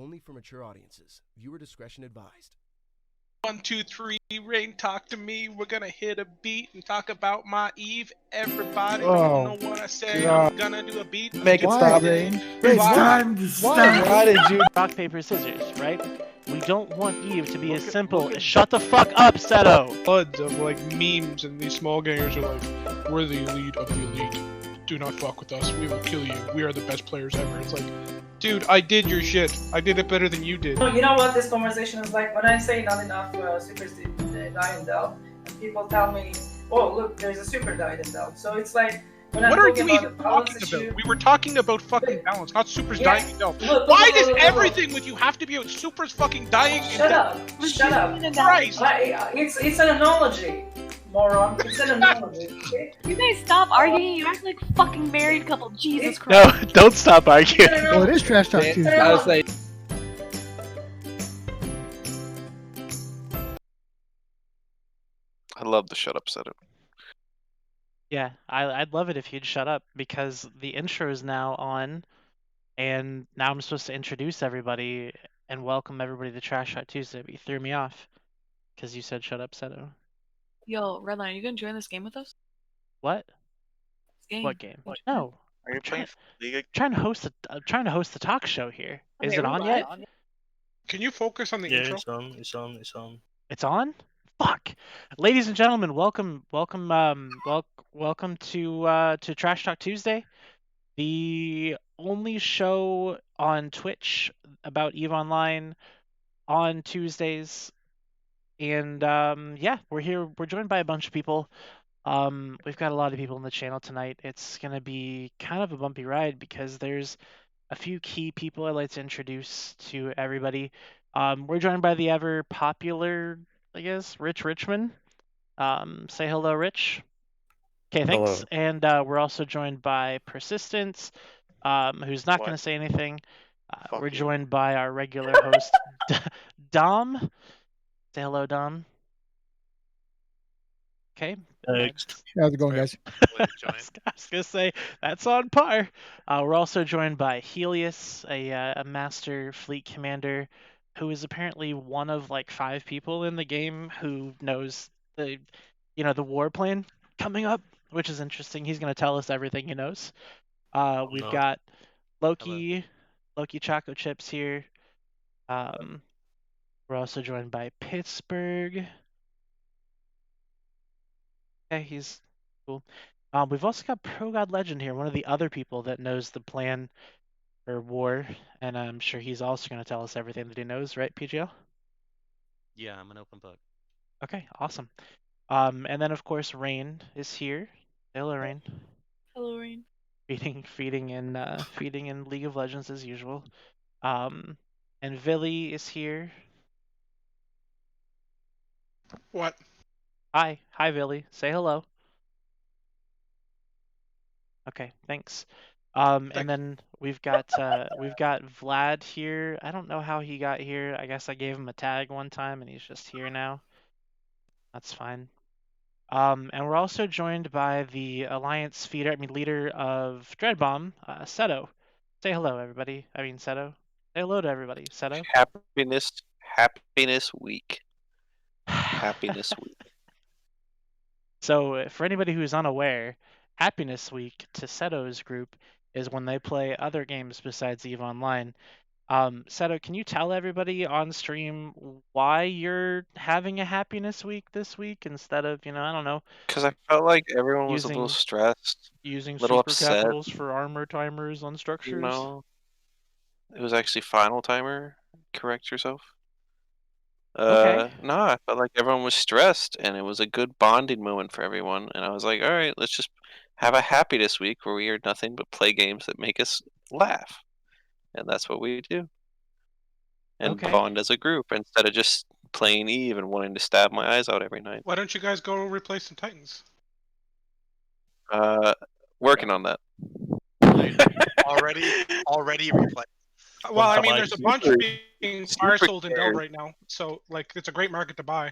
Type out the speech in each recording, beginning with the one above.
only for mature audiences. Viewer discretion advised. 1, 2, 3, Rain, talk to me. We're gonna hit a beat and talk about my Eve. Everybody don't know what I say. I'm gonna do a beat. Make it stop, Rain. It's time to stop. Why did you? Rock, paper, scissors, right? We don't want Eve to be as simple as shut the fuck up, Seto! Buds of like memes, and these small gamers are like, we're the elite of the elite. Do not fuck with us. We will kill you. We are the best players ever. It's like, dude, I did your shit. I did it better than you did. You know what this conversation is like? When I say not enough supers die in Delve, and people tell me, oh look, there's a super died in Delve. So it's like, when What I'm are talking you about even the balance talking issue, about? We were talking about fucking balance, not supers Yeah. dying in Delph. Look, Why does look. everything with you have to be about supers fucking dying in Shut Delph? up! Shut up! Christ! It's an analogy, moron. It's an analogy. Okay? You guys stop arguing. You act like a fucking married couple. Jesus No, Christ. don't stop arguing. It's an Well, it analogy. is Trash Talk Tuesday. I was like, I love the shut up setup. Yeah, I'd love it if you'd shut up, because the intro is now on, and now I'm supposed to introduce everybody and welcome everybody to Trash Talk Tuesday, but you threw me off because you said shut up, Seto. Yo, Redline, are you gonna join this game with us? What? This game. What game? No. Are you I'm playing League? I'm trying to host the talk show here. Is Okay, it we're on live. yet? Can you focus on the intro? It's on. It's on? Fuck. Ladies and gentlemen, welcome to Trash Talk Tuesday, the only show on Twitch about EVE Online on Tuesdays. And yeah, we're here. We're joined by a bunch of people. We've got a lot of people in the channel tonight. It's gonna be kind of a bumpy ride because there's a few key people I'd like to introduce to everybody. We're joined by the ever popular, I guess, Rich Richmond. Say hello, Rich. Okay, thanks. Hello. And we're also joined by Persistence, who's not going to What? say anything. Fuck We're you. joined by our regular host, Dom. Say hello, Dom. Okay. Next. How's it going, guys? I was gonna say that's on par. We're also joined by Helios, a master fleet commander, who is apparently one of like 5 people in the game who knows the war plan coming up, which is interesting. He's gonna tell us everything he knows. We've No. got Loki Choco Chips here. We're also joined by Pittsburgh. Okay, he's cool. We've also got Pro God Legend here, one of the other people that knows the plan for war, and I'm sure he's also going to tell us everything that he knows, right, PGL? Yeah, I'm an open book. Okay, awesome. And then of course Rain is here. Hello, Rain. Hello, Rain. Feeding in League of Legends as usual. And Villy is here. What? Hi, Villy. Say hello. Okay, thanks. And then we've got Vlad here. I don't know how he got here. I guess I gave him a tag one time and he's just here now. That's fine. And we're also joined by the Alliance leader of Dreadbomb, Seto. Say hello, everybody. Seto. Say hello to everybody. Seto. Happiness week. Happiness week. So for anybody who's unaware, Happiness Week to Seto's group is when they play other games besides EVE Online. Seto, can you tell everybody on stream why you're having a Happiness Week this week instead of, I don't know, Because I felt like everyone was a little Using- stressed, using little super upset. capitals for armor timers on structures? No, it was actually final timer. Correct yourself. Okay. No, I felt like everyone was stressed, and it was a good bonding moment for everyone. And I was like, all right, let's just have a happiness week where we are nothing but play games that make us laugh, and that's what we do. And Okay. bond as a group instead of just playing Eve and wanting to stab my eyes out every night. Why don't you guys go replace some Titans? Working on that. Already replay. Well, I One mean, buy there's a bunch of being fire super sold in scared. Delve right now, so like it's a great market to buy.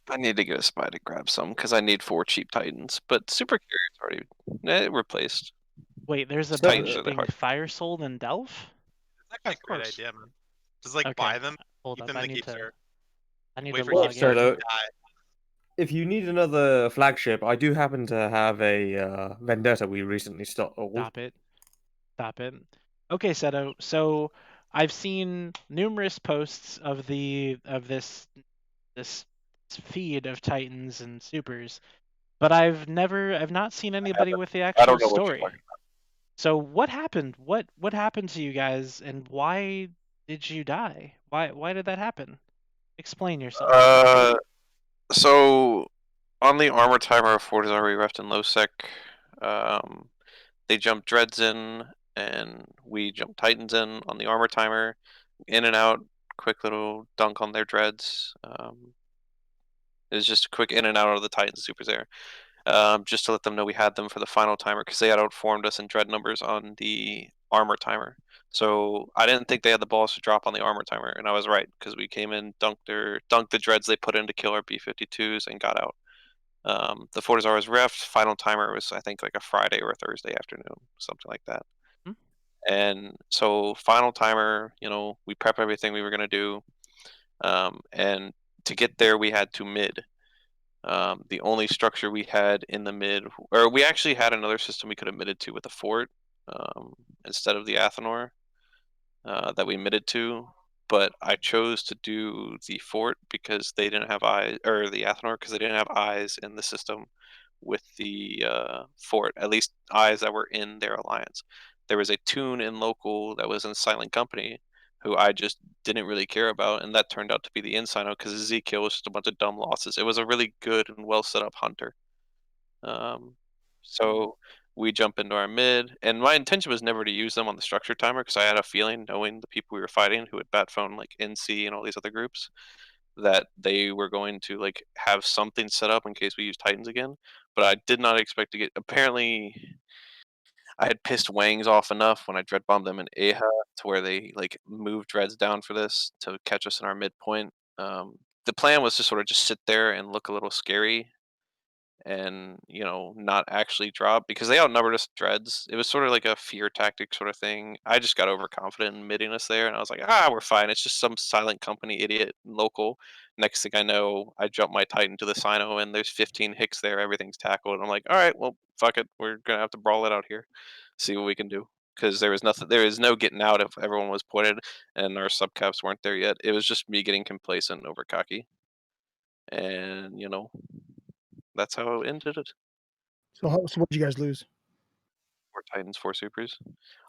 I need to get a spy to grab some because I need 4 cheap Titans. But Super Carrier's already replaced. Wait, there's a Titans bunch are the being hard- fire sold in Delph? That's Yeah, actually of a great course. idea, man. Just like Okay, buy them, hold keep up. them I in the need cave to. server. I need Wait to for log cave in. server So to die. if you need another flagship, I do happen to have a Vendetta we recently Stop it. Stop it. Okay, Seto. So I've seen numerous posts of this feed of Titans and Supers, but I've not seen anybody with the I actual don't know what you're story. talking So what happened? What happened to you guys, and why did you die? Why did that happen? Explain yourself. So on the armor timer of Fortizar we left in low sec, they jumped dreads in, and we jumped titans in on the armor timer, in and out, quick little dunk on their dreads. It was just a quick in and out of the Titans supers there, just to let them know we had them for the final timer because they had outformed us in dread numbers on the armor timer. So I didn't think they had the balls to drop on the armor timer, and I was right because we came in, dunked the dreads they put in to kill our B-52s, and got out. The Fortizar was refed. Final timer was I think like a Friday or a Thursday afternoon, something like that. Hmm. And so final timer, we prep everything we were gonna do, and to get there we had to mid. The only structure we had in the mid, or we actually had another system we could have mided to with the fort, instead of the Athenor, that we mided to. But I chose to do the fort because they didn't have eyes, or the Athenor because they didn't have eyes in the system with the fort, at least eyes that were in their alliance. There was a tune in local that was in Silent Company who I just didn't really care about, and that turned out to be the Insino because Ezekiel was just a bunch of dumb losses. It was a really good and well set up hunter. So we jump into our mid, and my intention was never to use them on the structure timer because I had a feeling, knowing the people we were fighting who had bat phone like NC and all these other groups, that they were going to like have something set up in case we use Titans again. But I did not expect to get. Apparently, I had pissed Wangs off enough when I dread bombed them in Aha to where they like moved dreads down for this to catch us in our midpoint. The plan was to sort of just sit there and look a little scary and not actually drop because they outnumbered us dreads. It was sort of like a fear tactic sort of thing. I just got overconfident in midding us there, and I was like, we're fine. It's just some Silent Company idiot local. Next thing I know, I jump my Titan to the Sino, and there's 15 hicks there. Everything's tackled, and I'm like, all right, well, fuck it. We're gonna have to brawl it out here, see what we can do. Because there was nothing, there was no getting out if everyone was pointed, and our subcaps weren't there yet. It was just me getting complacent and over cocky, and that's how it ended. So what did you guys lose? 4 Titans, 4 Supers.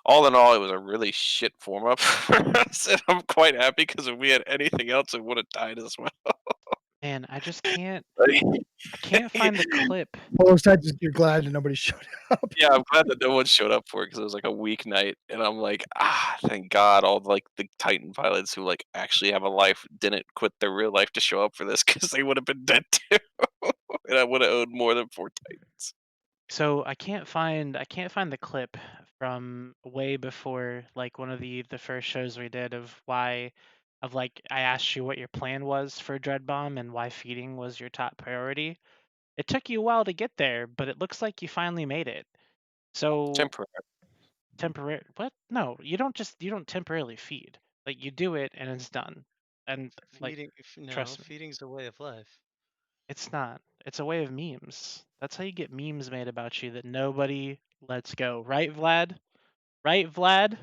All in all, it was a really shit form up for us, and I'm quite happy because if we had anything else, it would have died as well. Man, I just can't. I can't find the clip. All those times you're glad that nobody showed up. Yeah, I'm glad that no one showed up for it because it was like a weeknight, and I'm like, thank God, all like the Titan pilots who like actually have a life didn't quit their real life to show up for this because they would have been dead too, and I would have owed more than 4 Titans. So I can't find the clip from way before, like one of the first shows we did of like I asked you what your plan was for Dread Bomb and why feeding was your top priority. It took you a while to get there, but it looks like you finally made it. So Temporary. temporary what? No, you don't temporarily feed. Like you do it and it's done. And like Feeding, trust me, feeding's a way of life. it's not. It's a way of memes. That's how you get memes made about you that nobody lets go. Right, Vlad? Right, Vlad?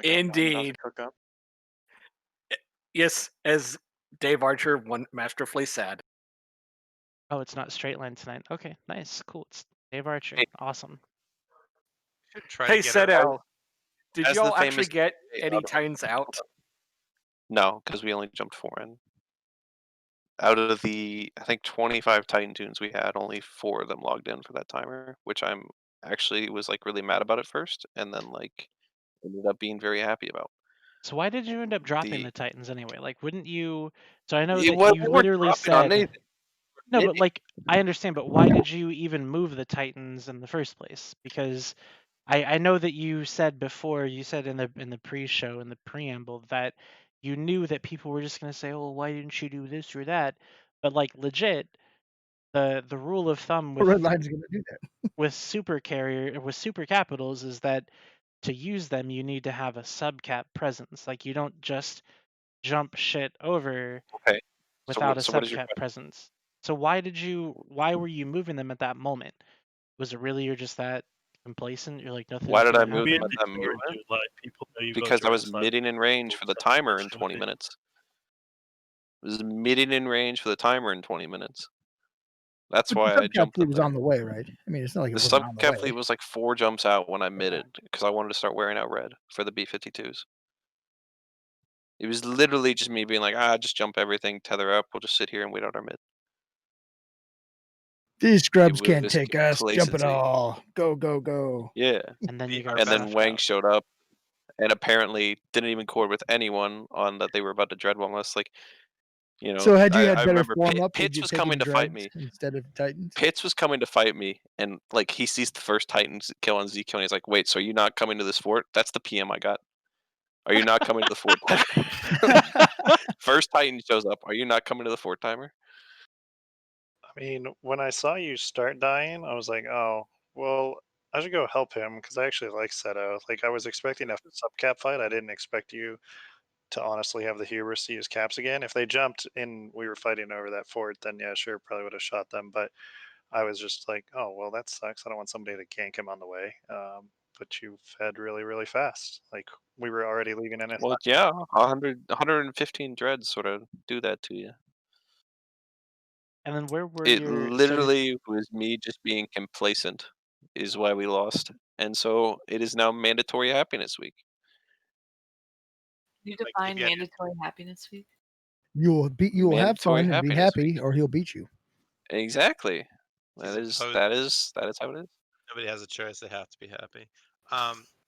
Indeed. Yes, as Dave Archer, one masterfully said. Oh, it's not straight line tonight. Okay, nice, cool. It's Dave Archer. Hey. Awesome. Try Hey, to get Seto, did as the y'all actually famous- get any Titans out? No, because we only jumped 4 in. Out of the, I think 25 Titan tunes we had, only 4 of them logged in for that timer, which I'm actually was like really mad about at first, and then like ended up being very happy about. So why did you end up dropping the Titans anyway? Like, wouldn't you? So I know that Well, you we weren't literally dropping on said. anything. No, but like I understand, but why did you even move the Titans in the first place? Because I know that you said before, you said in the pre-show, in the preamble, that you knew that people were just gonna say, "Oh, why didn't you do this or that?" But like legit, the rule of thumb Red with Line's gonna do that. with super capitals is that to use them, you need to have a subcap presence. Like you don't just jump shit over Okay. without a So what is your subcap question? presence. So why were you moving them at that moment? Was it really you're just that complacent? You're like nothing's Why did I gonna move them happen? at that moment? Because I was midding in range for the timer in 20 minutes. I was midding in range for the timer in 20 minutes. That's But why the I subcap jumped fleet them was there. on the way, right? I mean, it's not like it The wasn't on the subcap way. fleet was like 4 jumps out when I midded because I wanted to start wearing out red for the B-52s. It was literally just me being like, just jump everything, tether up, we'll just sit here and wait out our mid. These scrubs It can't was take us. Jump it complacency. all. Go, go, go. Yeah. And then you Our got And then snuffed Wang out. showed up and apparently didn't even cord with anyone on that they were about to dread one less. Like, you know, So had you had I better remember form up, would Pitts you was take coming to fight me. instead of Titans? Pitts was coming to fight me, and like he sees the first Titans kill on ZQ, and he's like, "Wait, so are you not coming to this fort?" That's the PM I got. Are you not coming to the fort? First Titan shows up. Are you not coming to the fort timer? I mean, when I saw you start dying, I was like, oh, well, I should go help him because I actually like Seto. Like, I was expecting a subcap fight. I didn't expect you to honestly have the hubris to use caps again. If they jumped and we were fighting over that fort, then yeah, sure, probably would have shot them. But I was just like, oh, well, that sucks. I don't want somebody to gank him on the way. But you fed really, really fast. Like, we were already leaving in a Well, yeah, 115 dreads sort of do that to you. And then where were It your literally was me just being complacent is why we lost. And so it is now mandatory happiness week. You define mandatory happiness week? You will have Mandatory fun and be happiness happy, or he'll beat you. Exactly. He's That is how it is. Nobody has a choice; they have to be happy.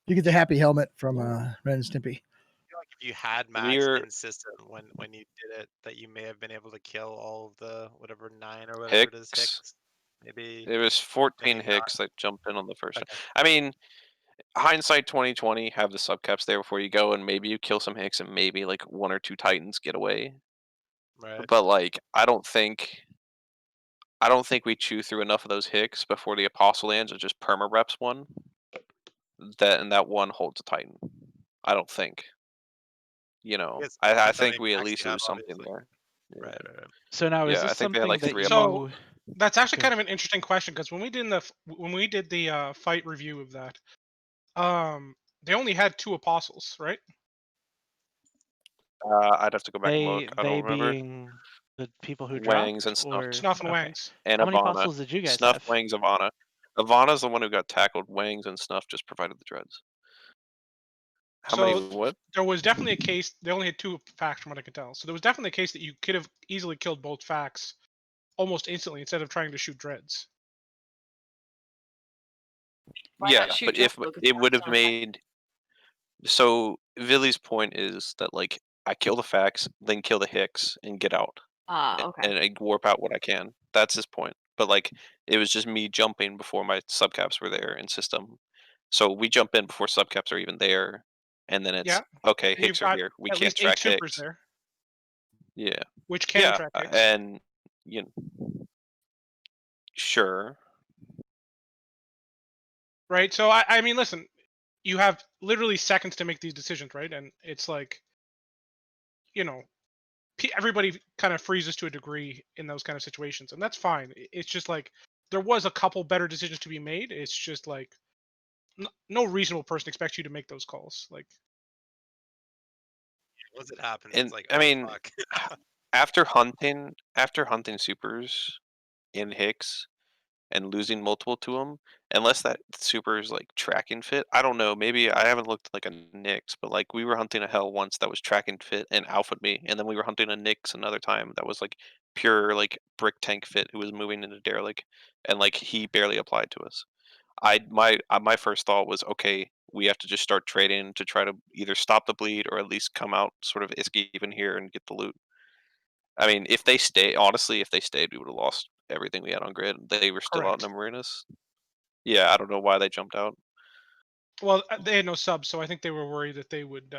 You get the happy helmet from Ren and Stimpy. I feel like if you had Max We're in system when you did it, that you may have been able to kill all of the whatever 9 or whatever it is Hicks. Maybe It was 14 maybe Hicks that jumped in on the first. Okay. I mean, hindsight 2020, have the subcaps there before you go, and maybe you kill some Hicks, and maybe like 1 or 2 Titans get away. Right. But like, I don't think we chew through enough of those Hicks before the Apostle lands or just perma reps one. That one holds a Titan. I don't think. You know, Yes, I with how think many we at Max least you have, lose something obviously. there. Yeah. Right. So now is Yeah, this I think they had something like that 3 you? of them. So that's actually Okay. kind of an interesting question because when we did the fight review of that, they only had 2 apostles, right? I'd have to go back and look. I They don't remember. being the people who Wangs dropped, and Snuff. or Snuff and okay. Wangs. And How many Ivana. apostles did you guys Snuff, have? Wangs, Ivana. Ivana's the one who got tackled. Wangs and Snuff just provided the dreads. How many what? There was definitely a case. They only had 2 facts from what I can tell. So there was definitely a case that you could have easily killed both facts almost instantly instead of trying to shoot dreads. Why Yeah, not shoot but if Joe Lucas it would have on made so Villy's point is that like I kill the facts, then kill the Hicks and get out. okay. And I warp out what I can. That's his point. But like it was just me jumping before my subcaps were there in system. So we jump in before subcaps are even there, and then it's Yeah. okay, And you've Hicks are got here. We at can't least 8 track supers Hicks. there, Yeah. which can track Hicks. And you know, sure. Right. So I mean, listen, you have literally seconds to make these decisions, right? And it's like, you know, everybody kind of freezes to a degree in those kind of situations, and that's fine. It's just like there was a couple better decisions to be made. It's just like no reasonable person expects you to make those calls. Like, Once it happens, And it's like, I oh, mean, fuck. after hunting supers in Hicks and losing multiple to them, unless that super is like track and fit, I don't know. Maybe I haven't looked like a Nyx, but like we were hunting a Hell once that was track and fit and alphaed me, and then we were hunting a Nyx another time that was like pure like brick tank fit who was moving into derelict, and like he barely applied to us. My first thought was, okay, we have to just start trading to try to either stop the bleed or at least come out sort of even here and get the loot. I mean, if they honestly, if they stayed, we would have lost everything we had on grid. They were still correct. outnumbering us. Yeah, I don't know why they jumped out. Well, they had no subs, so I think they were worried that they would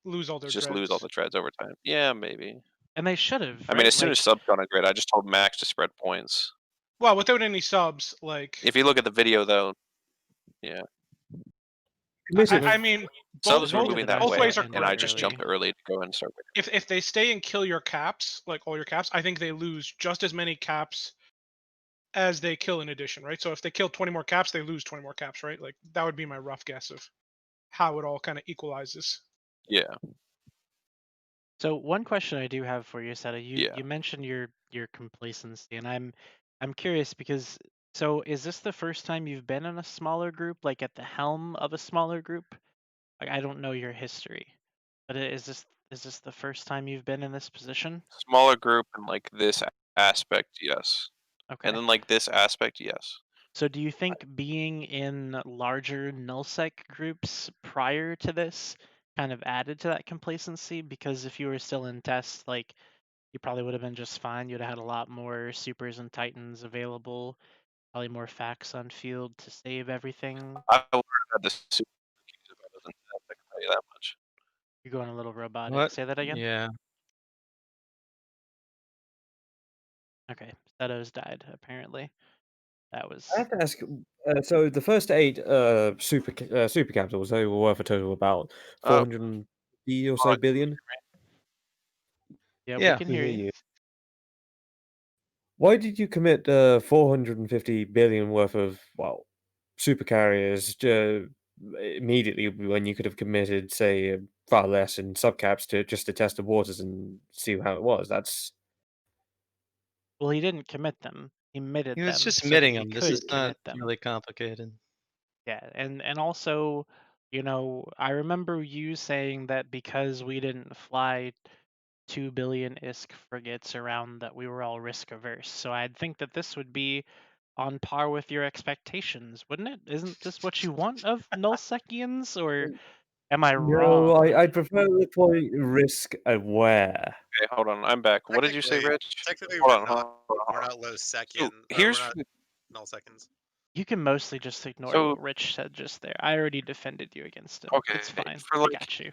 lose all their Just dreads. lose all the treads over time. Yeah, maybe. And they should have. I mean, as soon as subs got on grid, I just told Max to spread points. Well, without any subs, like if you look at the video though, yeah. I mean, Some of both, us were moving that both way, ways are and I correct. just jumped early to go and start. If they stay and kill your caps, like all your caps, I think they lose just as many caps as they kill in addition, right? So if they kill 20 more caps, they lose 20 more caps, right? Like that would be my rough guess of how it all kind of equalizes. Yeah. So one question I do have for you, Seta, Yeah. you mentioned your complacency, and I'm curious because so is this the first time you've been in a smaller group, like at the helm of a smaller group? Like I don't know your history, but is this the first time you've been in this position? Smaller group and like this aspect, yes. Okay. And then like this aspect, yes. So do you think being in larger nullsec groups prior to this kind of added to that complacency? Because if you were still in test, like you probably would have been just fine. You'd have had a lot more supers and titans available, probably more facts on field to save everything. I would have had the super keys if I wasn't dead, I can tell you that much. You're going a little robotic. What? Say that again? Yeah. Okay. Seto's died, apparently. That was I have to ask. So the first 8 super capitals, they were worth a total of about 450 or so billion. Yeah, Yeah. we can hear you. Why did you commit 450 billion worth of super carriers immediately when you could have committed, say, far less in subcaps to test the waters and see how it was? That's Well, he didn't commit them. He admitted He them. was just so admitting he them. This could is not commit them. really complicated. Yeah, and also, you know, I remember you saying that because we didn't fly 2 billion ISK frigates around that we were all risk averse. So I'd think that this would be on par with your expectations, wouldn't it? Isn't this what you want of Nullsekians, or am I wrong? no. I prefer the point risk aware. Okay, hold on. I'm back. What did you say, Rich? Technically, Hold we're on, not. hold on, We're hold on. not low second. So Or here's we're not null seconds. You can mostly just ignore So- what Rich said just there. I already defended you against him. Okay, It's fine. for I like got you.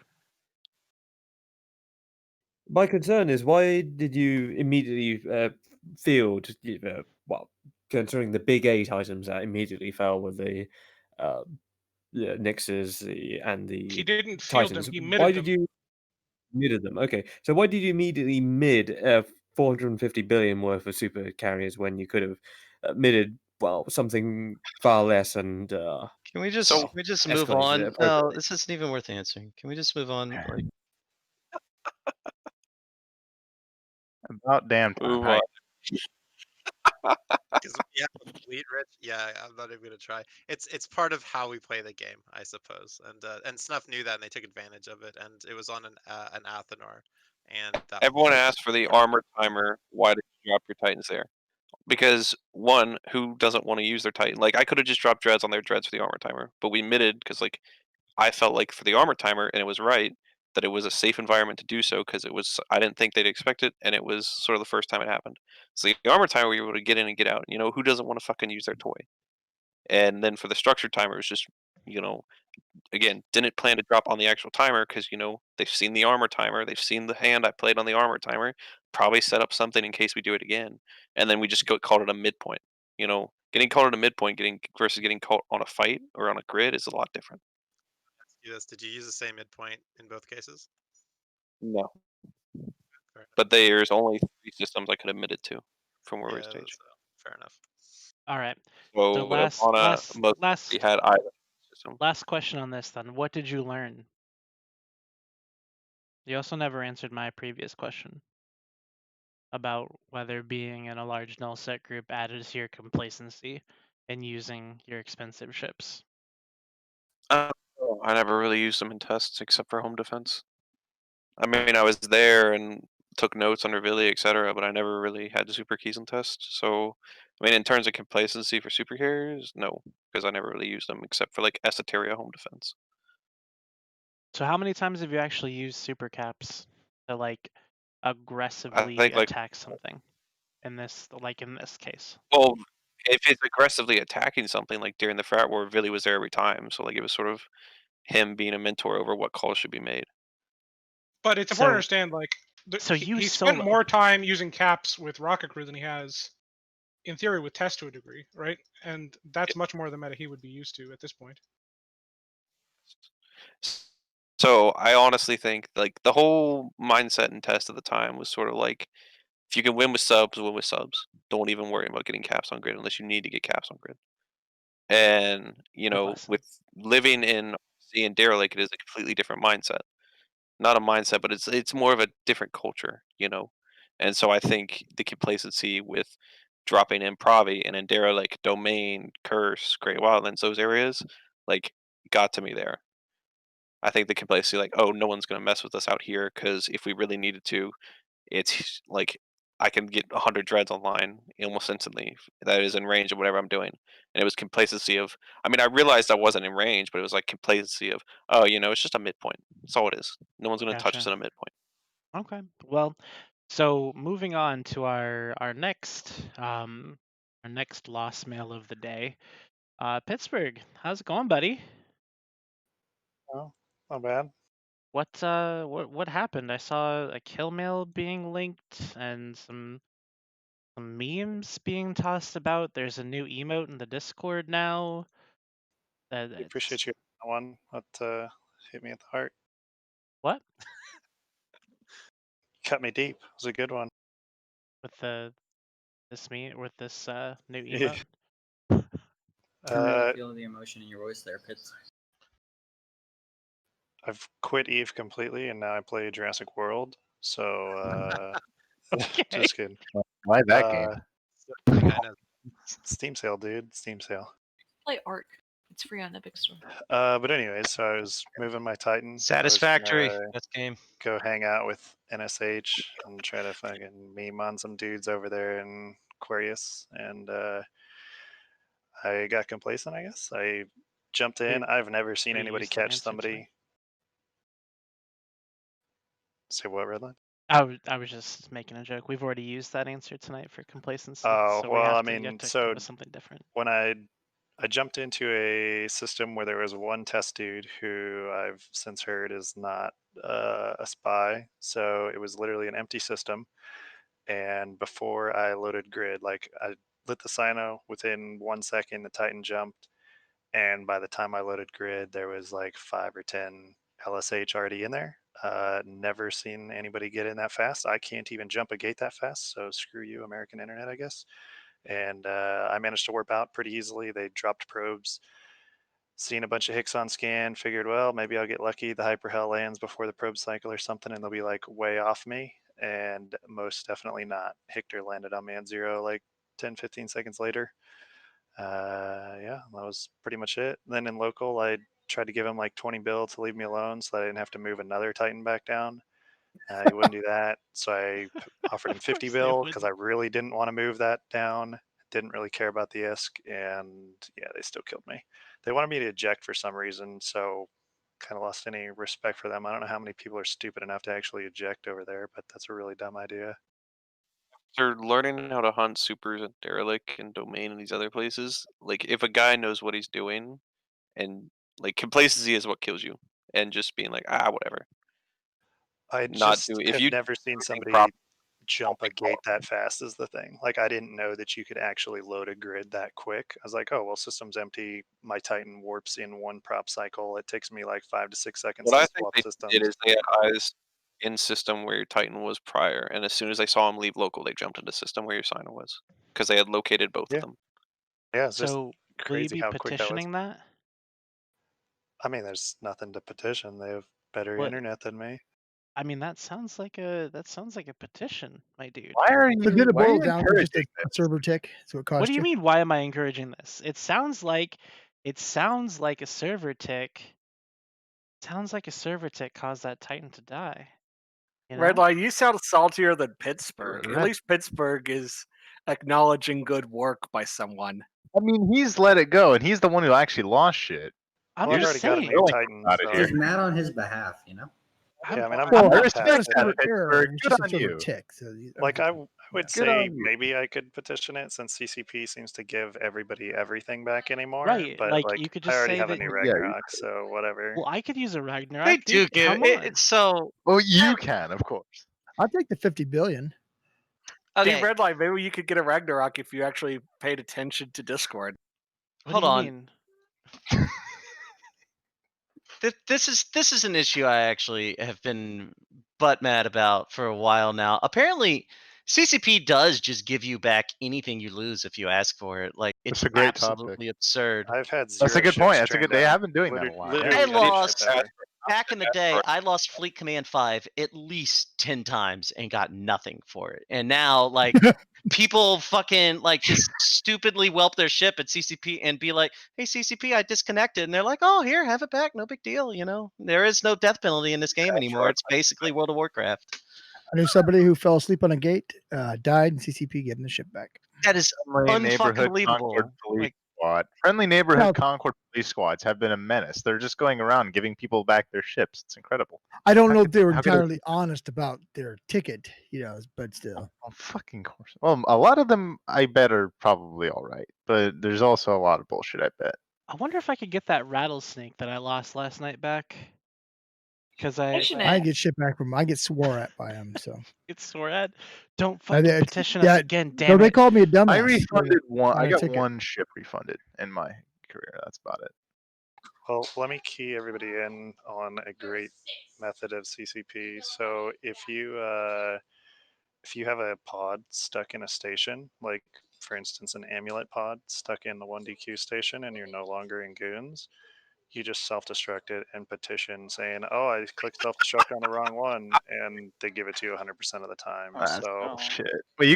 My concern is why did you immediately field considering the big 8 items that immediately fell with the Nixes and the He didn't field Titans? them. He Why mitted did them. you midded them? Okay, so why did you immediately mid 450 billion worth of super carriers when you could have midded something far less and Can we just move escalated on? it No, appropriately? this isn't even worth answering. Can we just move on? Like, About damn time. Move on. Because we have a fleet, Rich. Yeah, I'm not even gonna try. It's part of how we play the game, I suppose. And Snuff knew that, and they took advantage of it. And it was on an Athenor, and that Everyone asked for the armor timer. Why did you drop your Titans there? Because one, who doesn't want to use their Titan? Like I could have just dropped dreads on their dreads for the armor timer, but we mitted because like I felt like for the armor timer, and it was right that it was a safe environment to do so because it was. I didn't think they'd expect it, and it was sort of the first time it happened. So the armor timer, we were able to get in and get out. You know, who doesn't want to fucking use their toy? And then for the structured timer, it was just, you know, again, didn't plan to drop on the actual timer because, you know, they've seen the armor timer, they've seen the hand I played on the armor timer, probably set up something in case we do it again. And then we just called it a midpoint. You know, getting called at a midpoint versus getting caught on a fight or on a grid is a lot different. Yes. Did you use the same midpoint in both cases? No. But there's only 3 systems I could admit it to from where we Yeah, staged. fair enough. All right. So, So we had either system. last question on this then. What did you learn? You also never answered my previous question about whether being in a large null set group added to your complacency in using your expensive ships. I never really used them in tests except for home defense. I mean, I was there and took notes under Villy, etc., but I never really had super keys in test. So, I mean, in terms of complacency for super carriers, no, because I never really used them except for like Esoteria home defense. So how many times have you actually used super caps to like aggressively think, like- attack something in this case? Well, if it's aggressively attacking something, like during the frat war, Villy was there every time. So, like, it was sort of him being a mentor over what calls should be made. But it's important to understand, like, he spent more time using caps with Rocket Crew than he has, in theory, with Test to a degree, right? And that's much more the meta he would be used to at this point. So I honestly think like the whole mindset and test at the time was sort of like, if you can win with subs, win with subs. Don't even worry about getting caps on grid unless you need to get caps on grid. And with living in sea and Derelict, it is a completely different mindset. Not a mindset, but it's more of a different culture. And so I think the complacency with dropping in Pravi and in Derelict, Domain, Curse, Great Wildlands, those areas, like got to me there. I think the complacency, like, oh, no one's gonna mess with us out here because if we really needed to, it's like I can get 100 dreads online almost instantly. That is in range of whatever I'm doing, and it was complacency of. I mean, I realized I wasn't in range, but it was like complacency of, oh, it's just a midpoint. That's all it is. No one's gonna touch us Gotcha. in a midpoint. Okay. Well, so moving on to our next lost mail of the day. Pittsburgh, how's it going, buddy? Oh, not bad. What happened? I saw a kill mail being linked and some memes being tossed about. There's a new emote in the Discord now. I appreciate you that one. That hit me at the heart. What? Cut me deep. It was a good one. With this new Yeah. emote. I really feel the emotion in your voice there, Pitts. I've quit Eve completely, and now I play Jurassic World. So, just kidding. Why that game? Steam sale, dude. Steam sale. Play Ark. It's free on Epic Store. But anyways, so I was moving my Titan. I was Satisfactory. gonna That's game. Go hang out with NSH and try to fucking meme on some dudes over there in Aquarius, and I got complacent. I guess I jumped in. Wait, I've never seen we anybody used that catch answer somebody. Say what, Redline? I was just making a joke. We've already used that answer tonight for complacency. Oh, so well, you have to so give us something different. when I jumped into a system where there was one test dude who I've since heard is not a spy. So it was literally an empty system. And before I loaded grid, like I lit the Sino, within 1 second, the Titan jumped. And by the time I loaded grid, there was like 5 or 10 LSH already in there. Never seen anybody get in that fast. I can't even jump a gate that fast. So screw you, American internet, I guess. And I managed to warp out pretty easily. They dropped probes. Seen a bunch of hicks on scan, figured, well, maybe I'll get lucky. The hyper hell lands before the probe cycle or something, and they'll be like way off me. And most definitely not. Hector landed on man zero like 10, 15 seconds later. Yeah, that was pretty much it. Then in local, I tried to give him like 20 bill to leave me alone so that I didn't have to move another Titan back down. He wouldn't do that. So I offered him 50 bill because I really didn't want to move that down. Didn't really care about the ISK. And yeah, they still killed me. They wanted me to eject for some reason. So kind of lost any respect for them. I don't know how many people are stupid enough to actually eject over there, but that's a really dumb idea. They're learning how to hunt supers at Derelict and Domain and these other places. Like if a guy knows what he's doing, and like complacency is what kills you, and just being like whatever. I Not just doing if have you never seen do everything somebody properly, jump a gate that fast is the thing. Like I didn't know that you could actually load a grid that quick. I was like, oh well, system's empty. My Titan warps in one prop cycle. It takes me like 5 to 6 seconds What to I think swap they systems. did is they had eyes in system where your Titan was prior, and as soon as they saw him leave local, they jumped into system where your signer was because they had located both of them. Yeah, it's just So will you crazy be how quick that was. petitioning that? I mean, there's nothing to petition. They have better What- internet than me. I mean, that sounds like a petition, my dude. Why are So did it why are boil you down to just a encouraging server tick? That's what cost What do you mean? Why am I encouraging this? It sounds like a server tick. Sounds like a server tick caused that Titan to die. You know? Redline, you sound saltier than Pittsburgh. At That- least Pittsburgh is acknowledging good work by someone. I mean, he's let it go, and he's the one who actually lost shit. I'm Well, I've just already got a saying. new Titan. Out of So. here. He's mad on his behalf, you know? Yeah, I mean, I'm Well, I'm I past respect it. that, error. Pittsburgh. It's Good just a on server you. tick. So Like I would Good say on you. maybe I could petition it since CCP seems to give everybody everything back anymore. Right, But like, like you could I just already say have a that- new Yeah, you Ragnarok, so whatever. Well, I could use a Ragnarok. They do dude, give come it. on. It's so. Well, you can, of course. I'll take the 50 billion. Okay. Okay, Redline, maybe you could get a Ragnarok if you actually paid attention to Discord. What hold do you on. mean? this is an issue I actually have been butt mad about for a while now. Apparently, CCP does just give you back anything you lose if you ask for it. Like it's That's a great absolutely absurd. I've had That's a good point. That's a turned good. They down. have been doing that a lot. Literally, I any lost ship ever. back in the day. I lost Fleet Command 5 at least 10 times and got nothing for it. And now, like, people fucking like just stupidly whelp their ship at CCP and be like, "Hey, CCP, I disconnected," and they're like, "Oh, here, have it back. No big deal." You know, there is no death penalty in this game anymore. It's basically World of Warcraft. I knew somebody who fell asleep on a gate, died, and CCP getting the ship back. That is Friendly neighborhood Concord police squad. Friendly neighborhood Concord police squads have been a menace. They're just going around giving people back their ships. It's incredible. I don't know if they were entirely honest about their ticket, but still. Oh, fucking course. Well, a lot of them, I bet, are probably all right, but there's also a lot of bullshit. I bet. I wonder if I could get that rattlesnake that I lost last night back. Because I get shit back from. I get swore at by him. So get swore at. Don't fucking petition us again, damn no, it. they called me a dumbass. I refunded one. I got ticket. one ship refunded in my career. That's about it. Well, let me key everybody in on a great method of CCP. So if you have a pod stuck in a station, like for instance an amulet pod stuck in the 1DQ station, and you're no longer in goons, you just self-destruct it and petition saying, "Oh, I clicked self-destruct on the wrong one," and they give it to you 100% of the time. So shit. But you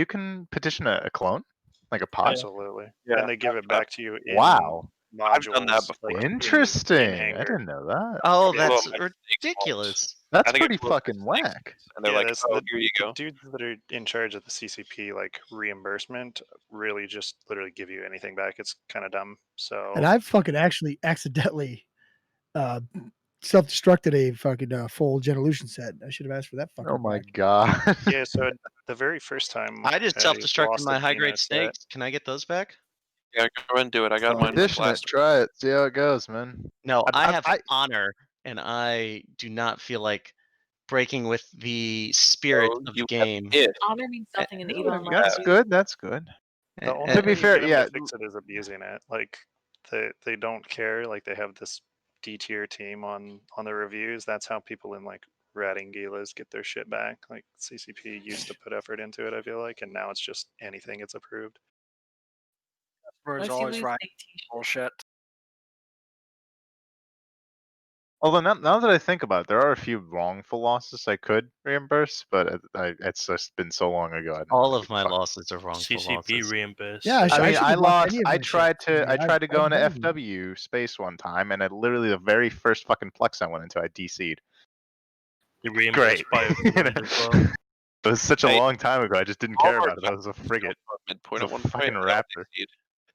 can petition a clone, like a pod. absolutely, Yeah. and they give it back to you in Wow. modules. I've done that before. like, Interesting. I hangar. didn't know that. Oh, Yeah, that's so- ridiculous. That's I think pretty it's fucking whack. And they're Yeah, like, that's "Oh, the here you go." dudes that are in charge of the CCP, like reimbursement, really just literally give you anything back. It's kind of dumb. So And I fucking actually accidentally self-destructed a fucking full Genolution set. I should have asked for that fucking. Oh my god. yeah, so the very first time I just I self-destructed lost a my high-grade Geno set, snakes. Can I get those back? Yeah, go ahead and do it. I got mine Petition it. last week. Try it. See how it goes, man. No, I have honor, and I do not feel like breaking with the spirit of the game. Honor means nothing in the EVE Online. That's good. That's good. the only To be way fair, you get 'em yeah. to fix it is abusing it. Like they don't care. Like they have this D tier team on the reviews. That's how people in like ratting Gilas get their shit back. Like CCP used to put effort into it, I feel like, and now it's just anything gets approved. Customers Unless you always lose right big t-shirts. bullshit. Although now that I think about it, there are a few wrongful losses I could reimburse, but it's just been so long ago. I don't All know. of my losses are wrongful losses. reimburse. Yeah, I mean, I should've lost any of my tried shit. to I go into begged you. FW space one time, and literally the very first fucking Plex I went into, I DC'd. You reimbursed Great. by a friend as well. It was such a Hey, long time ago. I just didn't care about it. I was a frigate. Midpoint It at was one a fucking point. raptor.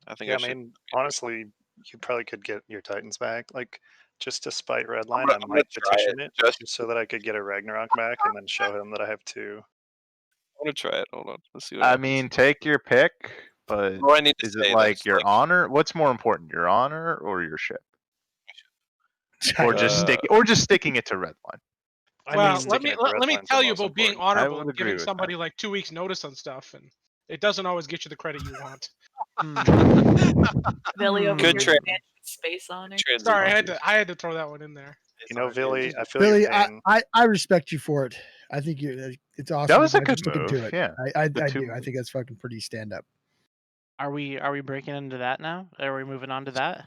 I think Yeah, I I should. mean, honestly, you probably could get your Titans back. Like, just to spite Redline, I'm I gonna might try petition it, it just so that I could get a Ragnarok back and then show him that I have two. I want to try it. Hold on. Let's see what I happens. mean, take your pick, but What do I need to is say, it though? like It's your like- honor? What's more important, your honor or your ship? Or just sticking it to Redline? Well, mean, let me sticking it to let me Redline's tell the you most about being important. honorable I would and agree giving with somebody like 2 weeks notice on stuff, and it doesn't always get you the credit you want. Billy over Good here trade. demanding space honor. Sorry, I had to throw that one in there. You know, Billy, I feel Billy, your pain. I respect you for it. I think it's awesome. That was a that good you're sticking to move, it. yeah. I The two- do. I think that's fucking pretty stand up. Are we breaking into that now? Are we moving on to that?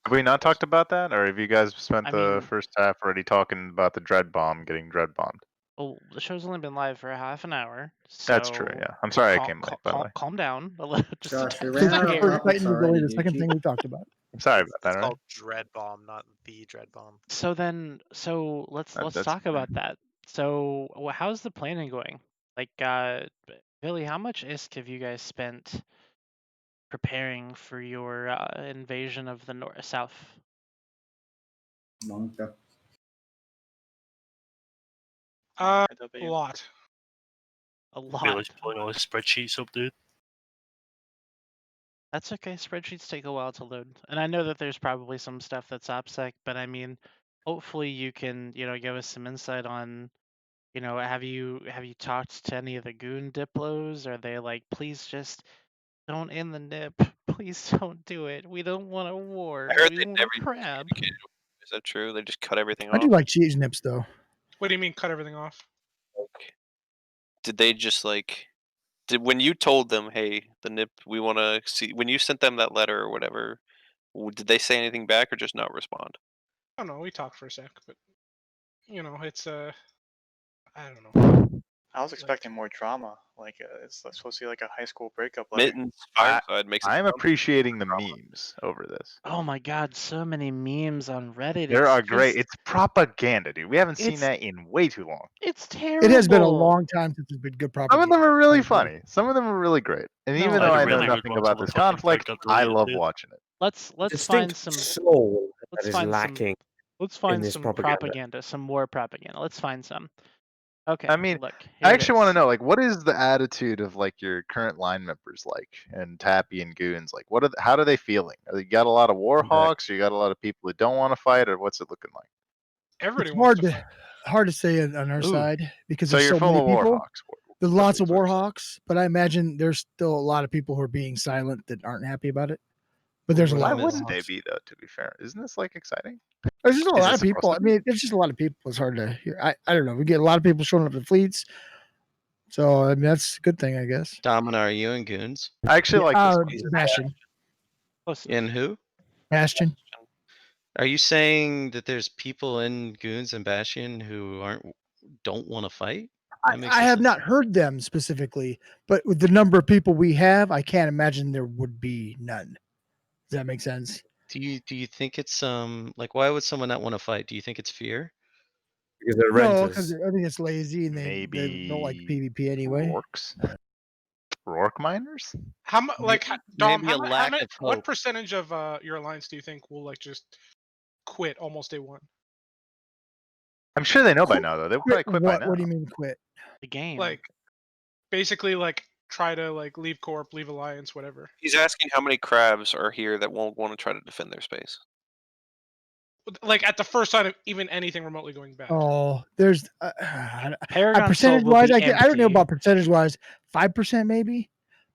Have we not talked about that, or have you guys spent I the mean- first half already talking about the dread bomb getting dread bombed? Well, the show's only been live for a half an hour. That's true. Yeah, I'm sorry I cal- came late. cal- By the cal- way, Calm down. Just Josh, we don't ran out of scare. First topics Titan was only already, the second dude. thing we talked about. I'm sorry about that. It's All right. called Dread Bomb, not the Dread Bomb. So let's that's talk about that. So how's the planning going? Like, Billy, how much ISK have you guys spent preparing for your invasion of the south? Monka. A lot. A lot. Billy's pulling all his spreadsheets up, dude. That's okay. Spreadsheets take a while to load, and I know that there's probably some stuff that's OPSEC, but I mean, hopefully you can, give us some insight on, have you talked to any of the goon diplos? Are they like, please just don't end the nip, please don't do it. We don't want a war. I heard we they want never a crab. communicated Is that true? They just cut everything I off. do like cheese nips though. What do you mean cut everything off? Did they just like? Did when you told them, hey, the nip, we want to see. When you sent them that letter or whatever, did they say anything back or just not respond? I don't know. We talked for a sec, but you know, it's I don't know. I was expecting more drama. Like it's supposed to be like a high school breakup. Mittens Fireside makes. I'm appreciating the memes over this. Oh my god, so many memes on Reddit. There It's are great. just- It's propaganda, dude. We haven't seen It's- that in way too long. It's terrible. It has been a long time since there's been good Some of propaganda. them are really funny. Some of them are really great. And No, even I though had I a know really good nothing one about till this the fucking conflict, thread got I deleted, love dude. watching it. Let's find Distinct some. soul Let's that is find lacking. Let's find in this some propaganda. some more propaganda. Let's find some. Okay. I mean, look. I here it actually want to is. know, like, what is the attitude of like your current line members like, and Tappy and Goons? Like, how are they feeling? Are you got a lot of war hawks, or you got a lot of people who don't want to fight, or what's it looking like? Everybody It's wants to fight. hard to say on our Ooh. side because So there's you're so full many of war people. hawks. There's lots of war hawks, but I imagine there's still a lot of people who are being silent that aren't happy about it. But there's a Why lot of war wouldn't they hawks. be though? To be fair, isn't this like exciting? There's just a Is lot it of people. supposed I to be? mean, there's just a lot of people. It's hard to hear. I don't know. We get a lot of people showing up at fleets. So I mean that's a good thing, I guess. Domina, are you in Goons? I actually like this one. Bastion. In who? Bastion. Are you saying that there's people in Goons and Bastion who don't want to fight? I have not heard them specifically, but with the number of people we have, I can't imagine there would be none. Does that make sense? Do you think it's like why would someone not want to fight? Do you think it's fear? Because they're No, renters. because I think it's lazy and they don't like PvP anyway. Rourke miners? How much? Like, Dom, maybe a lack of what hope. percentage of your alliance do you think will like just quit almost day one? I'm sure they know by now, though. They'll probably quit by now. What do you mean quit? The game. Like, basically, like try to like leave Corp, leave Alliance, whatever. He's asking how many crabs are here that won't want to try to defend their space. Like at the first sign of even anything remotely going bad. Oh, there's Paragon percentage Soul will wise. be I don't know empty. about percentage wise, 5% maybe,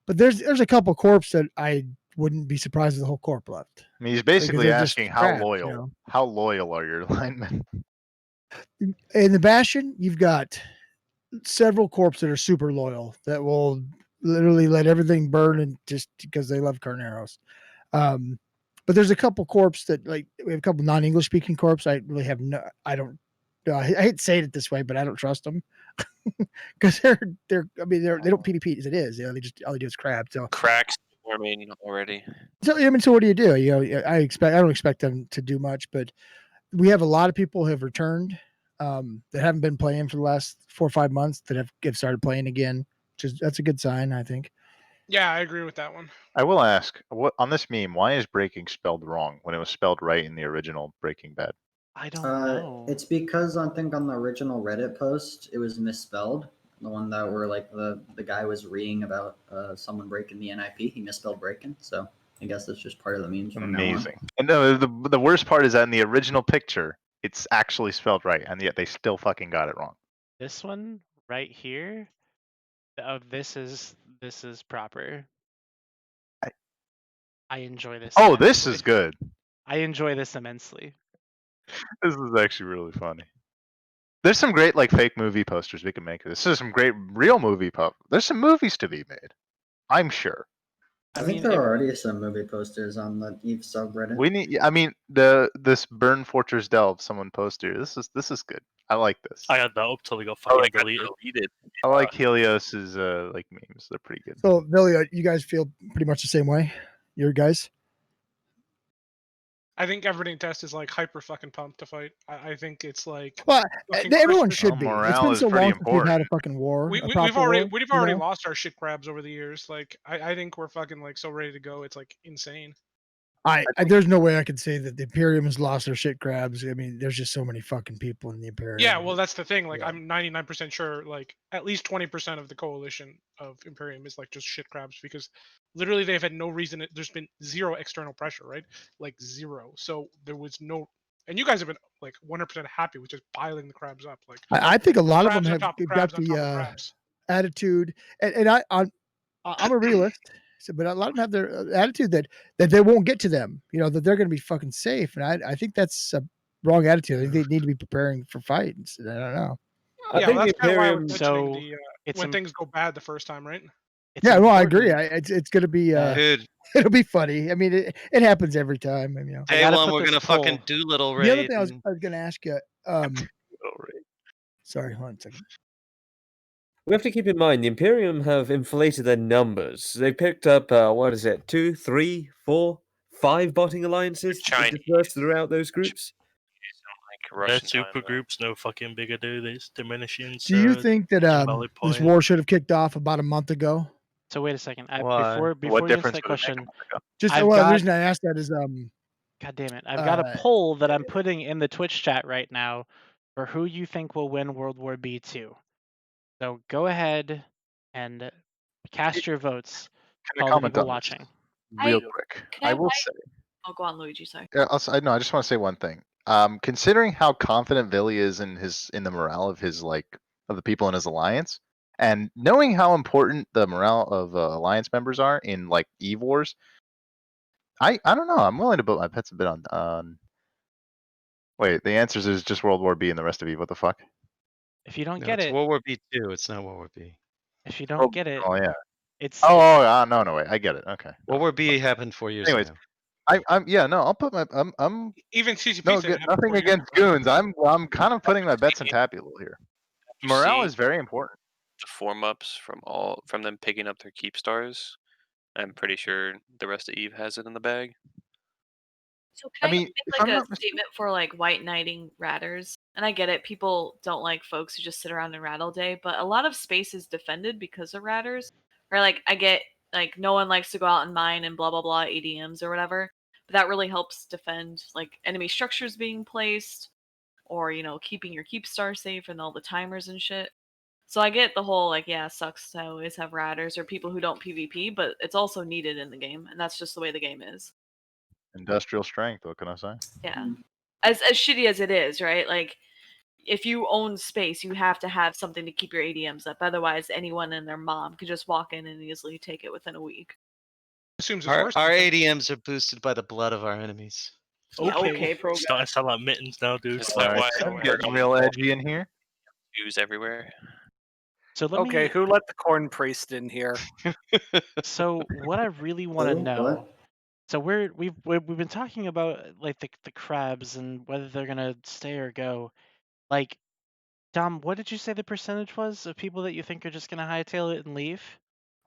but there's a couple corps that I wouldn't be surprised if the whole corp left. I mean, he's Because basically they're just asking how crap, loyal. you know? How loyal are your linemen? In the Bastion, you've got several corps that are super loyal that will literally let everything burn and just because they love Carneros. But there's a couple corps that like we have a couple non-English speaking corps. I really have no. I don't. I hate saying it this way, but I don't trust them because they're. I mean, they don't PvP as it is. You know, they just all they do is crab. So Cracks forming already. So I mean, so what do you do? You know, I don't expect them to do much, but we have a lot of people who have returned that haven't been playing for the last 4 or 5 months that have started playing again. That's a good sign, I think. Yeah, I agree with that one. I will ask, what on this meme? Why is breaking spelled wrong when it was spelled right in the original Breaking Bad? I don't know. It's because I think on the original Reddit post it was misspelled. The one that where like the guy was reading about someone breaking the NIP. He misspelled breaking, so I guess that's just part of the memes from now on. Amazing. And no, the worst part is that in the original picture, it's actually spelled right, and yet they still fucking got it wrong. This one right here. Oh, this is proper. I enjoy this. Oh, this immensely. is good. I enjoy this immensely. This is actually really funny. There's some great like fake movie posters we can make. This is some great real movie There's some movies to be made. I'm sure. I think there are already some movie posters on the Eve subreddit. We need. I mean, this Burn Fortress Delve someone posted. This is good. I like this. I had that up till they got fucking deleted. I like Helios's like memes. They're pretty good. So, Villia, you guys feel pretty much the same way? Your guys? I think everything test is like hyper fucking pumped to fight. I think it's like Well, fucking everyone Christmas. should be. It's been so long since we've had a fucking war. We've already lost our shit crabs over the years. Like I think we're fucking like so ready to go. It's like insane. There's no way I could say that the Imperium has lost their shit crabs. I mean, there's just so many fucking people in the Imperium. Yeah, well, that's the thing. Like, I'm 99% sure, like, at least 20% of the coalition of Imperium is like just shit crabs because literally they've had no reason. There's been zero external pressure, right? Like zero. So there was no, and you guys have been like 100% happy with just piling the crabs up. Like, I think a lot of them crabs on have top of got crabs on top of the crabs. attitude, and I'm a realist, but a lot of them have their attitude that they won't get to them. You know, that they're going to be fucking safe, and I think that's wrong attitude. I think they need to be preparing for fights. I don't know. I Yeah, think well, the that's kind of why I was Imperium. mentioning So the it's when things go bad the first time, right? It's Yeah, no, I agree. important. It's gonna be Dude, it'll be funny. I mean, it happens every time. I mean, I day gotta one put we're this gonna poll. fucking Doolittle the other raid. thing I was and- gonna ask you. Sorry, hold on a second. We have to keep in mind the Imperium have inflated their numbers. They picked up what is it, 2, 3, 4, 5 botting alliances dispersed throughout those groups. Red super groups, no fucking bigger do this. Diminishing. Do you think that Symbolic this point. war should have kicked off about a month ago? So wait a second. Why? Before you answer that question, Just I've well, got, the reason I asked that is God damn it, I've got a poll that I'm putting in the Twitch chat right now for who you think will win World War B2. So go ahead and cast your votes. Can I All the comment people on this watching. real quick? I will say. Oh, go on, Luigi. Sorry. Yeah, no, I just want to say one thing. Considering how confident Villy is in the morale of his of the people in his alliance, and knowing how important the morale of alliance members are in Eve Wars, I don't know. I'm willing to put my bets a bit on. Wait, the answer is just World War B and the rest of Eve. What the fuck? If you don't No, get it's it, World War B2. It's not World War B. if you don't get it, Oh yeah. it's No, wait, I get it. Okay. World War B happened 4 years Anyways, ago. I'll put my I'm Even CCP no said it happened nothing 4 years against ago. goons. I'm kind of putting my bets on Tabula here. Morale See is very important. the form ups from them picking up their keep stars. I'm pretty sure the rest of Eve has it in the bag. So can I mean, make if like I'm a not statement for like white knighting ratters? And I get it, people don't like folks who just sit around and rat all day, but a lot of space is defended because of ratters. Or like I get like no one likes to go out and mine and blah blah blah ADMs or whatever, but that really helps defend like enemy structures being placed, or keeping your keep star safe and all the timers and shit. So I get the whole like yeah sucks to always have ratters or people who don't PvP, but it's also needed in the game, and that's just the way the game is. Industrial strength. What can I say? Yeah. As shitty as it is, right? Like if you own space, you have to have something to keep your ADMs up. Otherwise, anyone and their mom could just walk in and easily take it within a week. Assumes it's Our worse. ADMs are boosted by the blood of our enemies. Yeah, okay, pro guy. Starting to sound like mittens now, dude. Is that why I'm getting real edgy in here. Jews everywhere? So let Okay, me. who let the corn priest in here? So what I really want to know. So we've been talking about like the crabs and whether they're gonna stay or go. Like, Dom, what did you say the percentage was of people that you think are just gonna hightail it and leave?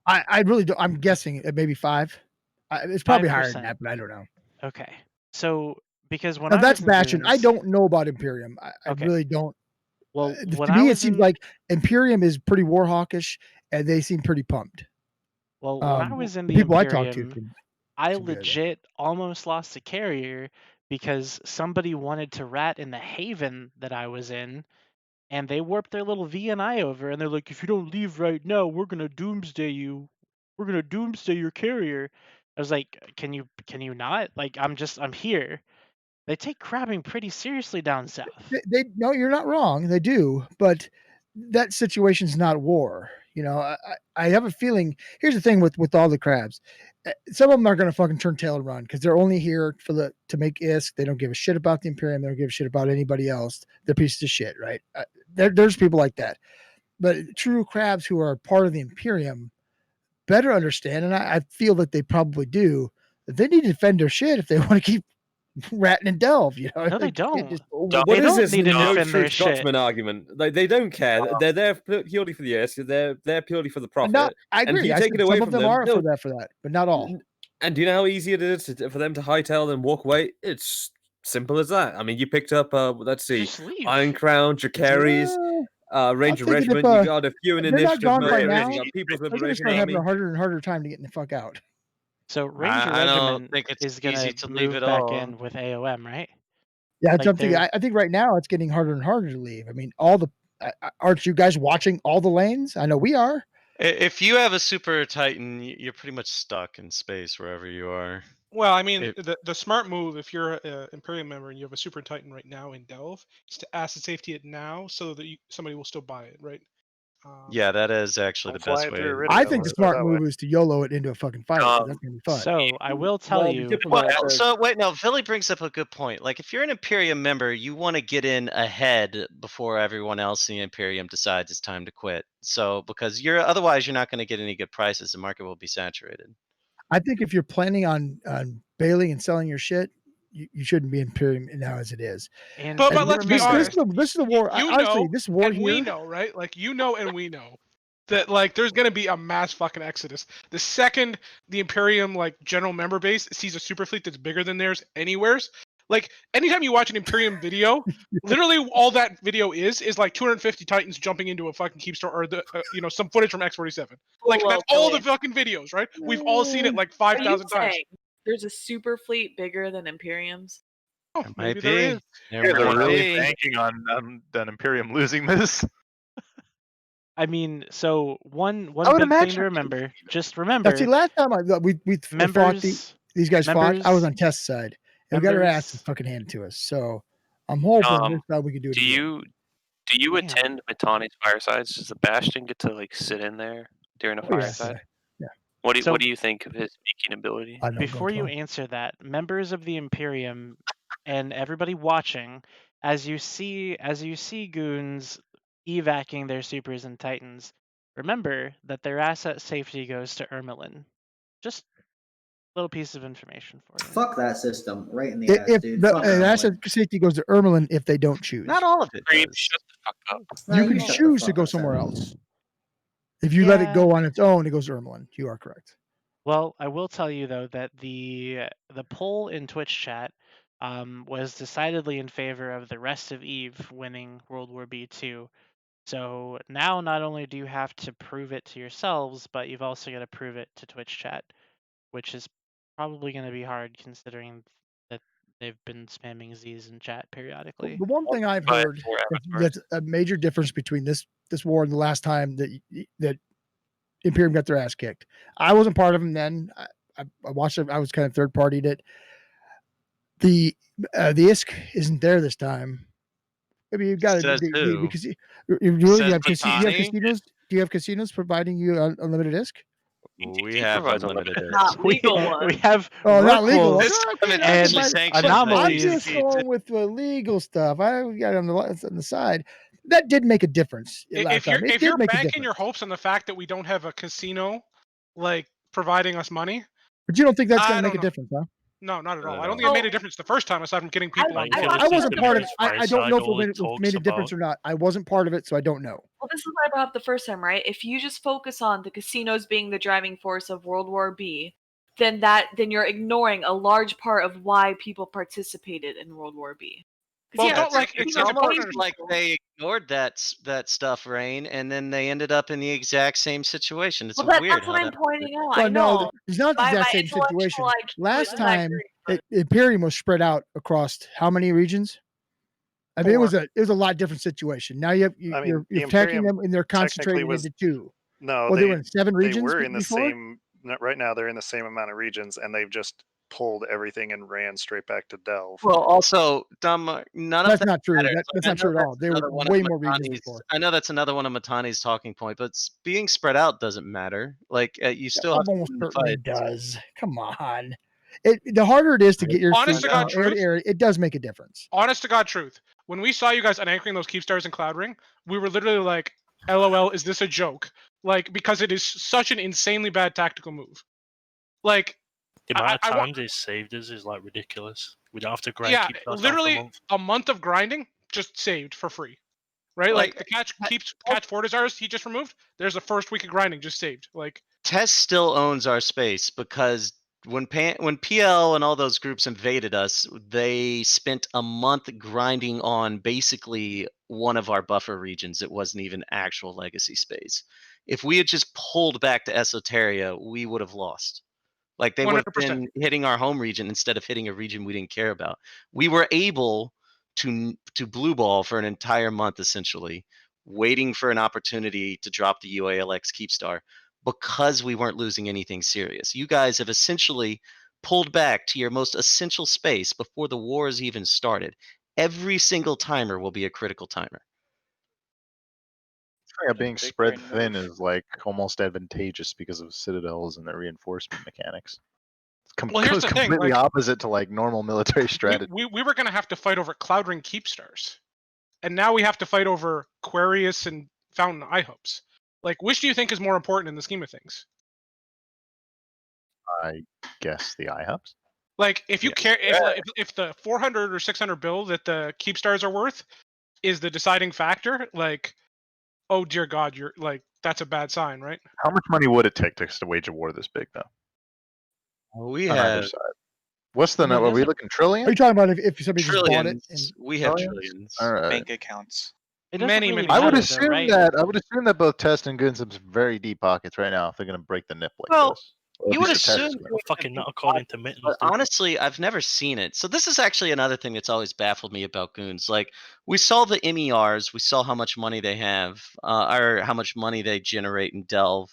I really don't. I'm guessing at maybe 5. It's probably higher than 5%. that, but I don't know. Okay. So because when Now I that's was in Bastion. I Goons- don't know about Imperium. I Okay. really don't. Well, when to I me, it was seems in like Imperium is pretty war hawkish, and they seem pretty pumped. When I was in the the people I talked to, Imperium, I legit almost lost a carrier because somebody wanted to rat in the haven that I was in, and they warped their little VNI over, and they're like, "If you don't leave right now, we're gonna doomsday you. We're gonna doomsday your carrier." I was like, "Can you not? Like, I'm here." They take crabbing pretty seriously down south. they no, you're not wrong. They do, but that situation's not war. I have a feeling. Here's the thing with all the crabs. Some of them are going to fucking turn tail and run because they're only here to make ISK. They don't give a shit about the Imperium. They don't give a shit about anybody else. They're pieces of shit, right? There's people like that, but true crabs who are part of the Imperium better understand, and I feel that they probably do. That they need to defend their shit if they want to keep ratting and delve. No, they don't. What They is don't this need to no defend their true shit. Scotsman argument? Like they don't care. They're there purely for the ISK. They're there purely for the profit. No, I And if agree. you I take said it away some from of them are they'll- for that, but not all. And do you know how easy it is for them to hightail and walk away? It's simple as that. I mean, you picked up, let's see, Just leave. Iron Crown, Dracarys, Ranger I'm thinking Regiment. if, You got a few in if they're not Initiative gone by mode. now, You got People's they're going to Liberation start having Army. a harder and harder time to get the fuck out. So Ranger I don't Regiment think it's is gonna easy to leave move it back all. in with AOM, right? Yeah, that's Like something. they're- I think right now it's getting harder and harder to leave. I mean, aren't you guys watching all the lanes? I know we are. If you have a super Titan, you're pretty much stuck in space wherever you are. Well, I mean, the smart move, if you're an Imperium member and you have a Super Titan right now in Delve, is to asset safety it now so that somebody will still buy it, right? Yeah, that is actually the best flying way. through I Iridium, think the let's put it smart that way. move is to YOLO it into a fucking fight. 'cause that's gonna be fun. So I will tell Well, the you. diplomat Well, says- so wait, no, Philly brings up a good point. Like, if you're an Imperium member, you want to get in ahead before everyone else in the Imperium decides it's time to quit. So, because otherwise you're not going to get any good prices. The market will be saturated. I think if you're planning on bailing and selling your shit, you shouldn't be Imperium now as it is. And But let's be honest. This is the war. You Honestly, know, this war and we here. know, right? Like you know, and we know that like there's gonna be a mass fucking exodus. The second the Imperium like general member base sees a super fleet that's bigger than theirs anywheres, like anytime you watch an Imperium video, literally all that video is like 250 Titans jumping into a fucking Keepstar or the some footage from X47. Like Well, that's all the Billy. fucking videos, right? We've all seen it like Are you 5,000 times. saying there's a super fleet bigger than Imperium's? Oh, There maybe might there be. is. There Yeah, they're might really be. banking on Imperium losing this. I mean, so one I would big thing imagine to remember. Just Now, remember. see, last time we fought members. these guys fought. I was members- on test side, and we got our members- asses fucking handed to us. So I'm hoping this time we can do it Do again. you attend Matani's firesides? Does the Bastion get to like sit in there during a Oh, yeah, fireside? yeah. What do So- what do you think of his speaking ability? Before you answer that, members of the Imperium and everybody watching, as you see goons evacing their supers and titans, remember that their asset safety goes to Ermelin. Just a little piece of information for you. Fuck that system, right in the ass, If dude. the Fuck asset Ermelin. safety goes to Ermelin if they don't choose. Not all of it. Shut the fuck up. You you can shut the choose to fuck go up, somewhere Sam. else. If you let it Yeah. go on its own, it goes to Ermelin. You are correct. Well, I will tell you though that the poll in Twitch chat was decidedly in favor of the rest of Eve winning World War B2. So now not only do you have to prove it to yourselves, but you've also got to prove it to Twitch chat, which is probably going to be hard considering that they've been spamming Z's in chat periodically. The one thing I've heard that's a major difference between this war and the last time that Imperium got their ass kicked. I wasn't part of them then. I watched it. I was kind of third partied it. The ISK isn't there this time. Maybe you've got Says it who? because you have Says casinos. Do you have casinos providing you unlimited ISK? We have provides unlimited. Not legal one. We have Oh, not work legal. rules Okay, and actually sanctioned I'm anomalies. just going with the legal stuff. I got it on the side. That did make a difference last time. It If did you're make a banking difference. your hopes on the fact that we don't have a casino like providing us money, But you don't think that's I going to don't make a know. difference, huh? No, not at all. Not I at don't think it all. made a difference the first time aside from getting people on I board. thought- I wasn't the part of it. best I don't know if fireside it always made a talks difference about. or not. I wasn't part of it, so I don't know. Well, this is what I brought up the first time, right? If you just focus on the casinos being the driving force of World War B, then you're ignoring a large part of why people participated in World War B. 'Cause Well, yeah, don't like It's it's important to almost understand. like they ignored that stuff, Rain, and then they ended up in the exact same situation. It's Well, weird. that's what I'm pointing out. Well, I no, know. it's not the My exact same intellectual situation. IQ Last is not time, great, Imperium was spread out across how many regions? I mean, it was a lot different situation. Now I mean, you're the attacking Imperium them and they're technically concentrated was- into two. No, Well, they were in 7 they regions were in the before? same. Right now, they're in the same amount of regions, and they've just pulled everything and ran straight back to Delve. Well, also, none That's of that not true. matters. That's I not know true at all. that's They were another one of way more regions Matani's- before. I know that's another one of Matani's talking point, but being spread out doesn't matter. Like you still have to Almost win the certainly fight. does. Come on. The harder it is to get your Honest fleet to God from area to truth? area, it does make a difference. Honest to God truth. When we saw you guys unanchoring those Keepstars in Cloud Ring, we were literally like, LOL, is this a joke? Like, because it is such an insanely bad tactical move. Like, The amount I of wa- times it saved us is like ridiculous. We don't have to grind yeah, keep ourselves for literally a month. a month of grinding just saved for free. Right? Like, the catch Fort Desires he just removed, there's the first week of grinding just saved. Like, Tess still owns our space because when PL and all those groups invaded us, they spent a month grinding on basically one of our buffer regions. It wasn't even actual legacy space. If we had just pulled back to Esoteria, we would have lost. Like they would have 100%. been hitting our home region instead of hitting a region we didn't care about. We were able to blue ball for an entire month essentially, waiting for an opportunity to drop the UALX Keepstar because we weren't losing anything serious. You guys have essentially pulled back to your most essential space before the war has even started. Every single timer will be a critical timer. Yeah, being spread thin is like almost advantageous because of citadels and their reinforcement mechanics. Well, here's Goes the thing, completely like- opposite to like normal military strategy. We were gonna have to fight over Cloud Ring Keep Stars, and now we have to fight over Quarius and Fountain Eye Hubs. Like, which do you think is more important in the scheme of things? I guess the IHUBs. Like, if you Yeah. care, Yeah. if the 400 or 600 bill that the Keep Stars are worth is the deciding factor, like, oh dear God, you're like, that's a bad sign, right? How much money would it take to wage a war this big, though? We On either have side. What's the I mean, number? Are we there's looking Are trillions? you talking about if somebody just bought it? trillions. And We have Trillions? trillions. All right. Bank accounts. It doesn't Many, really many I would matter, though, assume right? that both Test and Goons have some very deep pockets right now if they're gonna break the nip like Well, this. Or at you would least the Test assume is gonna. Well, fucking not according to Mittens. But dude. honestly, I've never seen it. So this is actually another thing that's always baffled me about Goons. Like we saw the MERs, we saw how much money they have, or how much money they generate and delve.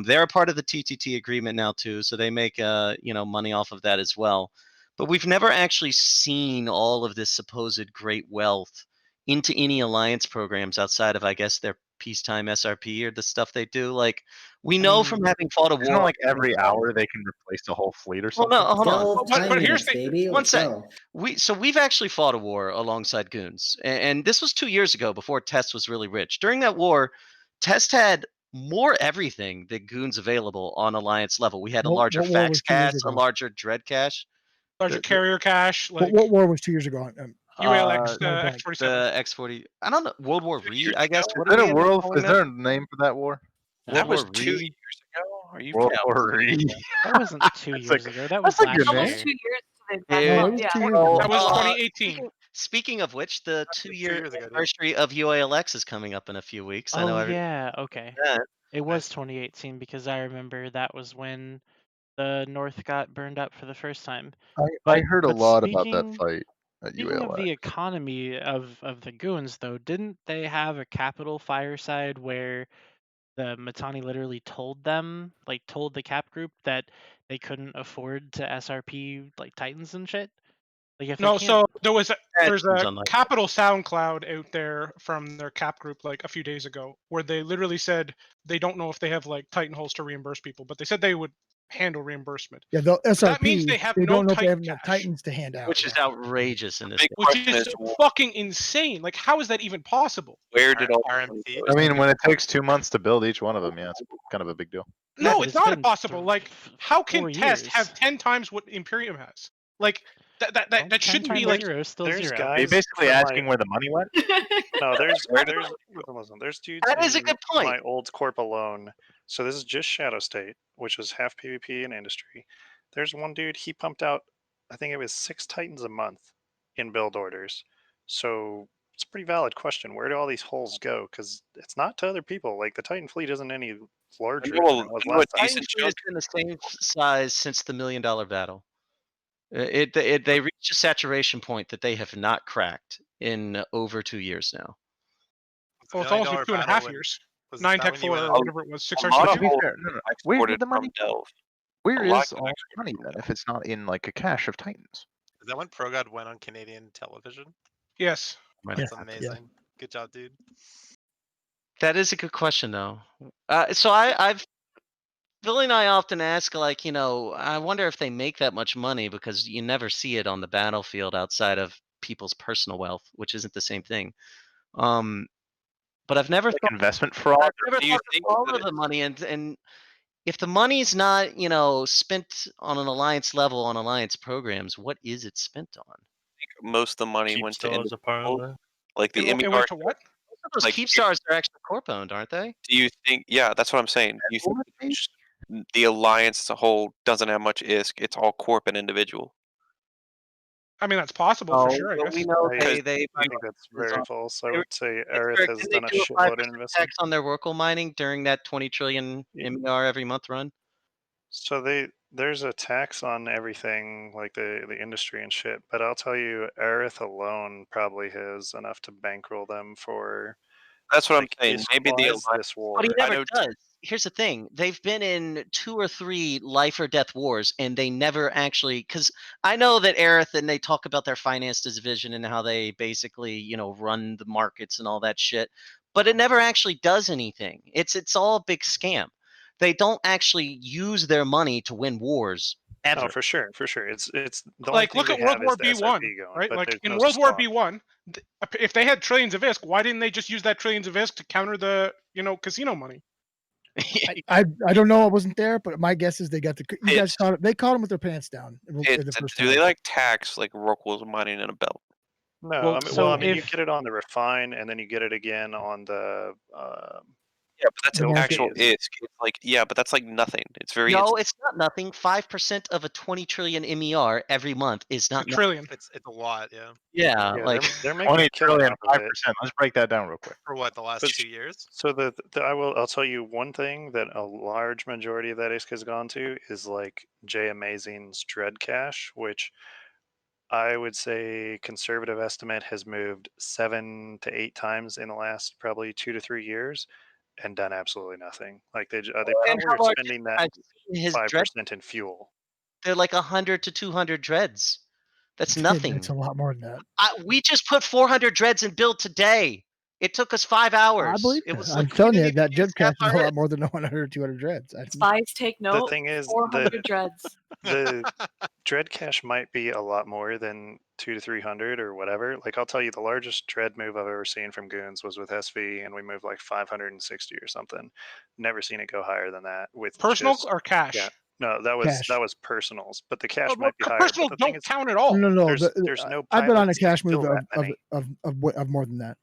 They're a part of the TTT agreement now too, so they make money off of that as well. But we've never actually seen all of this supposed great wealth into any alliance programs outside of, I guess, their peacetime SRP or the stuff they do. Like we know from having fought a war. Isn't it like every hour they can replace a whole fleet or Well, something? no, hold on. Delve time units, baby. One Let's sec. go. We've actually fought a war alongside Goons, and this was 2 years ago before Test was really rich. During that war, Test had more everything than Goons available on Alliance level. We had a larger what war fax was 2 years cache, a ago? larger dread cache. Larger carrier cache, like What war was 2 years ago? UALX, blank. X47. The X40. I don't know. World War Re, I guess. What Is are there we a end up world? calling Is that? there a name for that war? That was War 2 Re? years ago. Are you World counting? War Re. That wasn't 2 That's years a- ago. That was that's a last good year. name. Almost 2 years to the It- exact No, it month, was yeah. 2 years ago. That was Uh, 2018. Speaking of which, the 2-year years ago, dude. anniversary of UALX is coming up in a few weeks. I know Oh every yeah, okay. that. It was 2018 because I remember that was when the North got burned up for the first time. I heard a but lot about that speaking- fight at Speaking of UALX. the economy of the Goons, though, didn't they have a capital fireside where the Mittani literally told them, like told the cap group that they couldn't afford to SRP like Titans and shit? Like if No, they can't, so there's seems a unlikely. Capital SoundCloud out there from their cap group like a few days ago where they literally said they don't know if they have like Titan holes to reimburse people, but they said they would handle reimbursement. Yeah, the But SRP. that means they have no don't know if they Titan have enough cash, Titans to hand out. Which is outrageous in this. Big game. which question is is fucking insane. Like, how is that even possible? where did all the money RMP? go? I mean, when it takes 2 months to build each one of them, yeah, it's kind of a big deal. No, but it's it's not been impossible. Like, how can 4 Test years. have 10 times what Imperium has? Like, that Well, 10 shouldn't be times like. 0 is still There's 0. Are you guys basically from asking my- where the money went? No, there's Where did there's dudes. That is a in good point. My old corp alone. So this is just Shadow State, which was half PvP and industry. There's one dude. He pumped out, I think it was 6 Titans a month in build orders. So it's a pretty valid question. Where do all these holes go? Because it's not to other people. Like the Titan fleet isn't any larger than it was last time. Titan fleet has been the same size since the $1 Million Battle. They reached a saturation point that they have not cracked in over 2 years now. Well, it's almost been 2.5 years. 9 Tech 4 or whatever it was. 662. Where did the money go? Delve. Where A lot is all the money then if it's not in like a cache of Titans? Is that when ProGod went on Canadian television? Yes. That's Yeah. amazing. Good job, dude. That is a good question, though. So I've Billy and I often ask, like, I wonder if they make that much money because you never see it on the battlefield outside of people's personal wealth, which isn't the same thing. But I've never Like thought investment fraud. I've never Do you thought think of all that of the money, and if the money's not, spent on an alliance level on alliance programs, what is it spent on? most of the money Keep went to stars, individuals? apparently. Like the It MER. went to what? Most of those Like, keep stars are actually corp owned, aren't they? Do you think? Yeah, that's what I'm saying. Do you think the alliance as a whole doesn't have much ISK? It's all corp and individual. I mean, that's possible for sure, I but guess. we know I they think that's very false. I would say Fair, Aerith has didn't done they a do a 5% shitload of investment. tax on their Workle mining during that 20 trillion MER every month run? So there's a tax on everything, like the industry and shit. But I'll tell you, Aerith alone probably has enough to bankroll them for. That's what like, I'm saying. Maybe the ISK-wise, alliance. this war. But he I never know does. Here's the thing: they've been in 2 or 3 life or death wars, and they never actually. Because I know that Aerith and they talk about their finance division and how they basically, run the markets and all that shit. but it never actually does anything. It's all a big scam. They don't actually use their money to win wars ever. Oh, for sure, for sure. It's the only Like, thing look they at World have War is the B1, SRP going, right? but Like there's in no World War stock. B1, if they had trillions of ISK, why didn't they just use that trillions of ISK to counter the casino money? I don't know. I wasn't there, but my guess is they got you guys caught it. They caught them with their pants down. Do they like tax like Rockwell's mining in a belt? No, Well, I mean, so you if- get it on the refine, and then you get it again on the. Yeah, but that's The an market actual is- ISK. It's like, yeah, but that's like nothing. It's very. No, it's not nothing. 5% of a 20 trillion MER every month is not A trillion. It's a lot, yeah. Yeah, like they're making 20 a killing trillion, off of 5%. it. Let's break that down real quick. For what, the last But- 2 years? So I'll tell you one thing that a large majority of that ISK has gone to is like J Amazing's Dread Cash, which I would say conservative estimate has moved 7 to 8 times in the last probably 2 to 3 years, and done absolutely nothing. Like they probably how are large spending is that his 5% in fuel. They're like 100 to 200 dreads. That's nothing. It's a lot more than that. We just put 400 dreads in build today. It took us 5 hours. I believe it was I'm like, telling you that Dread Cash is a lot more than 100 or 200 dreads. Spies take note. The thing is, 400 dreads. the dread cache might be a lot more than 200 to 300 or whatever. Like I'll tell you, the largest dread move I've ever seen from Goons was with SV, and we moved like 560 or something. Never seen it go higher than that with Personal just, or cash? Yeah, no, that was Cash. personals, but the cash Well, might be higher. personal But the thing don't is, count at all. No. there's no I've been on a pilots to cash move fill that many. of more than that.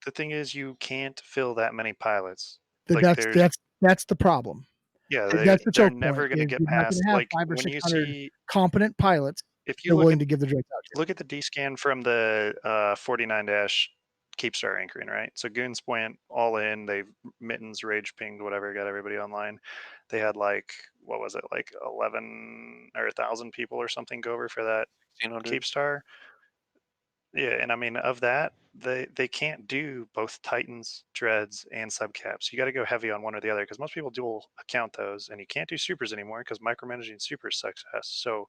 The thing is, you can't fill that many pilots. Like That's the problem. Yeah, That's the they're choke never point. going to Is get you're not past. going to have Like 500 or when you 600 see, competent pilots. if you They're look willing at to give the Dreads out. look at the D scan from the 49 dash Keepstar anchoring, right? So Goons went all in. They mittens, rage pinged, whatever, got everybody online. They had like, what was it, like 11 or 1,000 people or something go over for that 1,600. Keepstar. Yeah, and I mean of that, they can't do both Titans, Dreads, and subcaps. You got to go heavy on one or the other because most people dual account those, and you can't do supers anymore because micromanaging supers sucks ass. So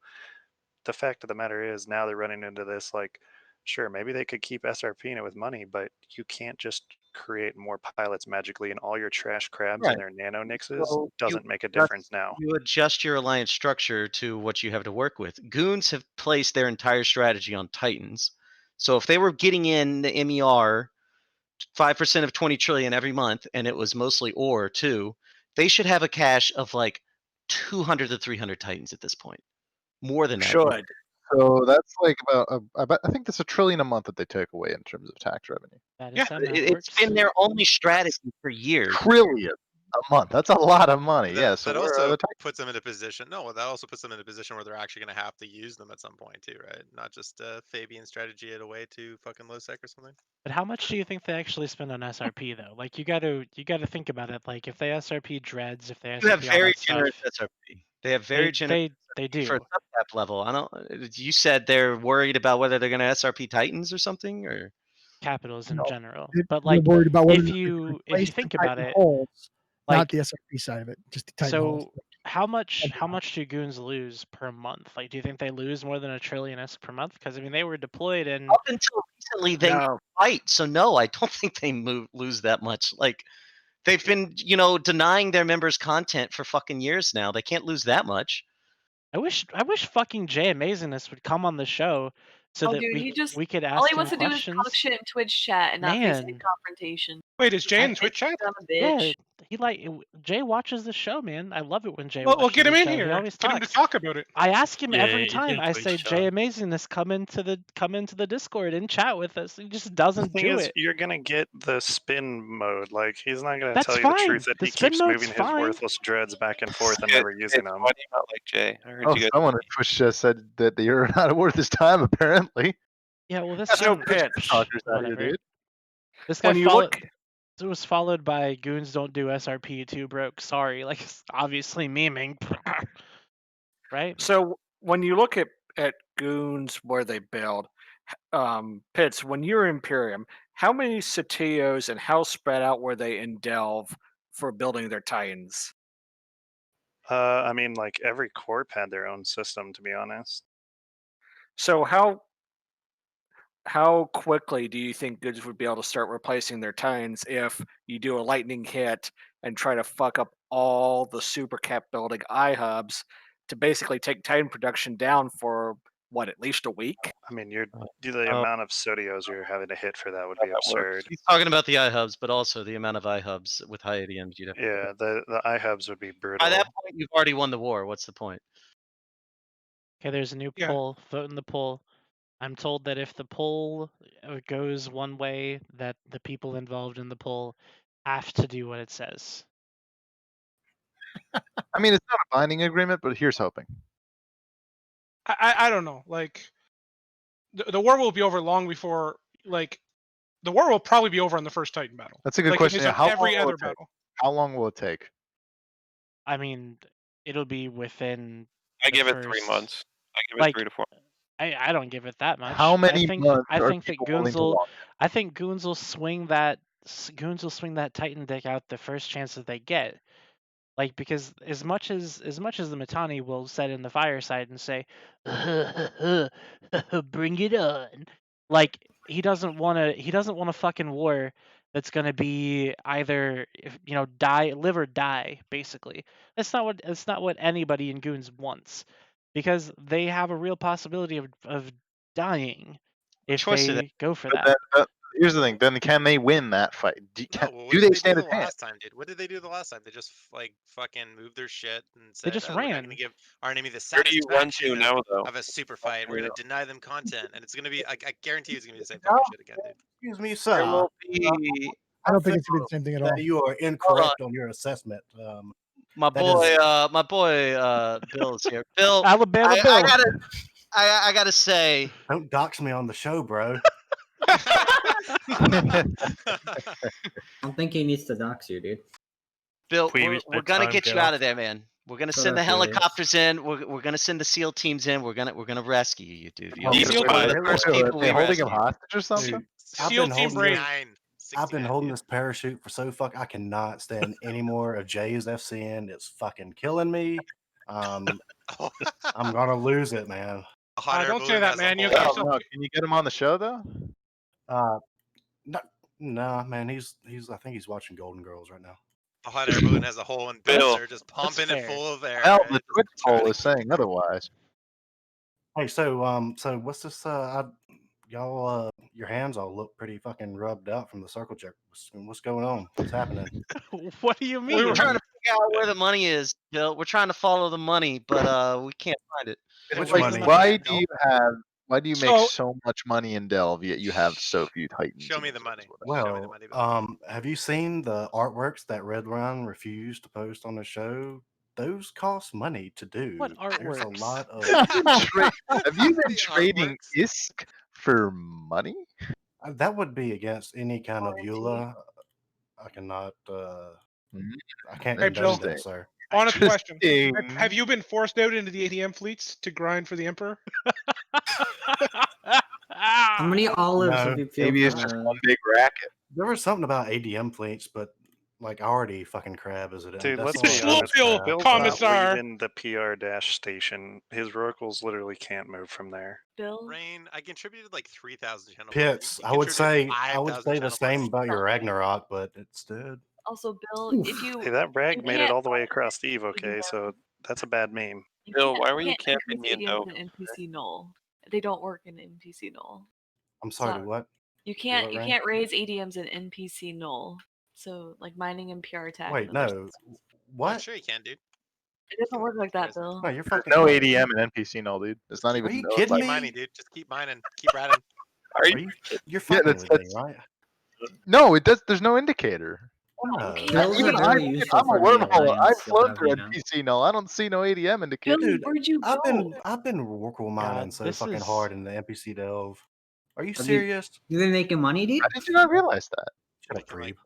the fact of the matter is now they're running into this like, sure, maybe they could keep SRP in it with money, but you can't just create more pilots magically, and all your trash crabs Right. and their nano nixes So doesn't you make a adjust- difference now. You adjust your alliance structure to what you have to work with. Goons have placed their entire strategy on Titans. So if they were getting in the MER 5% of 20 trillion every month, and it was mostly ore too, they should have a cache of like 200 to 300 Titans at this point. More than that. Should. So that's like I think that's $1 trillion a month that they take away in terms of tax revenue. That is Yeah, how math it's works. been their only strategy for years. Trillion a month. That's a lot of money. Yeah. So that we're, also the tax puts them in a position. No, that also puts them in a position where they're actually going to have to use them at some point too, right? Not just Fabian strategy it away to fucking low sec or something. But how much do you think they actually spend on SRP though? Like you got to think about it. Like if they SRP dreads, if they SRP You have all very that stuff, generous SRP. They have very generous they do. for subcap level. I don't. You said they're worried about whether they're going to SRP Titans or something, or capitals in No, general. They're But like worried about whether or if not they can you replace the think about Titan it, hulls, like not the SRP side of it, just the Titan hulls. so how much do goons lose per month? Like do you think they lose more than $1 trillion per month? Because I mean they were deployed in up until recently they No. fight. So no, I don't think they lose that much. Like they've been, denying their members content for fucking years now. They can't lose that much. I wish fucking Jay Amazingness would come on the show so Oh, that dude, he just we could all ask he him wants to do is questions. talk shit in Twitch chat and not face any Man. confrontation. Wait, is Jay I in Twitch think chat? he's a bitch. Yeah, Jay watches the show, man. I love it when Jay Well, watches get him the in show. He here. always Get him talks. to talk about it. I ask him Yeah, every he's time. in I Twitch say, chat. Jay Amazingness, come into the Discord and chat with us. He just The doesn't thing do is, it. you're gonna get the spin mode. Like he's not gonna That's tell you fine. the truth that The he spin keeps mode's moving his fine. worthless dreads back and forth and never using them. Why do you not like Jay? I heard Oh, you guys. someone at Twitch just said that you're not worth his time. Apparently. Yeah, well, this So, guy, Pitch, Talkers out here, whatever. dude. This guy when you look, It was followed by Goons Don't Do SRP Too Broke. Sorry, like it's obviously memeing, right? so when you look at goons where they build, Pitts, when you're Imperium, how many Satios and how spread out were they in Delve for building their Titans? I mean, like every corp had their own system, to be honest. So how how quickly do you think goods would be able to start replacing their Titans if you do a lightning hit and try to fuck up all the super cap building iHubs to basically take Titan production down for what, at least a week? I mean, the amount of Sodios you're having to hit for that would be absurd. He's talking about the iHubs, but also the amount of iHubs with high ADMs you'd have. Yeah, the iHubs would be brutal. By that point, you've already won the war. What's the point? Okay, there's a new poll. Vote in the poll. I'm told that if the poll goes one way, that the people involved in the poll have to do what it says. I mean, it's not a binding agreement, but here's hoping. I don't know. Like, the war will be over long before, like, the war will probably be over on the first Titan battle. That's a good like question. It is Yeah, on how every long will other it take? battle. How long will it take? I mean, it'll be within. I the give it 3 first- months. I give it like, 3 to 4. I don't give it that much. How many I think, months I are think that people Goons willing to will. walk? I think Goons will swing that. Goons will swing that Titan deck out the first chance that they get. Like, because as much as the Mittani will set in the fireside and say, "Bring it on," like he doesn't want a fucking war that's gonna be either live or die. Basically, that's not what anybody in Goons wants, because they have a real possibility of dying if they go for that. Here's the thing. Then can they win that fight? Do What they did they stand do a the chance? last time, dude? What did they do the last time? They just like fucking moved their shit and They said, just "Oh, we're not ran. gonna give our enemy the Where do you run to satisfaction now, though? of a super fight. We're gonna deny them content, and it's gonna be. I guarantee you, it's gonna be the same No. fucking shit again, dude." Excuse me, There sir. will be. I don't think it's gonna be the same thing at all. You are incorrect on your assessment. My that is- boy, Bill's here. Bill, Alabama I Bill. I gotta say, Don't dox me on the show, bro. I don't think he needs to dox you, dude. Bill, Previous we're gonna bedtime get you joke. out of there, man. We're gonna Shut send the up, Felix. helicopters in. We're gonna send the SEAL teams in. We're gonna rescue you, dude. You'll He's be SEAL one of the team. first Are people they we holding him rescue. hostage or something? Dude, I've SEAL been Team holding Brave. I've been holding this parachute for so fuck. I cannot stand any more of Jay's FCN. It's fucking killing me. I'm gonna lose it, man. Don't say that, man. You No, get yourself. no. Can you get him on the show though? No, man. He's. I think he's watching Golden Girls right now. A hot air balloon has a hole in Bill. They're just pumping it full of air. Well, right? the Twitch poll is saying otherwise. Hey, so what's this? Y'all, your hands all look pretty fucking rubbed out from the circle jerk. What's going on? What's happening? What do you mean? We were trying to figure out where the money is, Bill. We're trying to follow the money, but we can't find it. Which Like, money? why do you have? Why do you make So- so much money in Delve yet you have so few Titans? Show in me this the money. as Show me the Well, money, Bill. have you seen the artworks that Red Run refused to post on the show? Those cost money to do. What There's a artworks? lot of. Have you been The trading artworks. ISK for money? That would be against any kind of EULA. I cannot. I can't Hey, condone Bill. that, sir. Honest question. Interesting. Have you been forced out into the ATM fleets to grind for the Emperor? How many olives No, have you peeled? Maybe it's just one big racket. There was something about ADM fleets, but like I already fucking crab as it. Dude, That's let's all be I do honest. is crab. Bill's Commissar. not leaving the PR dash station. His Rorquals literally can't move from there. Bill, Rain, I contributed like 3,000 channel Pits. points. I would say the 5,000 same about your Ragnarok, but it's dead. also Bill, Oof. if you Hey, that brag you made it can't all the way find across an Eve, okay? ADM. So that's a bad meme. You Bill, can't- why were you can't camping me increase in ADMs Dope? in NPC null. They don't work in NPC null. I'm sorry. So- To what? You what, can't Rain? raise ADMs in NPC null. So like mining and PR attack. Wait, and other no. stuff. What? Sure you can, dude. It doesn't work like that, Bill. No, you're There's fucking. no no. ADM and NPC null, dude. It's not even. Are you no, it's kidding like- Keep me? mining, dude. Just keep mining. Keep ratting. Are Are you? you? You're fucking that's- with me, right? No, it does. There's no indicator. No. Bill's Even very I'm useful a for the wormhole. I've alliance. you'll flown have through you know. NPC null. I don't see no ADM indicator. Bill, Dude, where'd you go? I've been Rorqual mining God, so this fucking is- hard in the NPC delve. Are you Have you- serious? You been making money, dude? How did you not realize that? Shut up, Making, like, Creep.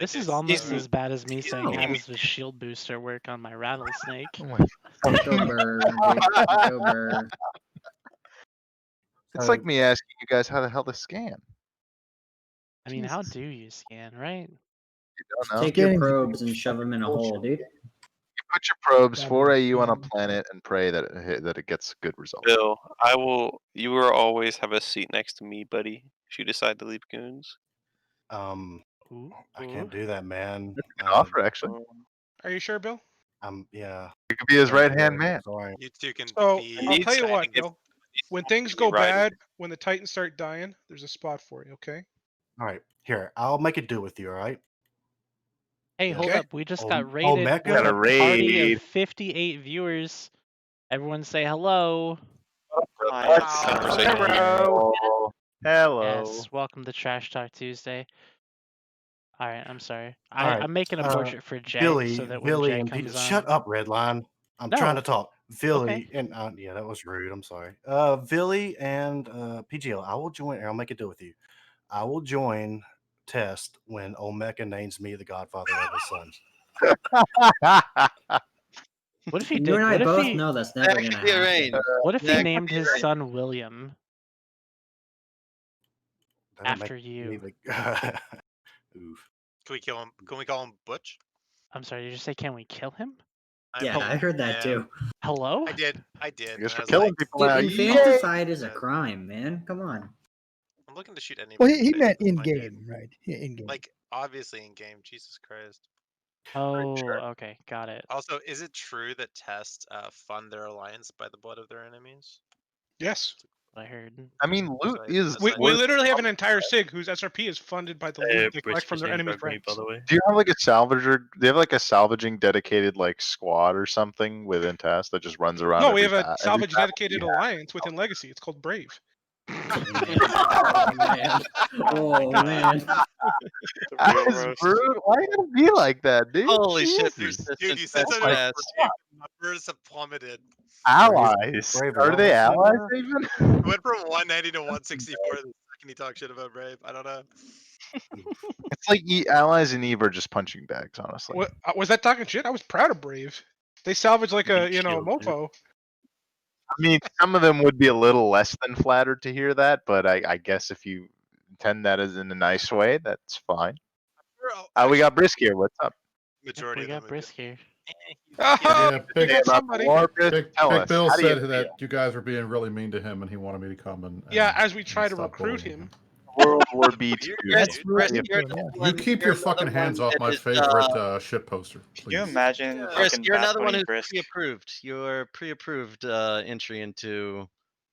This is It's- almost it's- as bad as me saying No. how does the shield booster work on my rattlesnake. Oh my- October, dude. October. It's like me asking you guys how the hell to scan. I mean, how do you scan, right? You don't know. Take your probes and shove them in a hole, dude. You Put your probes That'd for be AU on a good. planet and pray that it gets good results. Bill, I will. You will always have a seat next to me, buddy. If you decide to leave Goons. I can't do that, man. That's a good offer, actually. Are you sure, Bill? Yeah. You could be his Thank you, right-hand Greg. man. Sorry. You two can So be. I'll tell you signing what, it. Bill. When things go bad, when the Titans start dying, there's a spot for you. Okay. All right, here. I'll make it do with you. All right. Hey, hold Okay. up. We just Oh, got rated Mecca? with Got a a party raid. of 58 viewers. Everyone say hello. Hello. Hello. Yes, welcome to Trash Talk Tuesday. All right, I'm sorry. All right. I'm making a portrait for Jay Billy, so that when Billy, Jay and comes Peter. on. Shut up, Redline. I'm No. trying to talk. Billy Okay. and yeah, that was rude. I'm sorry. Billy and PGL. I will join. I'll make it do with you. I will join Test when Omeka names me the godfather of his son. What if he You did? and I What if both he? know that's never gonna happen. What if he That could named be his arranged. son William That'll after make you? me the- Oof. Can we kill him? Can we call him Butch? I'm sorry. Did you say can we kill him? Yeah, I heard that too. Hello? I did. I did. I guess and we're was killing like, people Dude, now. infanticide is a crime, man. Come on. I'm looking to shoot anybody. Well, in he the face meant at this in point, dude. game, right? In game. Like obviously in game. Jesus Christ. Oh, okay, got it. Also, is it true that Test fund their alliance by the blood of their enemies? Yes. I heard. I mean, loot is. We worth literally have an entire SIG whose SRP is funded by the loot they collect from their enemy friends. Do you have like a salvager? Do you have like a salvaging dedicated like squad or something within Task that just runs around? No, we every have a every salvage battle dedicated you have? alliance within Legacy. It's called Brave. Oh man. Oh man. That is brutal. Why you gotta be like that, dude? Holy shit, Jesus. Dude, you said that's something. fast. Numbers have plummeted. Allies? Brave Are they allies allies now? even? It went from 190 to 164 the second he talked shit about Brave. I don't know. It's like allies and Eve are just punching bags, honestly. What was that talking shit? I was proud of Brave. They salvaged like a mofo. I mean, some of them would be a little less than flattered to hear that, but I guess if you intend that as in a nice way, that's fine. We got Brisk here. What's up? Majority we got Brisk here. Yeah, Big, Say about the war, Brisk? Big, Tell Big us, Bill how do you said feel? that you guys were being really mean to him, and he wanted me to come and Yeah, as we and try to stop recruit bullying him. World War B2. You keep your fucking hands off my favorite shit poster, Can you please. imagine? Chris, fucking you're another one bat-putting who's Brisk? pre-approved. You're pre-approved entry into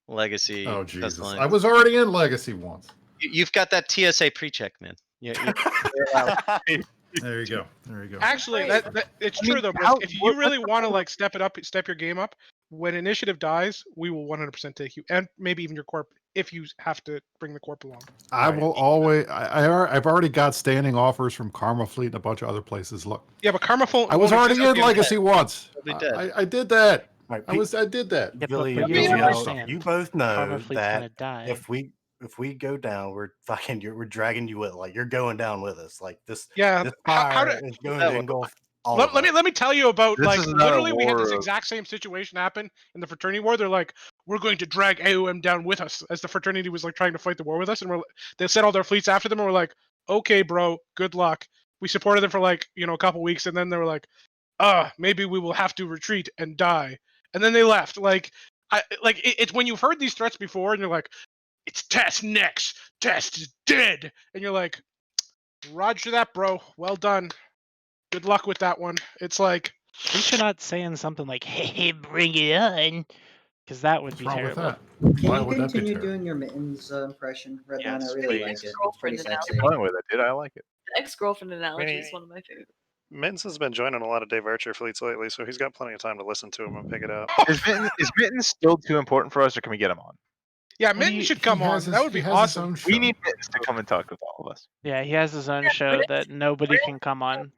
Legacy. Oh Test Jesus! Alliance. I was already in Legacy once. You've got that TSA pre-check, man. You're allowed. There you go. There you go. Actually, it's true though, Brisk. If you really want to like step your game up, when initiative dies, we will 100% take you, and maybe even your corp if you have to bring the corp along. I will always. I've already got standing offers from Karma Fleet and a bunch of other places. Look. Yeah, but Karma Fleet. I was already in Legacy once. They'll be dead. I did that. Right, I did that. Yeah, Billy but and you don't PGL, understand. you both know Karma Fleet's that gonna die. if we go down, we're fucking we're dragging you with. Like you're going down with us. Like this. Yeah. This How fire do- is going to engulf all of Let me tell you about This like is not a literally we had this war of- exact same situation happen in the fraternity war. They're like, we're going to drag AOM down with us as the fraternity was like trying to fight the war with us, and they sent all their fleets after them, and we're like, okay, bro, good luck. We supported them for like a couple weeks, and then they were like, maybe we will have to retreat and die, and then they left. It's when you've heard these threats before, and you're like, it's Test next. Test is dead, and you're like, roger that, bro. Well done. Good luck with that one. It's like At least you're not saying something like, "Hey, bring it on," because that would be wrong with terrible. that? Can Why you would that be continue terrible? doing your Mittens impression, Redline? Yes, I really please. like it. It's pretty sexy. Fun with it, dude. I like it. Ex-girlfriend analogy is one of my favorite. Mittens has been joining a lot of Dave Archer fleets lately, so he's got plenty of time to listen to him and pick it up. Is Mittens still too important for us, or can we get him on? yeah, Mitten should come on. That would be awesome. We need Mittens to come and talk with all of us. Yeah, he has his own show that nobody can come on.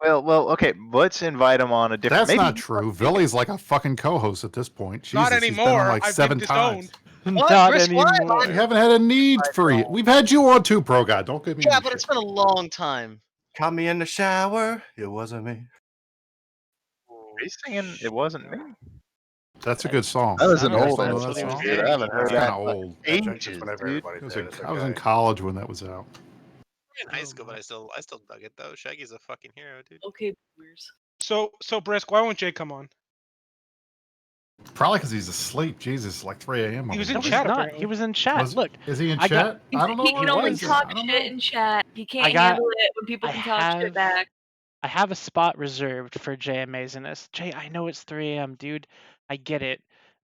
Well, okay. Let's invite him on a different. That's maybe not true. Villy's like a fucking co-host at this point. Jesus, Not he's been anymore. on like I've 7 been times. Not anymore. We haven't had a need for you. We've had you on too, Pro God. Don't give me. Yeah, any but shit. it's been a long time. Caught me in the shower. It wasn't me. Are you singing? It wasn't me. That's a good song. That was an You guys old don't know ass that song, song? dude. I haven't heard It's that kind of in old. ages, whenever dude. everybody said it's I was in okay. college when that was out. in high school, but I still dug it though. Shaggy's a fucking hero, dude. Okay, boomers. So Brisk, why won't Jay come on? Probably because he's asleep. Jesus, like 3 a.m. He over was here. in chat Not. apparently. He was in chat. Look, Is he in I got- chat? I don't know He where can only is. talk I don't shit know. in chat. He can't got- handle it when people can talk shit back. I have a spot reserved for Jay Amazingness. Jay, I know it's 3 a.m., dude. I get it.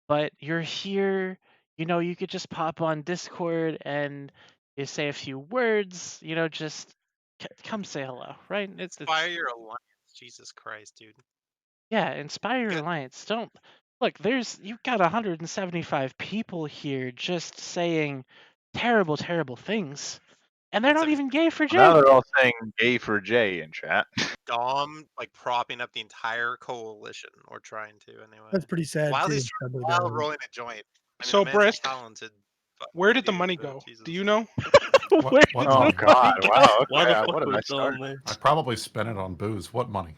But you're here. You know, you could just pop on Discord and you say a few words. You know, just come say hello, right? Inspire your alliance. Jesus Christ, dude. Yeah, inspire your alliance. Don't look. You've got 175 people here just saying terrible, terrible things, and they're not even gay for Jay. Now they're all saying gay for Jay in chat. Dom like propping up the entire coalition, or trying to anyway. That's pretty sad While too. he's while rolling a joint. I mean, So the man's a Brisk, talented. where did the money go? Do you know? What, what Oh money? God! Wow. Why the Okay. fuck What a was nice it start. on there? I probably spent it on booze. What money?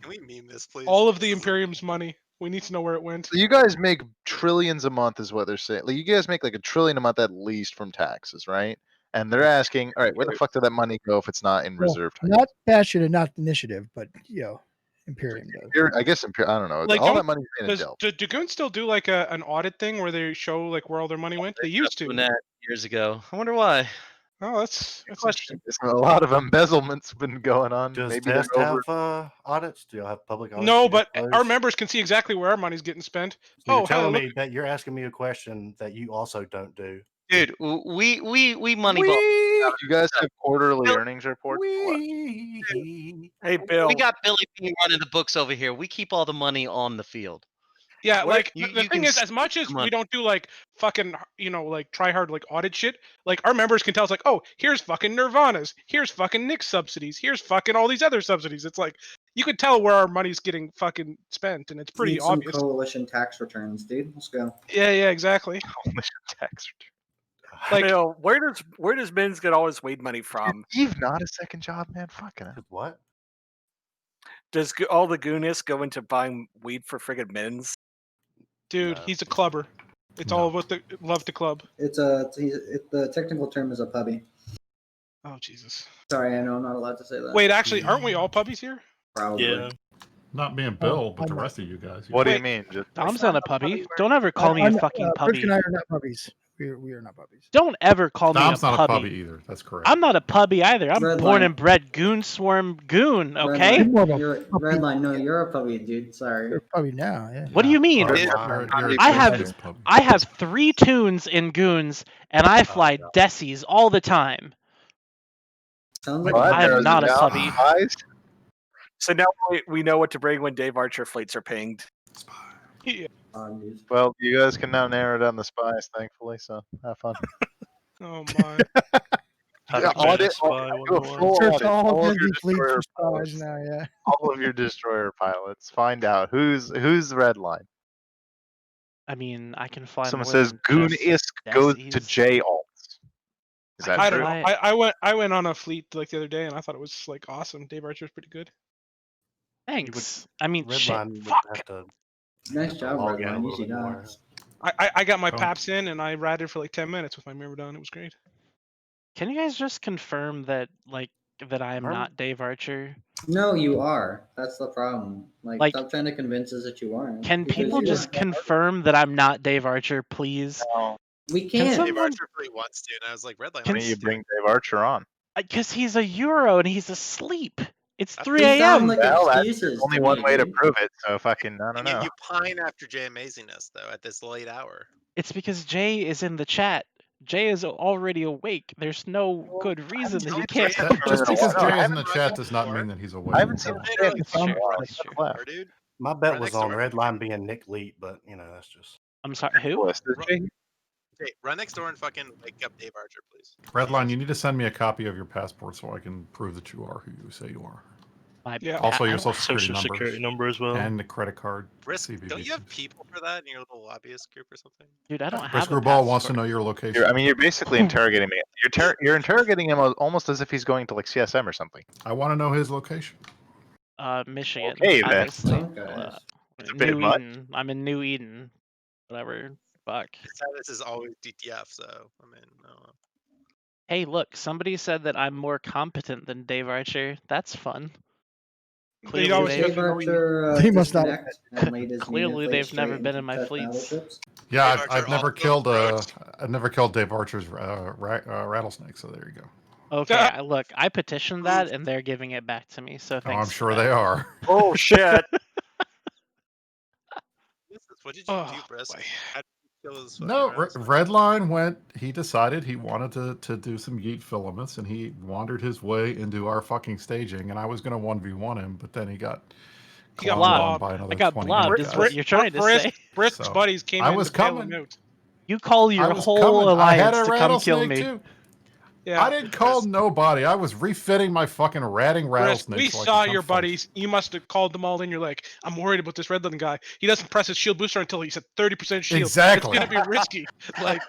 Can we meme this, please? All of the Imperium's money. We need to know where it went. So you guys make trillions a month, is what they're saying. Like you guys make like $1 trillion a month at least from taxes, right? And they're asking, all right, where the fuck did that money go if it's not in Well, reserve? not Bastion and not Initiative, but Imperium does. I guess I don't know. Like, all don't- that money's in Does Dell. Dragoon still do like an audit thing where they show like where all their money went? They used to. Doing that years ago. I wonder why. Oh, that's question. A lot of embezzlement's been going on. Does Maybe they're Test over. have audits? Do y'all have public audits? No, you but disclose? our members can see exactly where our money's getting spent. So you're Oh, telling hey, me look. that you're asking me a question that you also don't do. Dude, we moneyball. You guys have quarterly earnings reports. Hey, Bill. We got Billy Bean running the books over here. We keep all the money on the field. Yeah, What? like You- the you thing can is, as much as the we money. don't do like fucking, like try hard like audit shit, like our members can tell us like, oh, here's fucking Nirvana's, here's fucking Nick's subsidies, here's fucking all these other subsidies. It's like you could tell where our money's getting fucking spent, and it's pretty Need some obvious. coalition tax returns, dude. Let's go. Yeah, exactly. Coalition tax return. Like, Bill, where does Ben's get all his weed money from? You've not a second job, man. Fucking hell. What? Does all the gooness go into buying weed for friggin' men's? Dude, he's a clubber. It's all about the love to club. The technical term is a puppy. Oh Jesus. Sorry, I know I'm not allowed to say that. Wait, actually, aren't we all puppies here? Probably. Yeah. Not me and Bill, but the rest of you guys. What do you mean? Dom's not a puppy. Don't ever call me a fucking Brisk puppy. and I are not puppies. We are not puppies. Don't ever call Dom's me a not puppy. a puppy either. That's correct. I'm not a puppy either. I'm Red born line. and bred goon swarm goon. Okay. You're Redline. No, you're a puppy, dude. Sorry. You're a puppy now. Yeah. What do you mean? I have 3 tunes in goons, and I fly Desies all the time. Sounds like I am not a puppy. So now we know what to bring when Dave Archer fleets are pinged. Well, you guys can now narrow down the spies, thankfully. So have fun. Oh my. Yeah, audit. Do a full Search audit. all All of Disney your fleets destroyer for spies pilots. now. Yeah. All of your destroyer pilots. Find out who's the red line. I mean, I can fly. Someone more says than Goon just Isk goes to Desies. J alts. Is that I true? don't know. I went on a fleet like the other day, and I thought it was like awesome. Dave Archer's pretty good. Thanks. I mean, shit. Redline would Fuck. have to Nice job, log in a Redline. little Easy bit more. dogs. I got my Oh. paps in, and I ratted for like 10 minutes with my mirror done. It was great. Can you guys just confirm that that I am not Dave Archer? No, you are. That's the problem. Like stop trying to convince us that you aren't. Can because people you just are. confirm that I'm not Dave Archer, please? We Can can't. Dave someone? Archer really wants to, and I was like, Redline. Can Why don't you bring Dave Archer on? Because he's a Euro and he's asleep. It's 3 They sound a.m. like Well, that's excuses only to one me, way to dude. prove it. So fucking I don't know. You pine after Jay Amazingness though at this late hour. It's because Jay is in the chat. Jay is already awake. There's no good reason that he can't. Just because Jay is in the chat does not mean that he's awake. I haven't seen Jay in the Sure, chat. that's true. Left. My bet Right was next on door. Redline being Nick Leet, but that's just. I'm sorry, who? Hey, run next door and fucking wake up Dave Archer, please. Redline, you need to send me a copy of your passport so I can prove that you are who you say you are. Yeah. Also, your I don't social have security, social security number as well. and the credit card. Risk, CVV. don't you have people for that in your little lobbyist group or something? Dude, I don't have Brisker a Ball wants to passport. know your location. You're basically interrogating me. You're interrogating him almost as if he's going to like CSM or something. I want to know his location. Michigan. Okay, then. Obviously. Okay. It's a bit New much. Eden. I'm in New Eden. Whatever. Fuck. His status is always DTF, so I mean, I don't know. Hey, look, somebody said that I'm more competent than Dave Archer. That's fun. They always Dave know you. Archer He must not- disconnect and laid his Clearly, unit they've straight never into been in my Tech fleets. battleships? Yeah, Dave I've Archer never also killed wrote- I've never killed Dave Archer's rattlesnake. So there you go. Okay, look, I petitioned that, and they're giving it back to me. So Oh, thanks. I'm for sure that. they are. Oh shit! What did you do, Brisk? How did you kill his fucking No, rattlesnake? Redline went. He decided he wanted to do some yeet filaments, and he wandered his way into our fucking staging. And I was going to 1v1 him, but then he got He got clobbered on blobbed. by another I got 20 blobbed, guys. is what you're trying to say. Brisk's So, buddies came I in was to bail him coming. out. You call I your was whole coming. I had alliance a to come kill rattlesnake me. too. Yeah. I didn't call nobody. I was refitting my fucking ratting Brisk, rattlesnake. we so I could saw come your fight. buddies. You must have called them all in. You're like, I'm worried about this Redland guy. He doesn't press his shield booster until he's at 30% shield. Exactly. It's gonna be risky. Like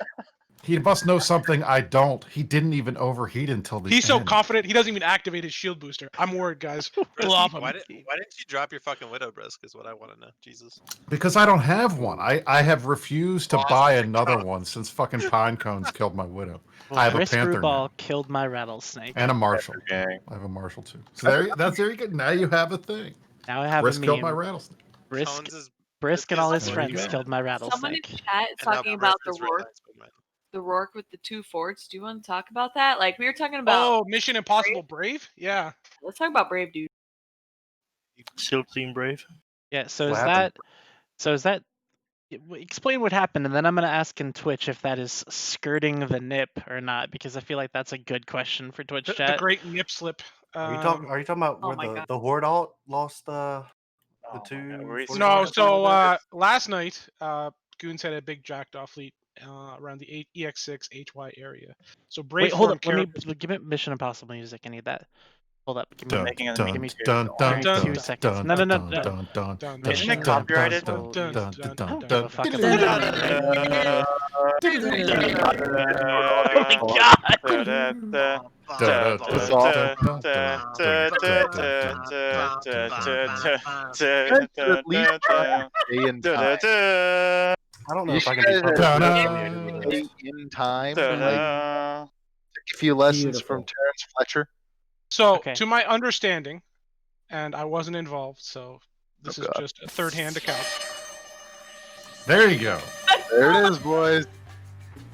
He must know something I don't. He didn't even overheat until the he's so end. confident he doesn't even activate his shield booster. I'm worried, guys. Blob him. Why didn't you drop your fucking Widow, Brisk? Is what I want to know. Jesus. Because I don't have one. I have refused to buy another one since fucking pine cones killed my widow. I have a Chris panther Screwball now, killed my rattlesnake. and a marshal. I have a marshal too. So there you go. Now you have a thing. Now I have Brisk a killed my meme. rattlesnake. Brisk and all his There you friends go. killed my Someone in rattlesnake. chat is And now talking about Brisk the is Rourke, the Rourke with the 2 forts. Do you want to talk about that? Like we were talking about. Oh, Mission Impossible Brave? Yeah. Let's talk about Brave, dude. SEAL Team Brave. Yeah. So What is happened? that? Explain what happened, and then I'm gonna ask in Twitch if that is skirting the nip or not, because I feel like that's a good question for Twitch The chat. great nip slip. Are you talking about Oh where my God. the Horde alt lost the two? No, so last night, Goons had a big jacked off fleet around the EX6 HY area. So Brave Wait, hold formed up. Let me characters. give it Mission Impossible music. I need that. Hold up. Give me, Dun, give me, dun, give me, dun, dun, give me 2 dun, seconds. dun, No, no, no, dun, no. dun, dun, Dun, dun, Isn't it dun, copyrighted? dun, dun, dun, I dun, don't dun, give a fuck dun, about dun, that. At least stay in time. I don't know You if I should can be guys publicly have affiliated with this. stay in time. Like, take a few lessons from Terrence Fletcher. So, to my understanding, and I wasn't involved, so this is God. just a third-hand account. There you go. There it is, boys.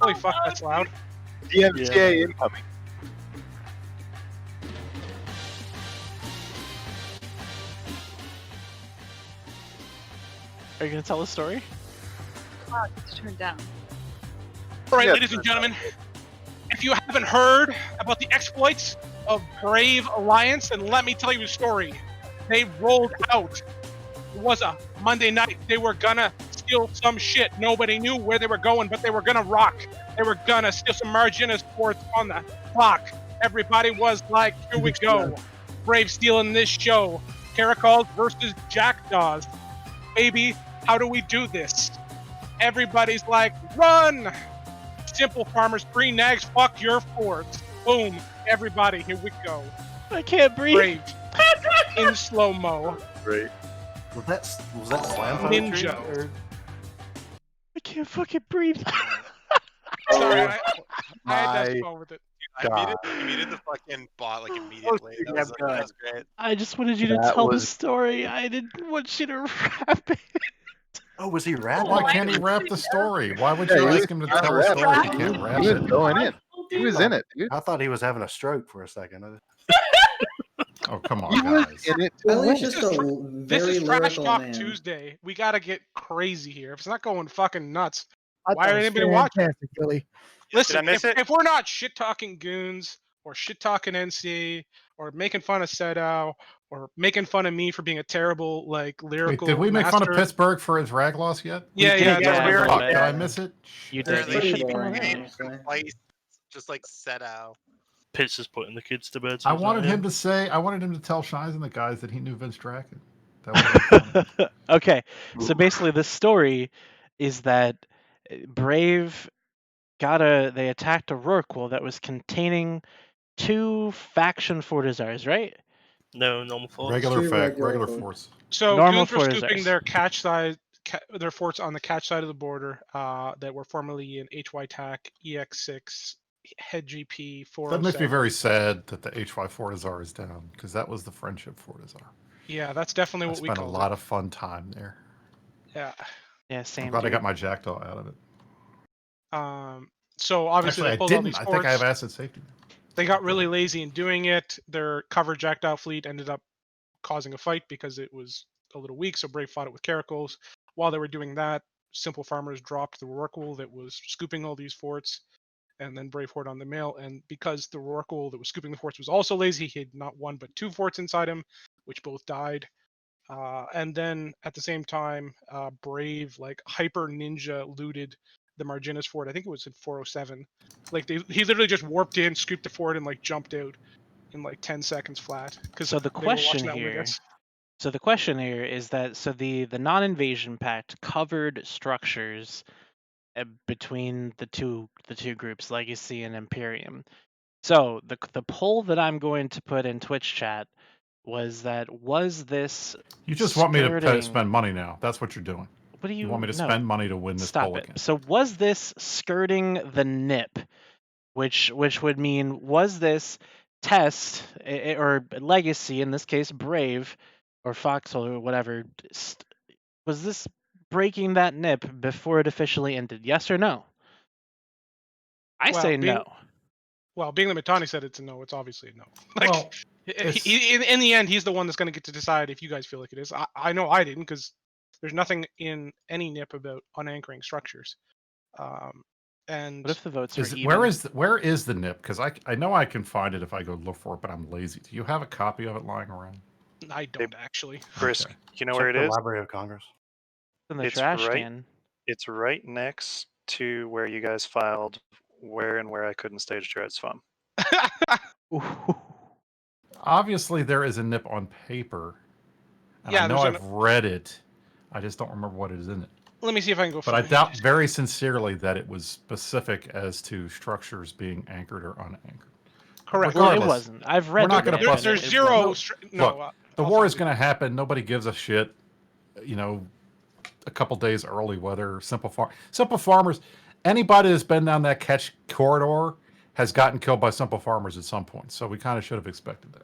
Holy fuck, that's loud. DMCA incoming. Are you gonna tell the story? Wow, it's turned down. All right, ladies and gentlemen, if you haven't heard about the exploits of Brave Alliance, then let me tell you a story. They rolled out. It was a Monday night. They were gonna steal some shit. Nobody knew where they were going, but they were gonna rock. They were gonna steal some Marginis ports on the clock. Everybody was like, here we go. Brave stealing this show. Caracols versus Jackdaws. Baby, how do we do this? Everybody's like, run! Simple farmers, green nags, fuck your forts. Boom. Everybody, here we go. I can't breathe. Brave. In slow-mo. Great. Was that slam Ninja. poetry? Or... I can't fucking breathe. Sorry, I had to My go with it. I muted the fucking bot like immediately. That was great. I just wanted you to That tell the was- story. I didn't want you to wrap it. Oh, was he rapping? Why can't he rap the story? Why would Yeah, you he ask was him to trying to tell a rap. story if he can't rap He was it? going in. He was in it, dude. I thought he was having a stroke for a second. Oh, come on, He was guys. in it to Well, win. he's just This is a This very is Trash lyrical Talk man. Tuesday. We gotta get crazy here. If it's not going fucking nuts, I why thought are it was anybody watching? fantastic, Billy. Listen, Did I miss it? if we're not shit talking Goons or shit talking NC or making fun of Sedow or making fun of me for being a terrible like Wait, lyrical did we make fun of master- Pittsburgh for his rag loss yet? Yeah, yeah, yeah, that's we were- Fuck, did I miss it? You They're did. like You should keeping have boring, game honestly. concise, just like Sedow. Pitts is putting the kids to bed. so I he's not wanted him here. I wanted him to tell Shines and the guys that he knew Vince Draken. That would be fun. Okay, so basically the story is that Brave they attacked a Rorqual that was containing 2 faction Fortizars, right? No, normal force. regular force. So Normal Goons were Fortizars. scooping their catch side, their forts on the catch side of the border that were formerly in HY TAC, EX6, Head GP, 407. That makes me very sad that the HY Fortizar is down, because that was the friendship Fortizar. Yeah, that's definitely I what we spent a called lot of fun time there. it. Yeah. Yeah, I'm same. glad I dude. got my jackdaw out of it. So obviously Actually, they I pulled all didn't. these I think I ports. have asset safety. They got really lazy in doing it. Their cover jackdaw fleet ended up causing a fight because it was a little weak, so Brave fought it with caracals. While they were doing that, Simple Farmers dropped the Rorqual that was scooping all these forts, and then Brave Horde on the mail. And because the Rorqual that was scooping the forts was also lazy, he had not one but two forts inside him, which both died. And then at the same time, Brave like hyper ninja looted the Marginis fort. I think it was in 407. Like he literally just warped in, scooped the fort, and like jumped out in like 10 seconds flat because So the they were question watching that with here, us. so the question here is that the non-invasion pact covered structures between the two groups, Legacy and Imperium. So the poll that I'm going to put in Twitch chat was this You just want me to skirting... spend money now. That's what you're doing. What do you want me to no, spend money to win this stop poll it. again? So was this skirting the NIP, which would mean was this test or Legacy, in this case Brave or Foxhole or whatever, was this breaking that NIP before it officially ended? Yes or no? I say no. Being that Matani said it's a no, it's obviously a no. Like, well, in the end, he's the one that's going to get to decide if you guys feel like it is. I know I didn't, because there's nothing in any NIP about unanchoring structures. And what if the votes are even? Where is the NIP? Because I know I can find it if I go look for it, but I'm lazy. Do you have a copy of it lying around? I don't actually. Brisk, Okay. you know Check where it the is? Library of Congress. In the It's trash right. can. It's right next to where you guys filed where I couldn't stage Jared's fun. Obviously, there is a NIP on paper. And Yeah, I know there's I've read it. I just don't remember what is in it. Let me see if I can go But I find it. doubt very sincerely that it was specific as to structures being anchored or unanchored. Correct. Well, it Regardless, wasn't. I've read we're not the going to NIP bust. and There's zero. No, Look, the war is going to happen. Nobody gives a shit. You know, a couple days early, whether simple farmers, anybody that's been down that catch corridor has gotten killed by simple farmers at some point. So we kind of should have expected that.